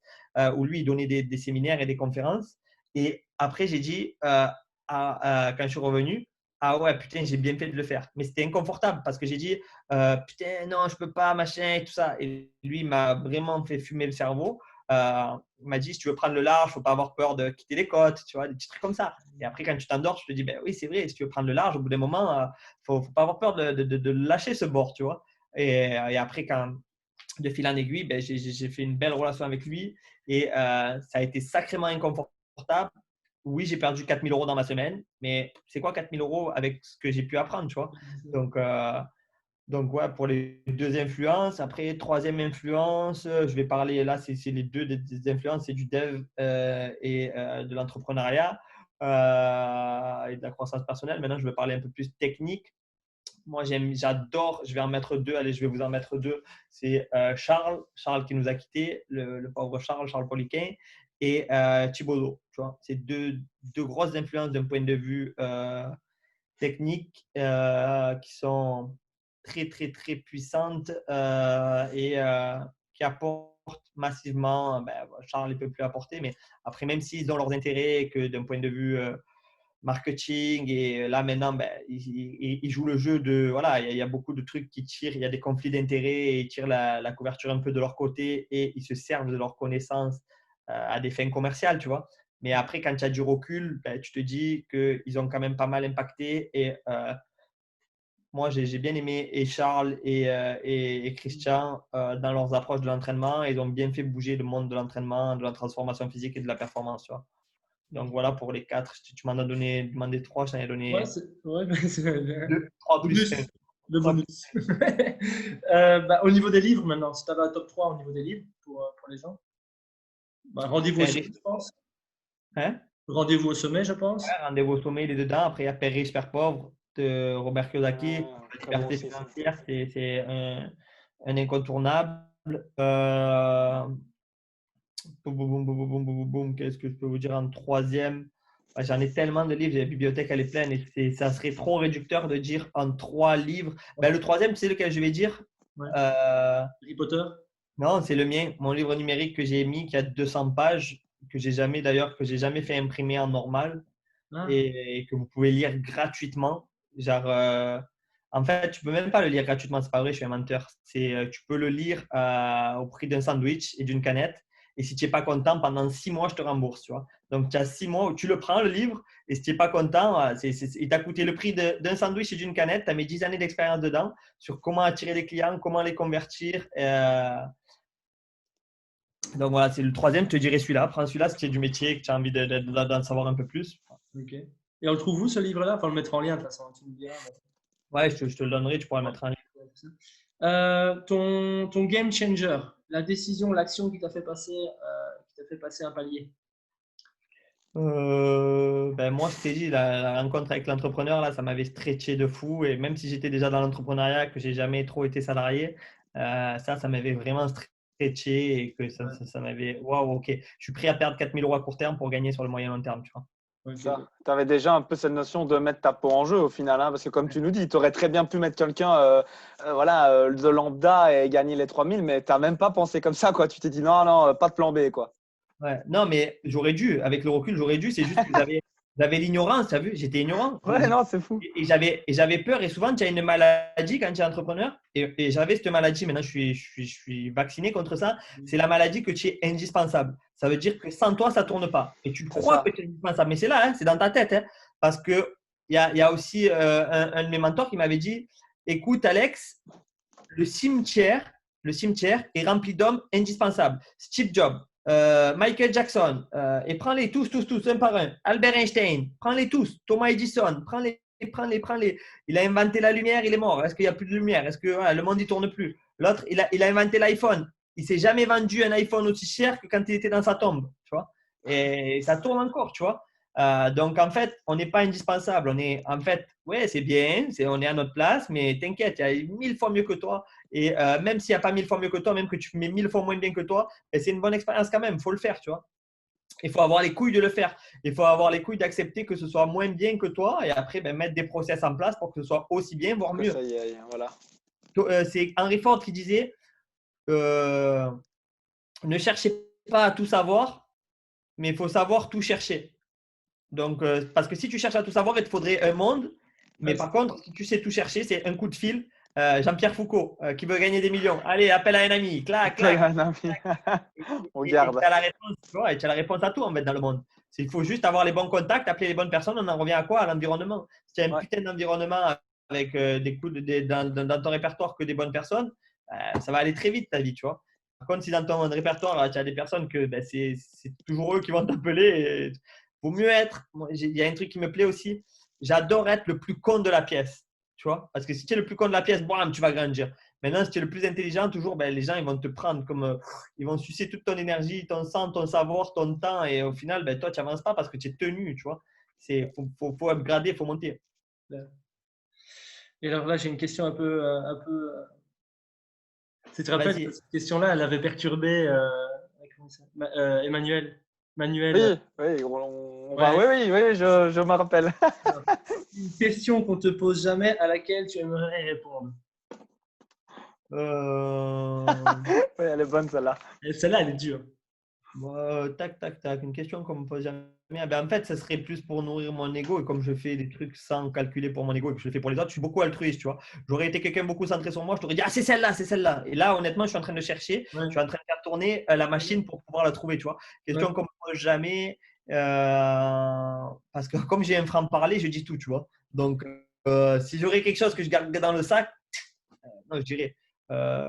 où lui il donnait des séminaires et des conférences. Et après j'ai dit quand je suis revenu, ah ouais, putain, j'ai bien fait de le faire. Mais c'était inconfortable parce que j'ai dit, putain, non, je peux pas, machin et tout ça. Et lui, il m'a vraiment fait fumer le cerveau. Il m'a dit, si tu veux prendre le large, il ne faut pas avoir peur de quitter les côtes, tu vois, des petits trucs comme ça. Et après, quand tu t'endors, tu te dis, ben oui, c'est vrai, si tu veux prendre le large, au bout d'un moment, il ne faut pas avoir peur de lâcher ce bord, tu vois. Et après, de fil en aiguille, ben, j'ai fait une belle relation avec lui et ça a été sacrément inconfortable. Oui, j'ai perdu 4 000 euros dans ma semaine, mais c'est quoi 4 000 euros avec ce que j'ai pu apprendre, tu vois? Donc ouais, pour les 2 influences. Après, troisième influence, je vais parler, là, c'est les 2 des influences, c'est du dev et de l'entrepreneuriat et de la croissance personnelle. Maintenant, je vais parler un peu plus technique. Moi, j'adore, je vais en mettre 2, allez, je vais vous en mettre 2. C'est Charles qui nous a quittés, le pauvre Charles Poliquin, et Thibaudot. Tu vois, c'est deux grosses influences d'un point de vue technique qui sont très, très, très puissantes et qui apportent massivement. Ben, Charles ne peut plus apporter, mais après, même s'ils ont leurs intérêts et que d'un point de vue marketing. Et là, maintenant, il joue le jeu de… Voilà, il y a beaucoup de trucs qui tirent. Il y a des conflits d'intérêts et ils tirent la couverture un peu de leur côté et ils se servent de leurs connaissances à des fins commerciales, tu vois. Mais après, quand tu as du recul, tu te dis qu'ils ont quand même pas mal impacté. Et moi, j'ai bien aimé et Charles et Christian dans leurs approches de l'entraînement. Ils ont bien fait bouger le monde de l'entraînement, de la transformation physique et de la performance, tu vois. Donc voilà pour les 4. Tu m'en as demandé 3, je t'en ai Ouais, donné c'est bien. 2, 3 plus Bonus. 1. Le bonus. Au niveau des livres, maintenant, si tu avais un top 3 au niveau des livres pour les gens, rendez-vous au sommet, je pense. Hein? Rendez-vous au sommet, je pense. Ouais, Rendez-vous au sommet, il est dedans. Après, il y a Père riche, Père pauvre de Robert Kiyosaki. La Très bon liberté aussi, ça. financière, c'est un incontournable. Qu'est-ce que je peux vous dire en troisième? J'en ai tellement de livres, la bibliothèque elle est pleine et ça serait trop réducteur de dire en 3 livres. Le troisième, c'est lequel je vais dire? Ouais. Euh, Harry Potter. non, c'est le mien, mon livre numérique que j'ai mis qui a 200 pages, que j'ai jamais fait imprimer en normal et que vous pouvez lire gratuitement. Genre, en fait, tu peux même pas le lire gratuitement, c'est pas vrai, je suis un menteur. Tu peux le lire au prix d'un sandwich et d'une canette. Et si tu n'es pas content, pendant 6 mois, je te rembourse. Tu vois. Donc, tu as 6 mois où tu le prends, le livre, et si tu n'es pas content, il t'a coûté le prix d'un sandwich et d'une canette. Tu as mis 10 années d'expérience dedans sur comment attirer des clients, comment les convertir. Donc, voilà, c'est le troisième. Je te dirais celui-là. Prends celui-là si tu es du métier et que tu as envie d'en savoir un peu plus. Ok. Et on le trouve où ce livre-là? Enfin, on le mettra en lien de toute façon. Tu me diras. Ouais, je te le donnerai, tu pourras le mettre en lien. Ton game changer, la décision, l'action qui t'a fait passer un palier. Moi, je t'ai dit, la rencontre avec l'entrepreneur, là, ça m'avait stretché de fou. Et même si j'étais déjà dans l'entrepreneuriat, que j'ai jamais trop été salarié, ça m'avait vraiment stretché et que ça m'avait… Waouh, ok. Je suis prêt à perdre 4 000 € à court terme pour gagner sur le moyen long terme, tu vois. Okay. Tu avais déjà un peu cette notion de mettre ta peau en jeu au final, hein, parce que comme tu nous dis, tu aurais très bien pu mettre quelqu'un de lambda et gagner les 3000, mais tu n'as même pas pensé comme ça, quoi. Tu t'es dit non, pas de plan B, quoi. Ouais. Non, mais j'aurais dû, avec le recul, j'aurais dû. C'est juste que j'avais l'ignorance, tu as vu, j'étais ignorant. Ouais, non, c'est fou. Et j'avais peur. Et souvent, tu as une maladie quand tu es entrepreneur. Et j'avais cette maladie. Maintenant, je suis vacciné contre ça. C'est la maladie que tu es indispensable. Ça veut dire que sans toi, ça ne tourne pas. Et tu crois que tu es indispensable. Mais c'est là, hein, c'est dans ta tête. Hein, parce qu'il y a aussi un de mes mentors qui m'avait dit, écoute, Alex, le cimetière est rempli d'hommes indispensables. Steve Jobs, Michael Jackson, et prends-les tous, un par un. Albert Einstein, prends-les tous. Thomas Edison, prends-les. Il a inventé la lumière, il est mort. Est-ce qu'il n'y a plus de lumière? Est-ce que le monde ne tourne plus? L'autre, il a inventé l'iPhone. Il ne s'est jamais vendu un iPhone aussi cher que quand il était dans sa tombe. Tu vois, et ça tourne encore, tu vois. Donc, en fait, on n'est pas indispensable. On est, en fait, ouais, c'est bien, on est à notre place, mais t'inquiète, il y a 1000 fois mieux que toi. Et même s'il n'y a pas 1000 fois mieux que toi, même que tu mets 1000 fois moins bien que toi, c'est une bonne expérience quand même. Il faut le faire, tu vois. Il faut avoir les couilles de le faire. Il faut avoir les couilles d'accepter que ce soit moins bien que toi et après mettre des process en place pour que ce soit aussi bien, voire mieux. Ça y est, voilà. C'est Henry Ford qui disait ne cherchez pas à tout savoir, mais il faut savoir tout chercher. Donc, parce que si tu cherches à tout savoir, il te faudrait un monde. Mais par contre, si tu sais tout chercher, c'est un coup de fil. Jean-Pierre Foucault qui veut gagner des millions. Allez, appelle à un ami. Clac, clac. On garde. Et tu as la réponse, tu vois, et tu as la réponse à tout en fait dans le monde. Il faut juste avoir les bons contacts, appeler les bonnes personnes. On en revient à quoi? À l'environnement. Si tu as un putain d'environnement avec des coups dans ton répertoire que des bonnes personnes, ça va aller très vite ta vie, tu vois. Par contre, si dans ton répertoire, tu as des personnes que c'est toujours eux qui vont t'appeler, vaut mieux être. Il y a un truc qui me plaît aussi. J'adore être le plus con de la pièce, tu vois. Parce que si tu es le plus con de la pièce, bam, tu vas grandir. Maintenant, si tu es le plus intelligent, toujours, les gens ils vont te prendre comme ils vont sucer toute ton énergie, ton sang, ton savoir, ton temps. Et au final, toi, tu n'avances pas parce que tu es tenu, tu vois. Il faut upgrader, il faut monter. Et alors là, j'ai une question un peu. Tu te rappelles, cette question-là, elle avait perturbé Emmanuel. Oui, je me rappelle. Une question qu'on ne te pose jamais à laquelle tu aimerais répondre. Oui, elle est bonne celle-là. Et celle-là, elle est dure. Tac, tac, tac. Une question qu'on me pose jamais. En fait, ça serait plus pour nourrir mon ego. Et comme je fais des trucs sans calculer pour mon ego et que je le fais pour les autres, je suis beaucoup altruiste, tu vois. J'aurais été quelqu'un beaucoup centré sur moi, je t'aurais dit, ah, c'est celle-là, c'est celle-là. Et là, honnêtement, je suis en train de chercher, Ouais. je suis en train de faire tourner la machine pour pouvoir la trouver, tu vois. Question Ouais. qu'on me pose jamais. Parce que comme j'ai un franc-parler, je dis tout, tu vois. Donc, si j'aurais quelque chose que je garderais dans le sac, non, je dirais. euh,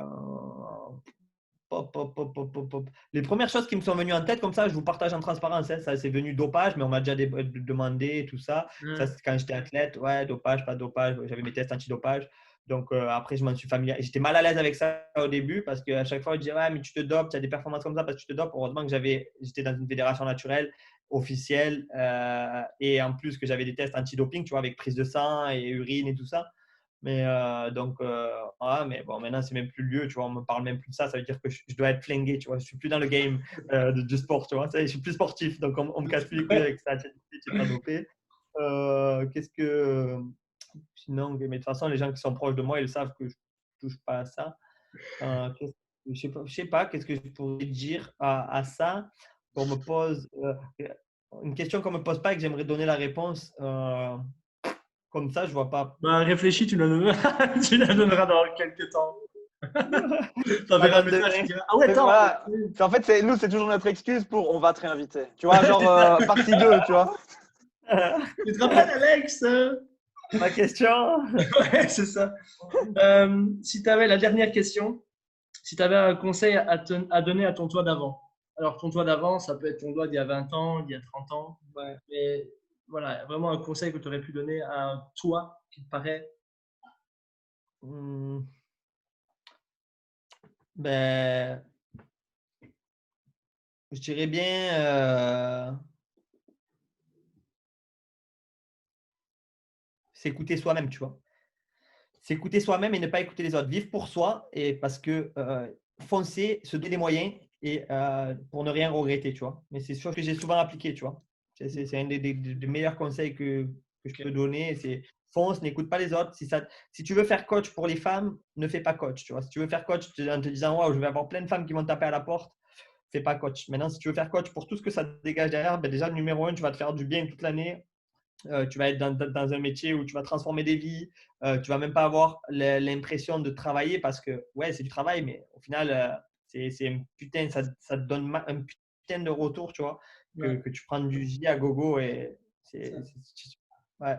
Les premières choses qui me sont venues en tête, comme ça, je vous partage en transparence. Hein. Ça, c'est venu dopage, mais on m'a déjà demandé tout ça. Ça, c'est quand j'étais athlète. Ouais, dopage, pas dopage. J'avais mes tests antidopage. Donc, après, je m'en suis familier. J'étais mal à l'aise avec ça au début parce qu'à chaque fois, je disais, ouais, mais tu te dopes, tu as des performances comme ça parce que tu te dopes. Heureusement que j'étais dans une fédération naturelle officielle et en plus que j'avais des tests antidoping, tu vois, avec prise de sang et urine et tout ça. Mais mais bon, maintenant, c'est même plus le lieu, tu vois, on me parle même plus de ça. Ça veut dire que je dois être flingué, tu vois. Je suis plus dans le game du sport, tu vois. Je suis plus sportif, donc on me casse plus les couilles avec ça. Tu n'es pas dopé. Qu'est-ce que. Sinon, mais de toute façon, les gens qui sont proches de moi, ils savent que je ne touche pas à ça. Je sais pas, qu'est-ce que je pourrais dire à ça qu'on me pose. Une question qu'on me pose pas et que j'aimerais donner la réponse. Comme ça, je vois pas. Bah, réfléchis, tu la donneras, tu la donneras dans quelques temps. Pas T'enverras un dans message, tu demain. diras, ah ouais, attends. Voilà. En fait, nous, c'est toujours notre excuse pour on va te réinviter. Tu vois, genre partie 2, tu vois. Tu te rappelles, Alex? Ma question. Ouais, c'est ça. Si tu avais la dernière question, si tu avais un conseil à donner à ton toi d'avant. Alors, ton toi d'avant, ça peut être ton toi d'il y a 20 ans, d'il y a 30 ans. Ouais. Mais voilà, vraiment un conseil que tu aurais pu donner à un toi qui te paraît. Hmm, Ben, je dirais bien s'écouter soi-même, tu vois. S'écouter soi-même et ne pas écouter les autres. Vivre pour soi et parce que foncer, se donner les moyens et pour ne rien regretter, tu vois. Mais c'est sûr que j'ai souvent appliqué, tu vois. C'est un des meilleurs conseils que je Ok. peux donner. C'est fonce, n'écoute pas les autres. Si tu veux faire coach pour les femmes, ne fais pas coach, tu vois. Si tu veux faire coach en te disant, waouh, je vais avoir plein de femmes qui vont taper à la porte, fais pas coach. Maintenant, si tu veux faire coach pour tout ce que ça dégage derrière, ben déjà, numéro un, tu vas te faire du bien toute l'année. Tu vas être dans un métier où tu vas transformer des vies. Tu vas même pas avoir l'impression de travailler parce que, ouais, c'est du travail, mais au final, c'est un putain, ça te donne un putain de retour, tu vois, Ouais, que tu prends du J à gogo et ça. ouais.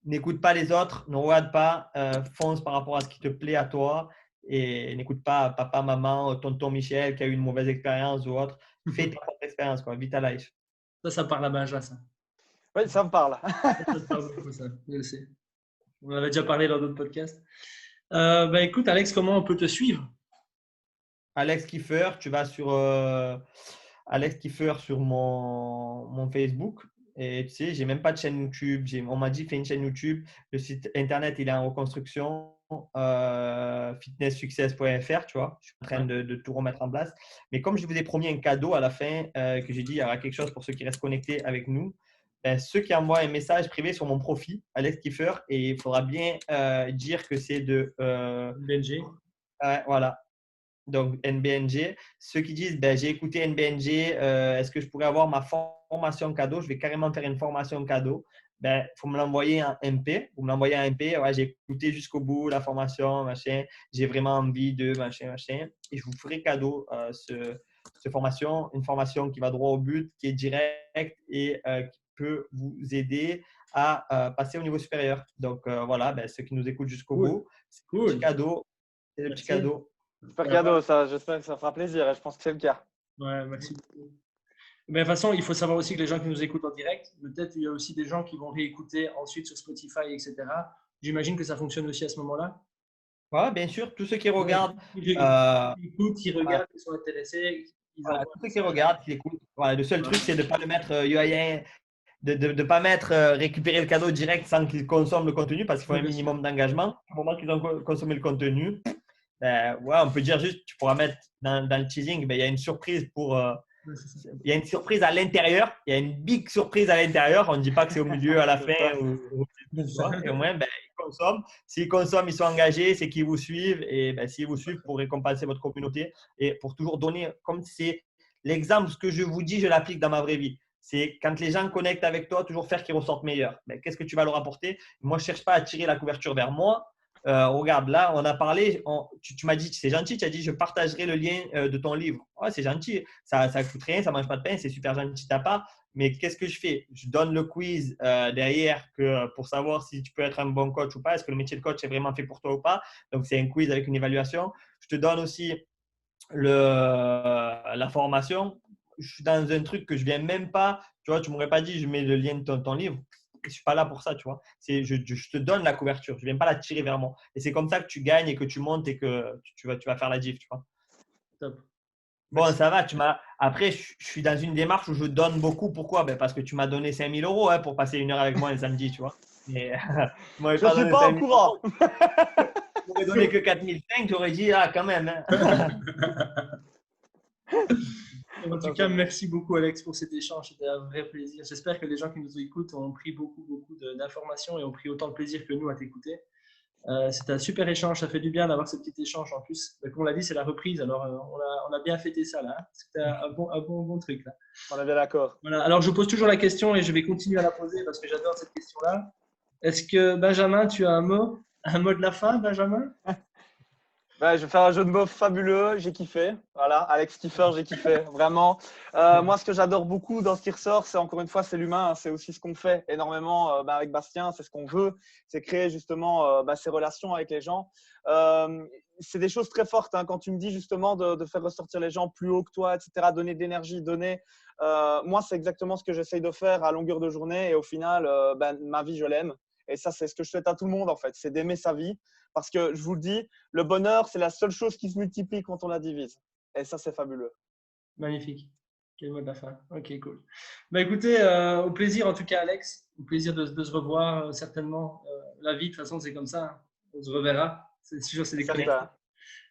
N'écoute pas les autres, ne regarde pas, fonce par rapport à ce qui te plaît à toi et n'écoute pas papa, maman, tonton Michel qui a eu une mauvaise expérience ou autre. Fais ta propre expérience, quoi. Vis ta life. Ça parle à Benja, ça. Oui, ça me parle. Ça te parle beaucoup, ça. Je le sais. On en avait déjà parlé dans d'autres podcasts. Bah, écoute, Alex, comment on peut te suivre? Alex Kiefer, tu vas sur Alex Kiefer sur mon Facebook. Et tu sais, j'ai même pas de chaîne YouTube. On m'a dit fais une chaîne YouTube. Le site internet, il est en reconstruction. Fitnesssuccess.fr, tu vois. Je suis en train Ouais. de tout remettre en place. Mais comme je vous ai promis un cadeau à la fin, que j'ai dit, il y aura quelque chose pour ceux qui restent connectés avec nous. Ben, ceux qui envoient un message privé sur mon profil, Alex Kiefer, et il faudra bien dire que c'est de. BNG. Voilà, donc NBNG. Ceux qui disent ben, j'ai écouté NBNG, est-ce que je pourrais avoir ma formation cadeau? Je vais carrément faire une formation cadeau. Ben, faut me l'envoyer en MP. Vous me l'envoyez en MP. Ouais, j'ai écouté jusqu'au bout la formation, machin. J'ai vraiment envie de machin, machin. Et je vous ferai cadeau cette formation. Une formation qui va droit au but, qui est directe et qui peut vous aider à passer au niveau supérieur. Donc voilà, ben, ceux qui nous écoutent jusqu'au Cool. bout, c'est le petit Cool. cadeau. C'est le petit Merci. cadeau. Super Voilà. cadeau, ça. J'espère que ça fera plaisir et je pense que c'est le cas. Ouais, merci beaucoup. Mais de toute façon, il faut savoir aussi que les gens qui nous écoutent en direct, peut-être il y a aussi des gens qui vont réécouter ensuite sur Spotify, etc. J'imagine que ça fonctionne aussi à ce moment-là. Ouais, bien sûr, tous ceux qui Ouais, regardent, ils écoutent, ils voilà, regardent, ils sont intéressés, ils voilà, envoient un tous ceux qui message. regardent, qui écoutent. Voilà, le seul truc, c'est de ne pas le mettre de pas mettre récupérer le cadeau direct sans qu'ils consomment le contenu parce qu'il faut Oui, un bien sûr. minimum d'engagement. Au moment qu'ils ont consommé le contenu, ben, ouais, on peut dire juste, tu pourras mettre dans le teasing, ben, il y a une surprise pour. Ouais, c'est ça. Il y a une surprise à l'intérieur, il y a une big surprise à l'intérieur. On ne dit pas que c'est au milieu, à la C'est fin. ça. Tu vois, et au moins, ben, ils consomment. S'ils consomment, ils sont engagés, c'est qu'ils vous suivent. Et ben, s'ils vous suivent pour récompenser votre communauté et pour toujours donner, comme c'est l'exemple, ce que je vous dis, je l'applique dans ma vraie vie. C'est quand les gens connectent avec toi, toujours faire qu'ils ressortent meilleurs. Mais qu'est-ce que tu vas leur apporter? Moi, je ne cherche pas à tirer la couverture vers moi. Regarde, là, on a parlé, tu m'as dit, c'est gentil, tu as dit, je partagerai le lien de ton livre. Ouais, c'est gentil, ça ne coûte rien, ça ne mange pas de pain, c'est super gentil de ta part. Mais qu'est-ce que je fais? Je donne le quiz derrière pour savoir si tu peux être un bon coach ou pas. Est-ce que le métier de coach est vraiment fait pour toi ou pas? Donc, c'est un quiz avec une évaluation. Je te donne aussi la formation. Je suis dans un truc que je ne viens même pas. Tu vois, tu ne m'aurais pas dit, je mets le lien de ton livre. Je ne suis pas là pour ça, tu vois. Je te donne la couverture. Je ne viens pas la tirer vers moi. Et c'est comme ça que tu gagnes et que tu montes et que tu vas faire la diff, tu vois. Top. Bon, Merci. ça va. Après, je suis dans une démarche où je donne beaucoup. Pourquoi? Parce que tu m'as donné 5 000 euros pour passer 1 heure avec moi un samedi, tu vois. Mais tu m'aurais Je ne pas suis donné pas 5 au 000 courant. euros. Tu m'aurais donné que 4 500, j'aurais dit, ah, quand même. En tout cas, merci beaucoup Alex pour cet échange, c'était un vrai plaisir. J'espère que les gens qui nous écoutent ont pris beaucoup d'informations et ont pris autant de plaisir que nous à t'écouter. C'était un super échange, ça fait du bien d'avoir ce petit échange en plus. Comme on l'a dit, c'est la reprise, alors on a bien fêté ça là. C'était un bon truc là. On est bien d'accord. Voilà. Alors je pose toujours la question et je vais continuer à la poser parce que j'adore cette question-là. Est-ce que Benjamin, tu as un mot de la fin, Benjamin? Ouais, je vais faire un jeu de mots fabuleux, j'ai kiffé. Voilà, Alex Kiefer, j'ai kiffé, vraiment. Moi, ce que j'adore beaucoup dans ce qui ressort, c'est encore une fois, c'est l'humain, hein, c'est aussi ce qu'on fait énormément avec Bastien, c'est ce qu'on veut, c'est créer justement ces relations avec les gens. C'est des choses très fortes hein, quand tu me dis justement de faire ressortir les gens plus haut que toi, etc., donner de l'énergie, donner. Moi, c'est exactement ce que j'essaye de faire à longueur de journée et au final, ma vie, je l'aime. Et ça, c'est ce que je souhaite à tout le monde en fait, c'est d'aimer sa vie. Parce que je vous le dis, le bonheur, c'est la seule chose qui se multiplie quand on la divise. Et ça, c'est fabuleux. Magnifique. Quel mot de la fin. Ok, cool. Écoutez, au plaisir en tout cas, Alex. Au plaisir de se revoir certainement. La vie, de toute façon, c'est comme ça. Hein. On se reverra. C'est sûr, c'est des connexions.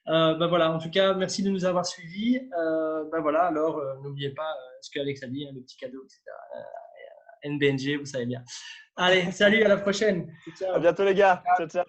Certain. Voilà, en tout cas, merci de nous avoir suivis. Voilà, alors n'oubliez pas ce que Alex a dit, hein, le petit cadeau, etc. NBNG, vous savez bien. Allez, salut, à la prochaine. À Ciao. bientôt les gars. Ciao, ciao.